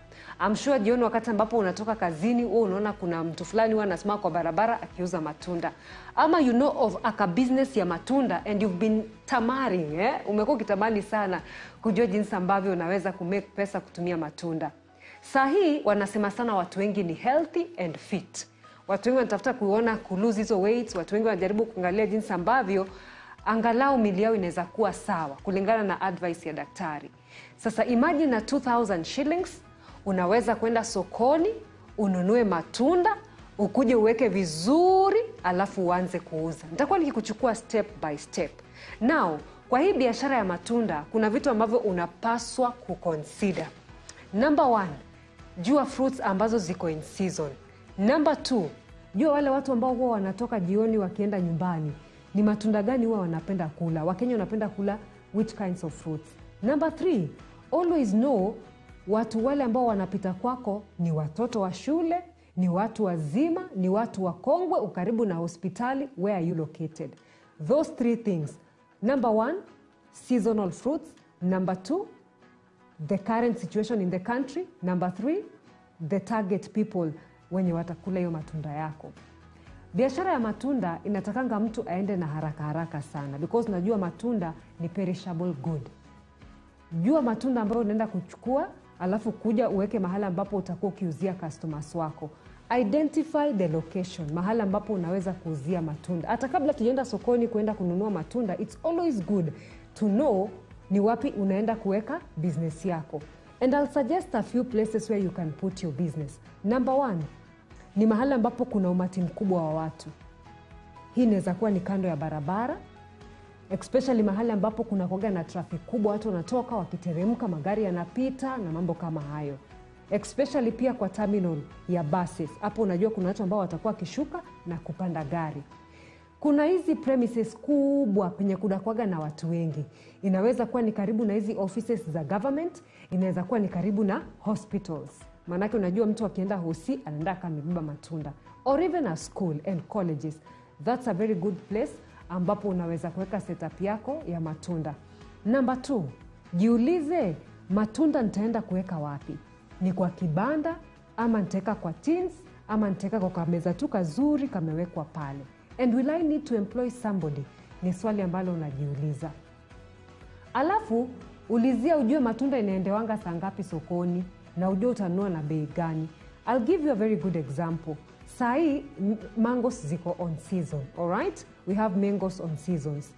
I'm sure jioni wakati ambapo unatoka kazini, wewe unaona kuna mtu fulani huwa anasimama kwa barabara akiuza matunda. Ama you know of a business ya matunda and you've been tamaring, umekuwa ukitamani sana kujua jinsi ambavyo unaweza kumake pesa kutumia matunda. Saa hii wanasema sana watu wengi ni healthy and fit. Watu wengi wanatafuta kuona lose hizo weights, watu wengi wanajaribu kuangalia jinsi ambavyo angalau mili yao inaweza kuwa sawa kulingana na advice ya daktari. Sasa imagine na 2000 shillings unaweza kwenda sokoni, ununue matunda, ukuje uweke vizuri, alafu uanze kuuza. Nitakuwa nikikuchukua step by step. Now, kwa hii biashara ya matunda, kuna vitu ambavyo unapaswa kuconsider. Number 1, jua fruits ambazo ziko in season. Number 2, jua wale watu ambao huwa wanatoka jioni wakienda nyumbani, ni matunda gani huwa wanapenda kula. Wakenya wanapenda kula which kinds of fruits. Number 3, always know watu wale ambao wanapita kwako ni watoto wa shule, ni watu wazima, ni watu wakongwe, ukaribu na hospitali. Where are you located? Those 3 things. Number 1, seasonal fruits. Number 2, the current situation in the country. Number 3, the target people wenye watakula hiyo matunda yako. Biashara ya matunda inatakanga mtu aende na haraka sana, because najua matunda ni perishable good. Jua matunda ambayo unaenda kuchukua, alafu kuja uweke mahala ambapo utakuwa ukiuzia customers wako. Identify the location, mahala ambapo unaweza kuuzia matunda. Hata kabla tujaenda sokoni kuenda kununua matunda, it's always good to know ni wapi unaenda kuweka business yako. And I'll suggest a few places where you can put your business. Number 1, ni mahala ambapo kuna umati mkubwa wa watu. Hii inaweza kuwa ni kando ya barabara, especially mahali ambapo kuna kuwaga na traffic kubwa, watu wanatoka wakiteremka, magari yanapita na mambo kama hayo. Especially pia kwa terminal ya buses. Hapo unajua kuna watu ambao watakuwa kishuka na kupanda gari. Kuna hizi premises kubwa penye kunakuwaga na watu wengi. Inaweza kuwa ni karibu na hizi offices za government, inaweza kuwa ni karibu na hospitals. Maanake unajua mtu akienda hosi anaenda kamibeba matunda. Or even a school and colleges. That's a very good place ambapo unaweza kuweka setup yako ya matunda. Number 2, jiulize matunda nitaenda kuweka wapi? Ni kwa kibanda, ama nitaweka kwa tins, ama nitaweka kwa kameza tu kazuri kamewekwa pale. And will I need to employ somebody? Ni swali ambalo unajiuliza. Alafu ulizia ujue matunda inaendewanga saa ngapi sokoni na ujue utanunua na bei gani. I'll give you a very good example. Sai mangoes ziko on season, all right? We have mangoes on seasons.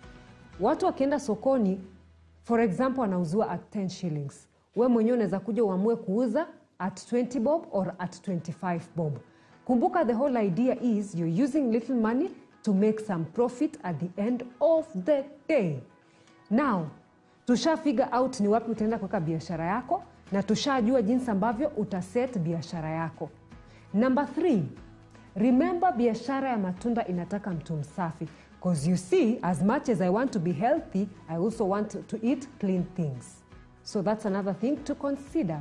Watu wakienda sokoni, for example, anauzua at 10 shillings. We mwenyewe unaweza kuja uamue kuuza at 20 bob or at 25 bob. Kumbuka, the whole idea is you're using little money to make some profit at the end of the day. Now, tusha figure out ni wapi utaenda kuweka biashara yako na tushajua jinsi ambavyo utaset biashara yako. Number 3, remember biashara ya matunda inataka mtu msafi. Because you see, as much as I want to be healthy, I also want to eat clean things. So that's another thing to consider.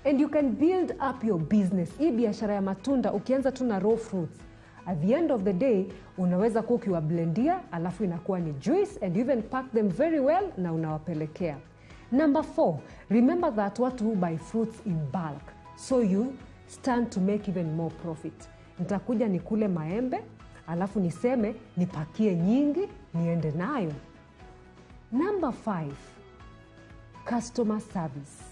And you can build up your business. Hii biashara ya matunda ukianza tu na raw fruits, at the end of the day unaweza kuwa ukiwablendia alafu inakuwa ni juice, and you even pack them very well na unawapelekea. Number 4, remember that watu buy fruits in bulk, so you stand to make even more profit. Nitakuja nikule maembe alafu niseme nipakie nyingi niende nayo. Number 5, customer service.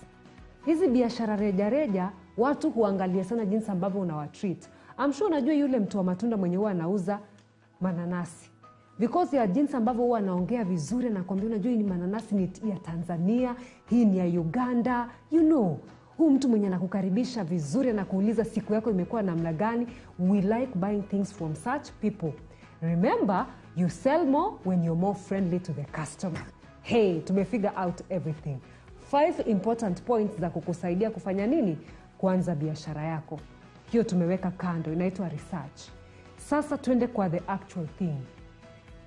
Hizi biashara reja reja watu huangalia sana jinsi ambavyo unawatreat. I'm sure unajua yule mtu wa matunda mwenye huwa anauza mananasi, because ya jinsi ambavyo huwa anaongea vizuri na kwambia unajua hii ni mananasi ni ya Tanzania, hii ni ya Uganda, you know. Huu mtu mwenye anakukaribisha vizuri na kuuliza siku yako imekuwa namna gani. We like buying things from such people. Remember, you sell more when you're more friendly to the customer. Hey, tumefigure out everything. 5 important points za kukusaidia kufanya nini? Kuanza biashara yako. Hiyo tumeweka kando, inaitwa research. Sasa twende kwa the actual thing.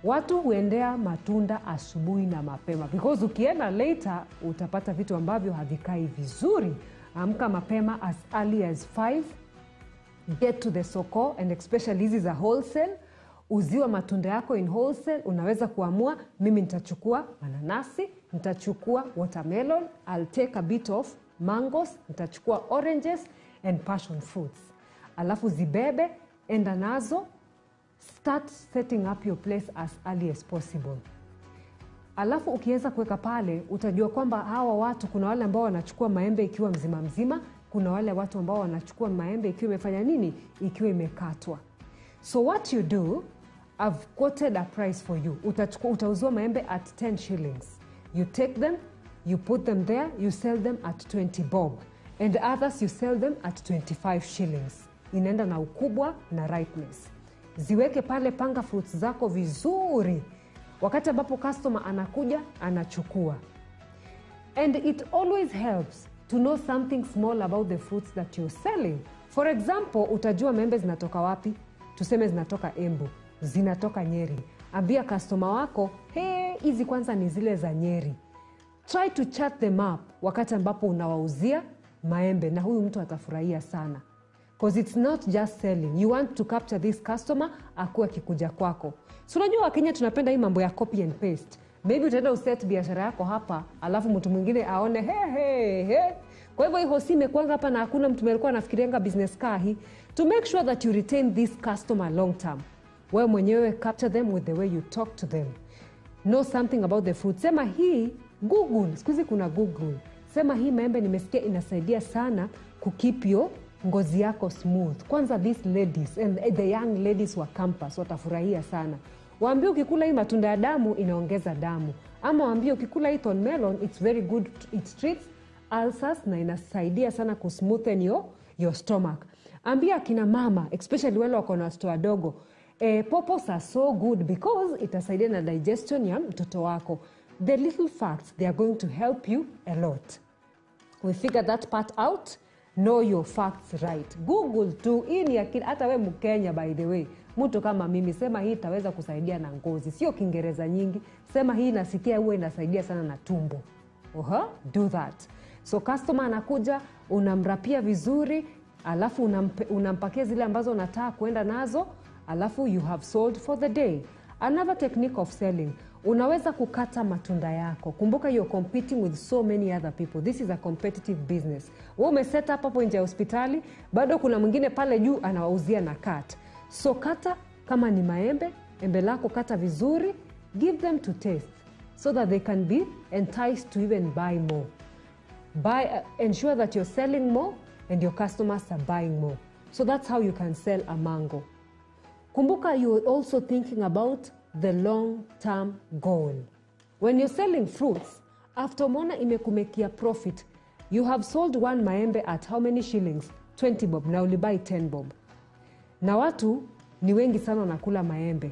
Watu huendea matunda asubuhi na mapema, because ukienda later utapata vitu ambavyo havikai vizuri. Amka mapema as early as 5, get to the soko, and especially hizi za wholesale. Uziwa matunda yako in wholesale. Unaweza kuamua mimi nitachukua mananasi, nitachukua watermelon, I'll take a bit of mangoes, nitachukua oranges and passion fruits. Alafu zibebe, enda nazo, start setting up your place as early as possible. Alafu ukiweza kuweka pale, utajua kwamba hawa watu, kuna wale ambao wanachukua maembe ikiwa mzima mzima, kuna wale watu ambao wanachukua maembe ikiwa imefanya nini? Ikiwa imekatwa. So what you do, I've quoted a price for you. Utauzua maembe at 10 shillings. You take them, you put them there, you sell them at 20 bob. And others you sell them at 25 shillings. Inaenda na ukubwa na ripeness. Ziweke pale, panga fruits zako vizuri. Wakati ambapo customer anakuja, anachukua. And it always helps to know something small about the fruits that you're selling. For example, utajua maembe zinatoka wapi? Tuseme zinatoka Embu, zinatoka Nyeri. Ambia customer wako, hizi kwanza ni zile za Nyeri. Try to chat them up wakati ambapo unawauzia maembe, na huyu mtu atafurahia sana. Because it's not just selling. You want to capture this customer akuwe kikuja kwako. So unajua Wakenya tunapenda hii mambo ya copy and paste. Maybe utaenda uset biashara yako hapa, alafu mtu mwingine aone Kwa hivyo hiyo sime kwanza hapa na hakuna mtu alikuwa anafikirianga business kaa hii. To make sure that you retain this customer long term, wewe mwenyewe capture them with the way you talk to them. Know something about the fruit. Sema hii, Google, siku hizi kuna Google. Sema hii maembe nimesikia inasaidia sana kukeep your ngozi yako smooth. Kwanza these ladies and the young ladies wa campus watafurahia sana. Waambie ukikula hii matunda ya damu inaongeza damu. Ama waambie ukikula hii thorn melon it's very good, it treats ulcers na inasaidia sana kusmoothen your stomach. Ambia kina mama, especially wale wako na watoto wadogo, pawpaws are so good because itasaidia na digestion ya mtoto wako. The little facts, they are going to help you a lot. We figure that part out. Know your facts right. Google tu. Hii ni hata we Mkenya by the way. Mtu kama mimi sema hii itaweza kusaidia na ngozi. Sio Kiingereza nyingi. Sema hii nasikia huwa inasaidia sana na tumbo. Do that. So customer anakuja, unamrapia vizuri, alafu unampakia zile ambazo unataka kuenda nazo, alafu you have sold for the day. Another technique of selling, unaweza kukata matunda yako. Kumbuka you're competing with so many other people. This is a competitive business. Wewe umeset up hapo nje ya hospitali, bado kuna mwingine pale juu anawauzia na cut. So kata kama ni maembe, embe lako kata vizuri, give them to taste so that they can be enticed to even buy more. Ensure that you're selling more and your customers are buying more. So that's how you can sell a mango. Kumbuka, you're also thinking about the long-term goal. When you're selling fruits, after mona imekumekia profit, you have sold one maembe at how many shillings? 20 bob. Na ulibuy 10 bob. Na watu ni wengi sana nakula maembe.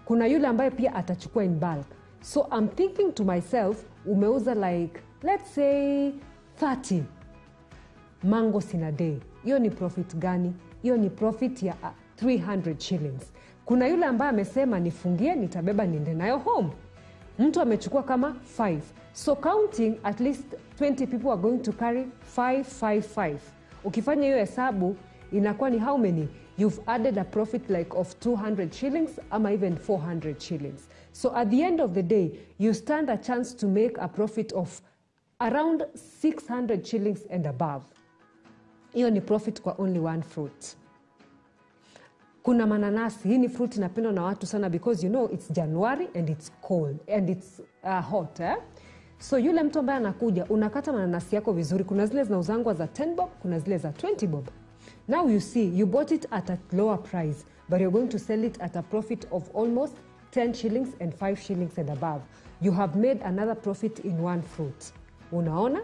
Kuna yule ambaye pia atachukua in bulk. So I'm thinking to myself, umeuza like, let's say 30 mangoes in a day. Hiyo ni profit gani? Hiyo ni profit ya 300 shillings. Kuna yule ambaye amesema nifungie, nitabeba niende nayo home. Mtu amechukua kama 5. So counting, at least 20 people are going to carry 5. Ukifanya hiyo hesabu, inakuwa ni how many? You've added a profit like of 200 shillings ama even 400 shillings. So at the end of the day, you stand a chance to make a profit of around 600 shillings and above. Hiyo ni profit kwa only one fruit. Kuna mananasi. Hii ni fruit inapendwa na watu sana because you know it's January and it's cold and it's hot. So yule mtu ambaye anakuja, unakata mananasi yako vizuri. Kuna zile zinauzangwa za 10 bob, kuna zile za 20 bob. Now you see, you bought it at a lower price, but you're going to sell it at a profit of almost 10 shillings and 5 shillings and above. You have made another profit in one fruit. Unaona?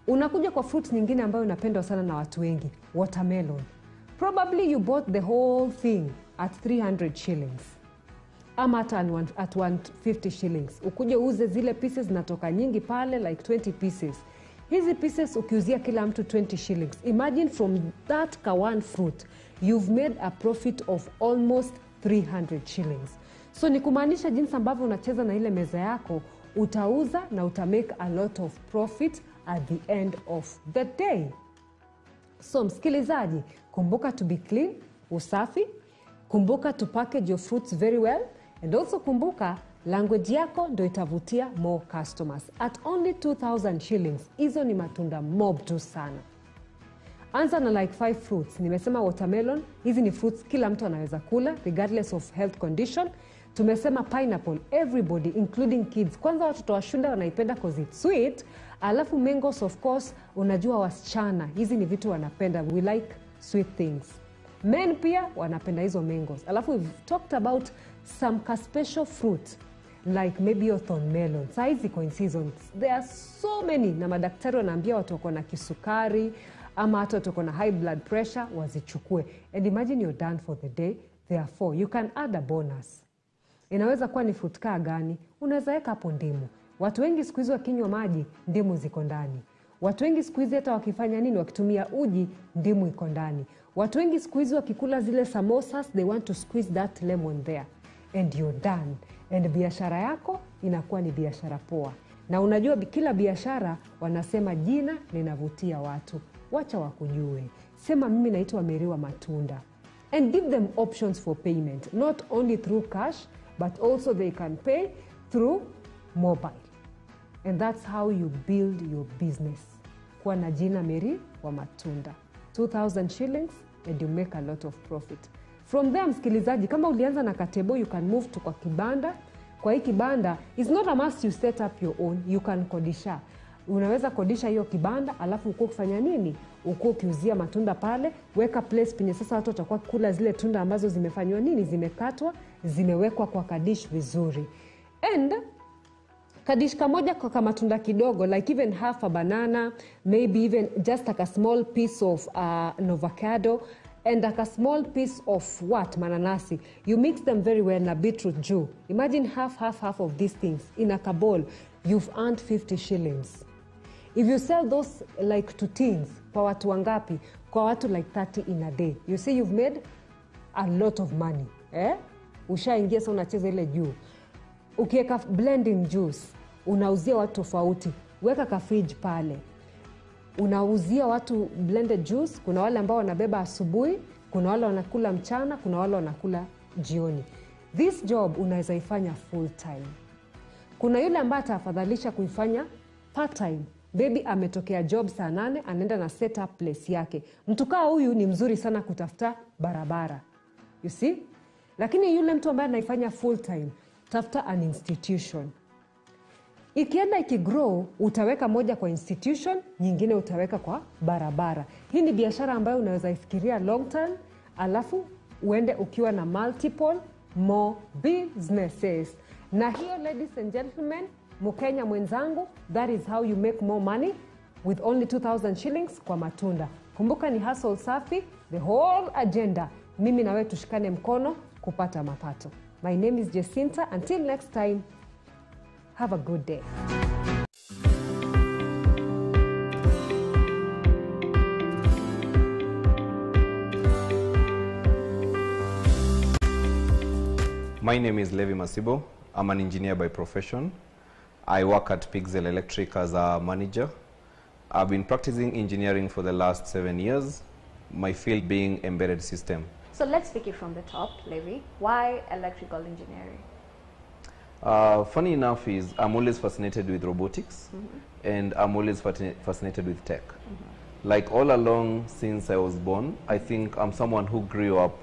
Unakuja kwa fruit nyingine ambayo inapendwa sana na watu wengi, watermelon. Probably you bought the whole thing at 300 shillings. Ama at 150 shillings. Ukuje uze zile pieces zinatoka nyingi pale like 20 pieces. Hizi pieces ukiuzia kila mtu 20 shillings. Imagine from that one fruit, you've made a profit of almost 300 shillings. So ni kumaanisha jinsi ambavyo unacheza na ile meza yako, utauza na utamake a lot of profit at the end of the day. So msikilizaji, kumbuka to be clean, usafi. Kumbuka to package your fruits very well. And also kumbuka, language yako ndio itavutia more customers. At only 2,000 shillings, hizo ni matunda mob tu sana. Anza na like 5 fruits. Nimesema watermelon, hizi ni fruits kila mtu anaweza kula regardless of health condition. Tumesema pineapple, everybody including kids. Kwanza watoto wa shule wanaipenda cause it's sweet. Alafu mangoes, of course, unajua wasichana, hizi ni vitu wanapenda. We like sweet things. Men pia wanapenda hizo mangoes. Alafu we've talked about some special fruit like maybe your thorn melon. Saizi iko in seasons. There are so many. Na madaktari wanaambia watu wako na kisukari ama hata watu wako na high blood pressure wazichukue. And imagine you're done for the day. Therefore, you can add a bonus. Inaweza kuwa ni fruit kaa gani? Unaweza weka hapo ndimu. Watu wengi siku hizi wakinywa maji, ndimu ziko ndani. Watu wengi siku hizi hata wakifanya nini, wakitumia uji, ndimu iko ndani. Watu wengi siku hizi wakikula zile samosas, they want to squeeze that lemon there. And you're done. And biashara yako inakuwa ni biashara poa. Na unajua kila biashara wanasema jina linavutia watu. Wacha wakujue. Sema mimi naitwa Mary wa matunda. And give them options for payment. Not only through cash, but also they can pay through mobile. And that's how you build your business. Kuwa na jina Mary wa matunda. 2,000 shillings and you make a lot of profit. From there, msikilizaji, kama ulianza na katebo, you can move to kwa kibanda. Kwa hii kibanda, it's not a must you set up your own. You can kodisha. Unaweza kodisha hiyo kibanda, alafu uko kufanya nini? Uko ukiuzia matunda pale, weka place penye sasa watu watakuwa kula zile tunda ambazo zimefanywa nini? Zimekatwa, zimewekwa kwa kadish vizuri. And kadish kamoja kwa kama matunda kidogo, like even half a banana, maybe even just like a small piece of an avocado, and like a small piece of what? Mananasi. You mix them very well na beetroot juu. Imagine half of these things in a bowl. You've earned 50 shillings. If you sell those like to teens, kwa watu wangapi? Kwa watu like 30 in a day. You see you've made a lot of money. Ushaingia sasa unacheza ile juu. Ukiweka blending juice, unauzia watu tofauti. Weka ka fridge pale. Unauzia watu blended juice. Kuna wale ambao wanabeba asubuhi, kuna wale wanakula mchana, kuna wale wanakula jioni. This job unaweza ifanya full time. Kuna yule ambaye atafadhalisha kuifanya part time. Baby ametokea job saa 8, anaenda na set up place yake. Mtu kaa huyu ni mzuri sana kutafuta barabara. You see? Lakini yule mtu ambaye anaifanya full time, tafuta an institution. Ikienda ikigrow, utaweka moja kwa institution, nyingine utaweka kwa barabara. Hii ni biashara ambayo unaweza ifikiria long term, alafu uende ukiwa na multiple more businesses. Na hiyo, ladies and gentlemen, Mkenya mwenzangu, that is how you make more money with only 2,000 shillings kwa matunda. Kumbuka ni hustle safi, the whole agenda. Mimi na wewe tushikane mkono kupata mapato. My name is Jacinta. Until next time, have a good day. My name is Levi Masibo. I'm an engineer by profession. I work at Pixel Electric as a manager. I've been practicing engineering for the last 7 years, my field being embedded system. So let's take it from the top, Levi. Why electrical engineering? Funny enough is I'm always fascinated with robotics, and I'm always fascinated with tech. Like all along since I was born, I think I'm someone who grew up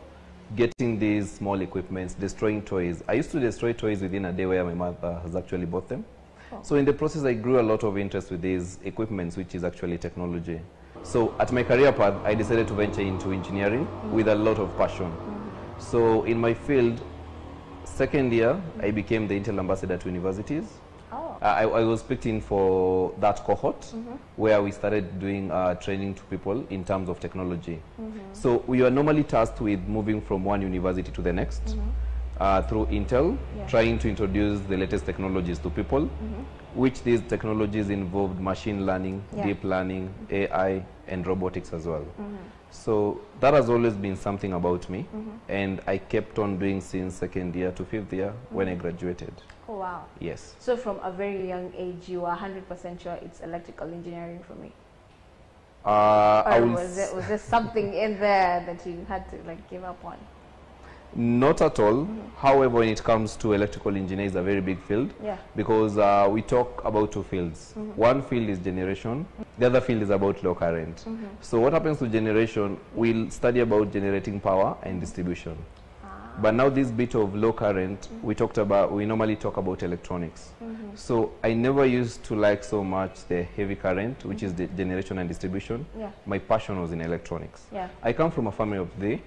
getting these small equipments, destroying toys. I used to destroy toys within a day where my mother has actually bought them. So in the process, I grew a lot of interest with these equipments, which is actually technology. So at my career path, I decided to venture into engineering with a lot of passion. So in my field, second year, I became the Intel ambassador to universities. I was picked in for that cohort where we started doing training to people in terms of technology. So we are normally tasked with moving from one university to the next through Intel, trying to introduce the latest technologies to people, which these technologies involved machine learning, deep learning, AI, and robotics as well. So that has always been something about me, and I kept on doing since second year to fifth year when I graduated. Oh, wow. Yes. So from a very young age, you are 100% sure it's electrical engineering for me? Or was there something in there that you had to like give up on? Not at all. However, when it comes to electrical engineering, it's a very big field because we talk about two fields. One field is generation. The other field is about low current. So what happens to generation, we'll study about generating power and distribution. But now this bit of low current, we normally talk about electronics. So I never used to like so much the heavy current, which is the generation and distribution. My passion was in electronics. I come from a family of three,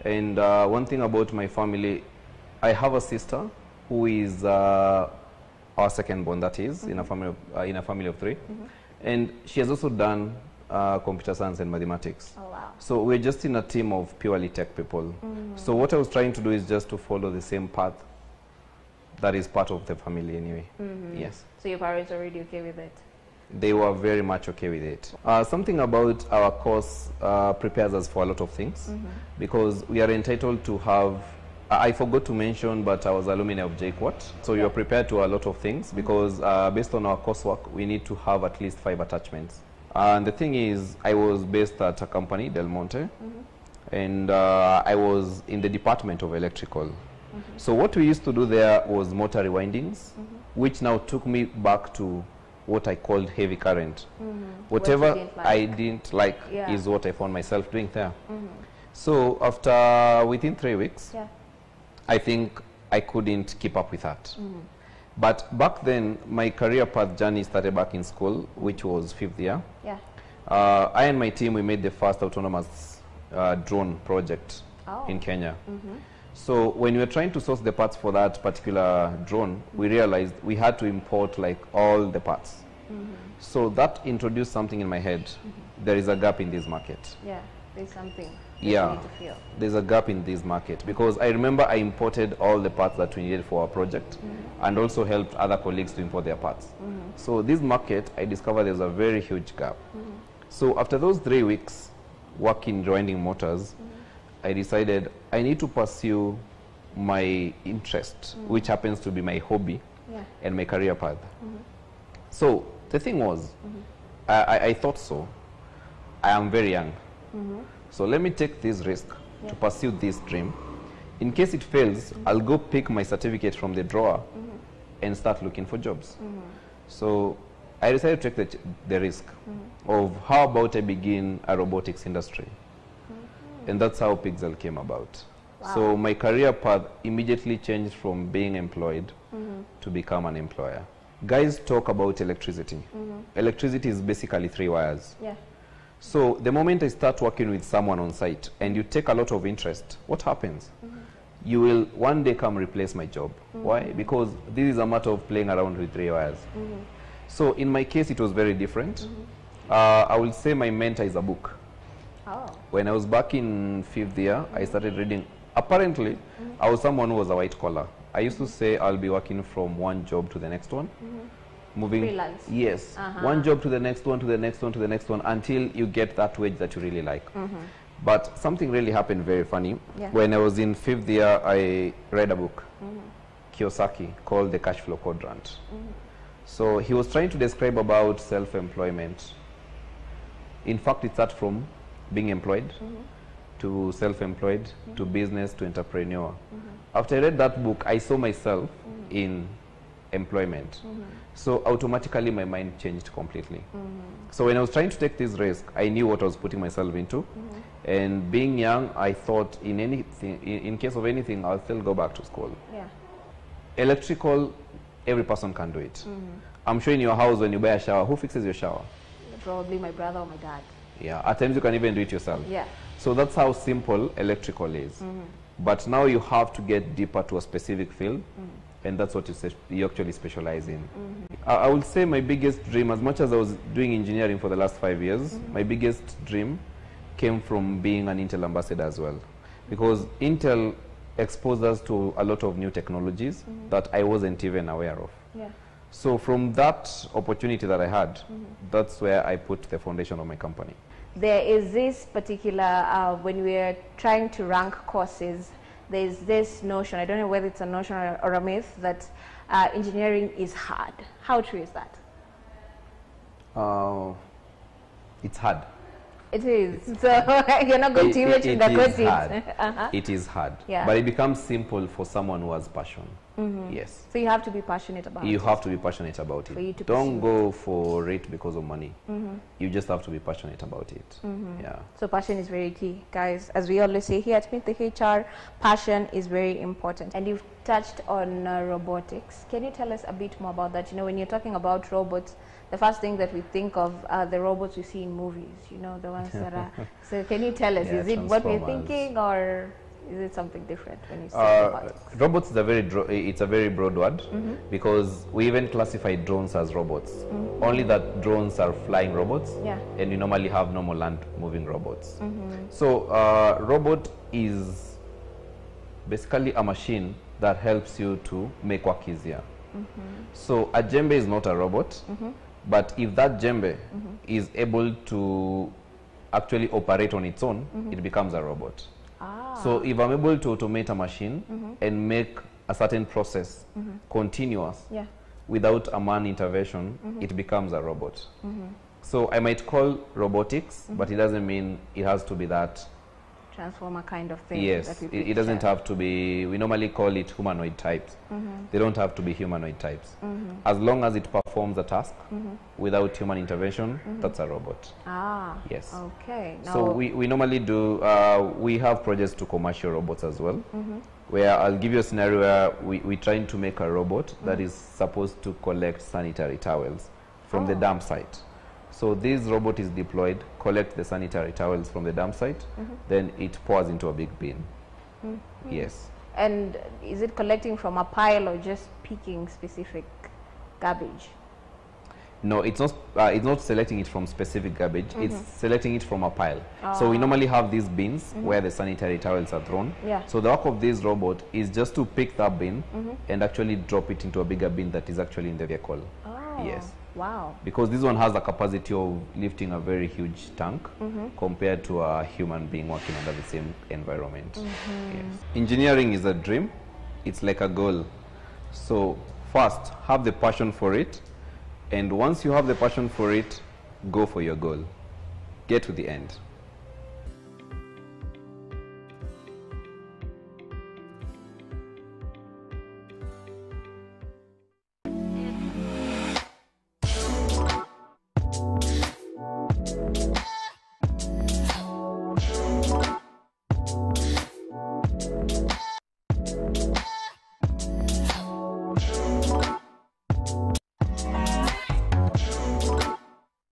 and one thing about my family, I have a sister who is our second born, that is, in a family of three, and she has also done computer science and mathematics. Oh, wow. So we're just in a team of purely tech people. So what I was trying to do is just to follow the same path that is part of the family anyway. Yes. So your parents are already okay with it? They were very much okay with it. Something about our course prepares us for a lot of things because we are entitled to have, I forgot to mention, but I was alumni of JQuat. So you are prepared to a lot of things because based on our coursework, we need to have at least 5 attachments. And the thing is, I was based at a company, Del Monte, and I was in the department of electrical. So what we used to do there was motor rewindings, which now took me back to what I called heavy current. Whatever I didn't like is what I found myself doing there. So within 3 weeks, I think I couldn't keep up with that. But back then, my career path journey started back in school, which was 5th year. Yeah. I and my team, we made the first autonomous drone project in Kenya. So when we were trying to source the parts for that particular drone, we realized we had to import like all the parts. So that introduced something in my head. There is a gap in this market. Yeah, there's something. Yeah, there's a gap in this market, because I remember I imported all the parts that we needed for our project and also helped other colleagues to import their parts. So this market, I discovered there's a very huge gap. So after those 3 weeks working grinding motors, I decided I need to pursue my interest, which happens to be my hobby and my career path. So the thing was, I thought so. I am very young. So let me take this risk to pursue this dream. In case it fails, I'll go pick my certificate from the drawer and start looking for jobs. So I decided to take the risk of how about I begin a robotics industry. And that's how Pixel came about. So my career path immediately changed from being employed to become an employer. Guys talk about electricity. Electricity is basically 3 wires. So the moment I start working with someone on site and you take a lot of interest, what happens? You will one day come replace my job. Why? Because this is a matter of playing around with 3 wires. So in my case, it was very different. I will say my mentor is a book. When I was back in 5th year, I started reading. Apparently, I was someone who was a white collar. I used to say I'll be working from one job to the next one. Moving, freelance. Yes, one job to the next one, to the next one, to the next one, until you get that wage that you really like. But something really happened very funny. When I was in 5th year, I read a book, Kiyosaki, called The Cash Flow Quadrant. So he was trying to describe about self-employment. In fact, it starts from being employed to self-employed to business to entrepreneur. After I read that book, I saw myself in employment. So automatically my mind changed completely. So when I was trying to take this risk, I knew what I was putting myself into. And being young, I thought in anything, in case of anything, I'll still go back to school. Electrical, every person can do it. I'm sure in your house when you buy a shower, who fixes your shower? Probably my brother or my dad. Yeah, at times you can even do it yourself. So that's how simple electrical is. But now you have to get deeper to a specific field. And that's what you actually specialize in. I would say my biggest dream, as much as I was doing engineering for the last 5 years, my biggest dream came from being an Intel ambassador as well. Because Intel exposed us to a lot of new technologies that I wasn't even aware of. So from that opportunity that I had, that's where I put the foundation of my company. There is this particular, when we're trying to rank courses, there's this notion, I don't know whether it's a notion or a myth, that engineering is hard. How true is that? It's hard. It is. So you're not going to even sugarcoat it. It is hard. But it becomes simple for someone who has passion. Yes. So you have to be passionate about it. You have to be passionate about it. Don't go for it because of money. You just have to be passionate about it. So passion is very key, guys. As we always say here at Meet the HR, passion is very important. And you've touched on robotics. Can you tell us a bit more about that? You know, when you're talking about robots, the first thing that we think of are the robots we see in movies, you know, the ones that are... So can you tell us, is it what we're thinking, or is it something different when you say robotics? Robots is a very broad word, because we even classify drones as robots. Only that drones are flying robots, and you normally have normal land moving robots. So robot is basically a machine that helps you to make work easier. So a djembe is not a robot, but if that djembe is able to actually operate on its own, it becomes a robot. So if I'm able to automate a machine and make a certain process continuous without a man intervention, it becomes a robot. So I might call robotics, but it doesn't mean it has to be that transformer kind of thing. Yes, that we it doesn't picture. have to be, we normally call it humanoid types. They don't have to be humanoid types. As long as it performs a task without human intervention, that's a robot. Ah, yes. Okay. Now, So we normally do, we have projects to commercial robots as well, where I'll give you a scenario where we're trying to make a robot that is supposed to collect sanitary towels from the dump site. So this robot is deployed, collect the sanitary towels from the dump site, then it pours into a big bin. Yes. and is it collecting from a pile or just picking specific garbage? No, it's not selecting it from specific garbage. It's selecting it from a pile. So we normally have these bins where the sanitary towels are thrown. Yeah. So the work of this robot is just to pick that bin and actually drop it into a bigger bin that is actually in the vehicle. Oh, Yes. wow. Because this one has a capacity of lifting a very huge tank compared to a human being working under the same environment. Yes. Engineering is a dream. It's like a goal. So first, have the passion for it. And once you have the passion for it, go for your goal. Get to the end.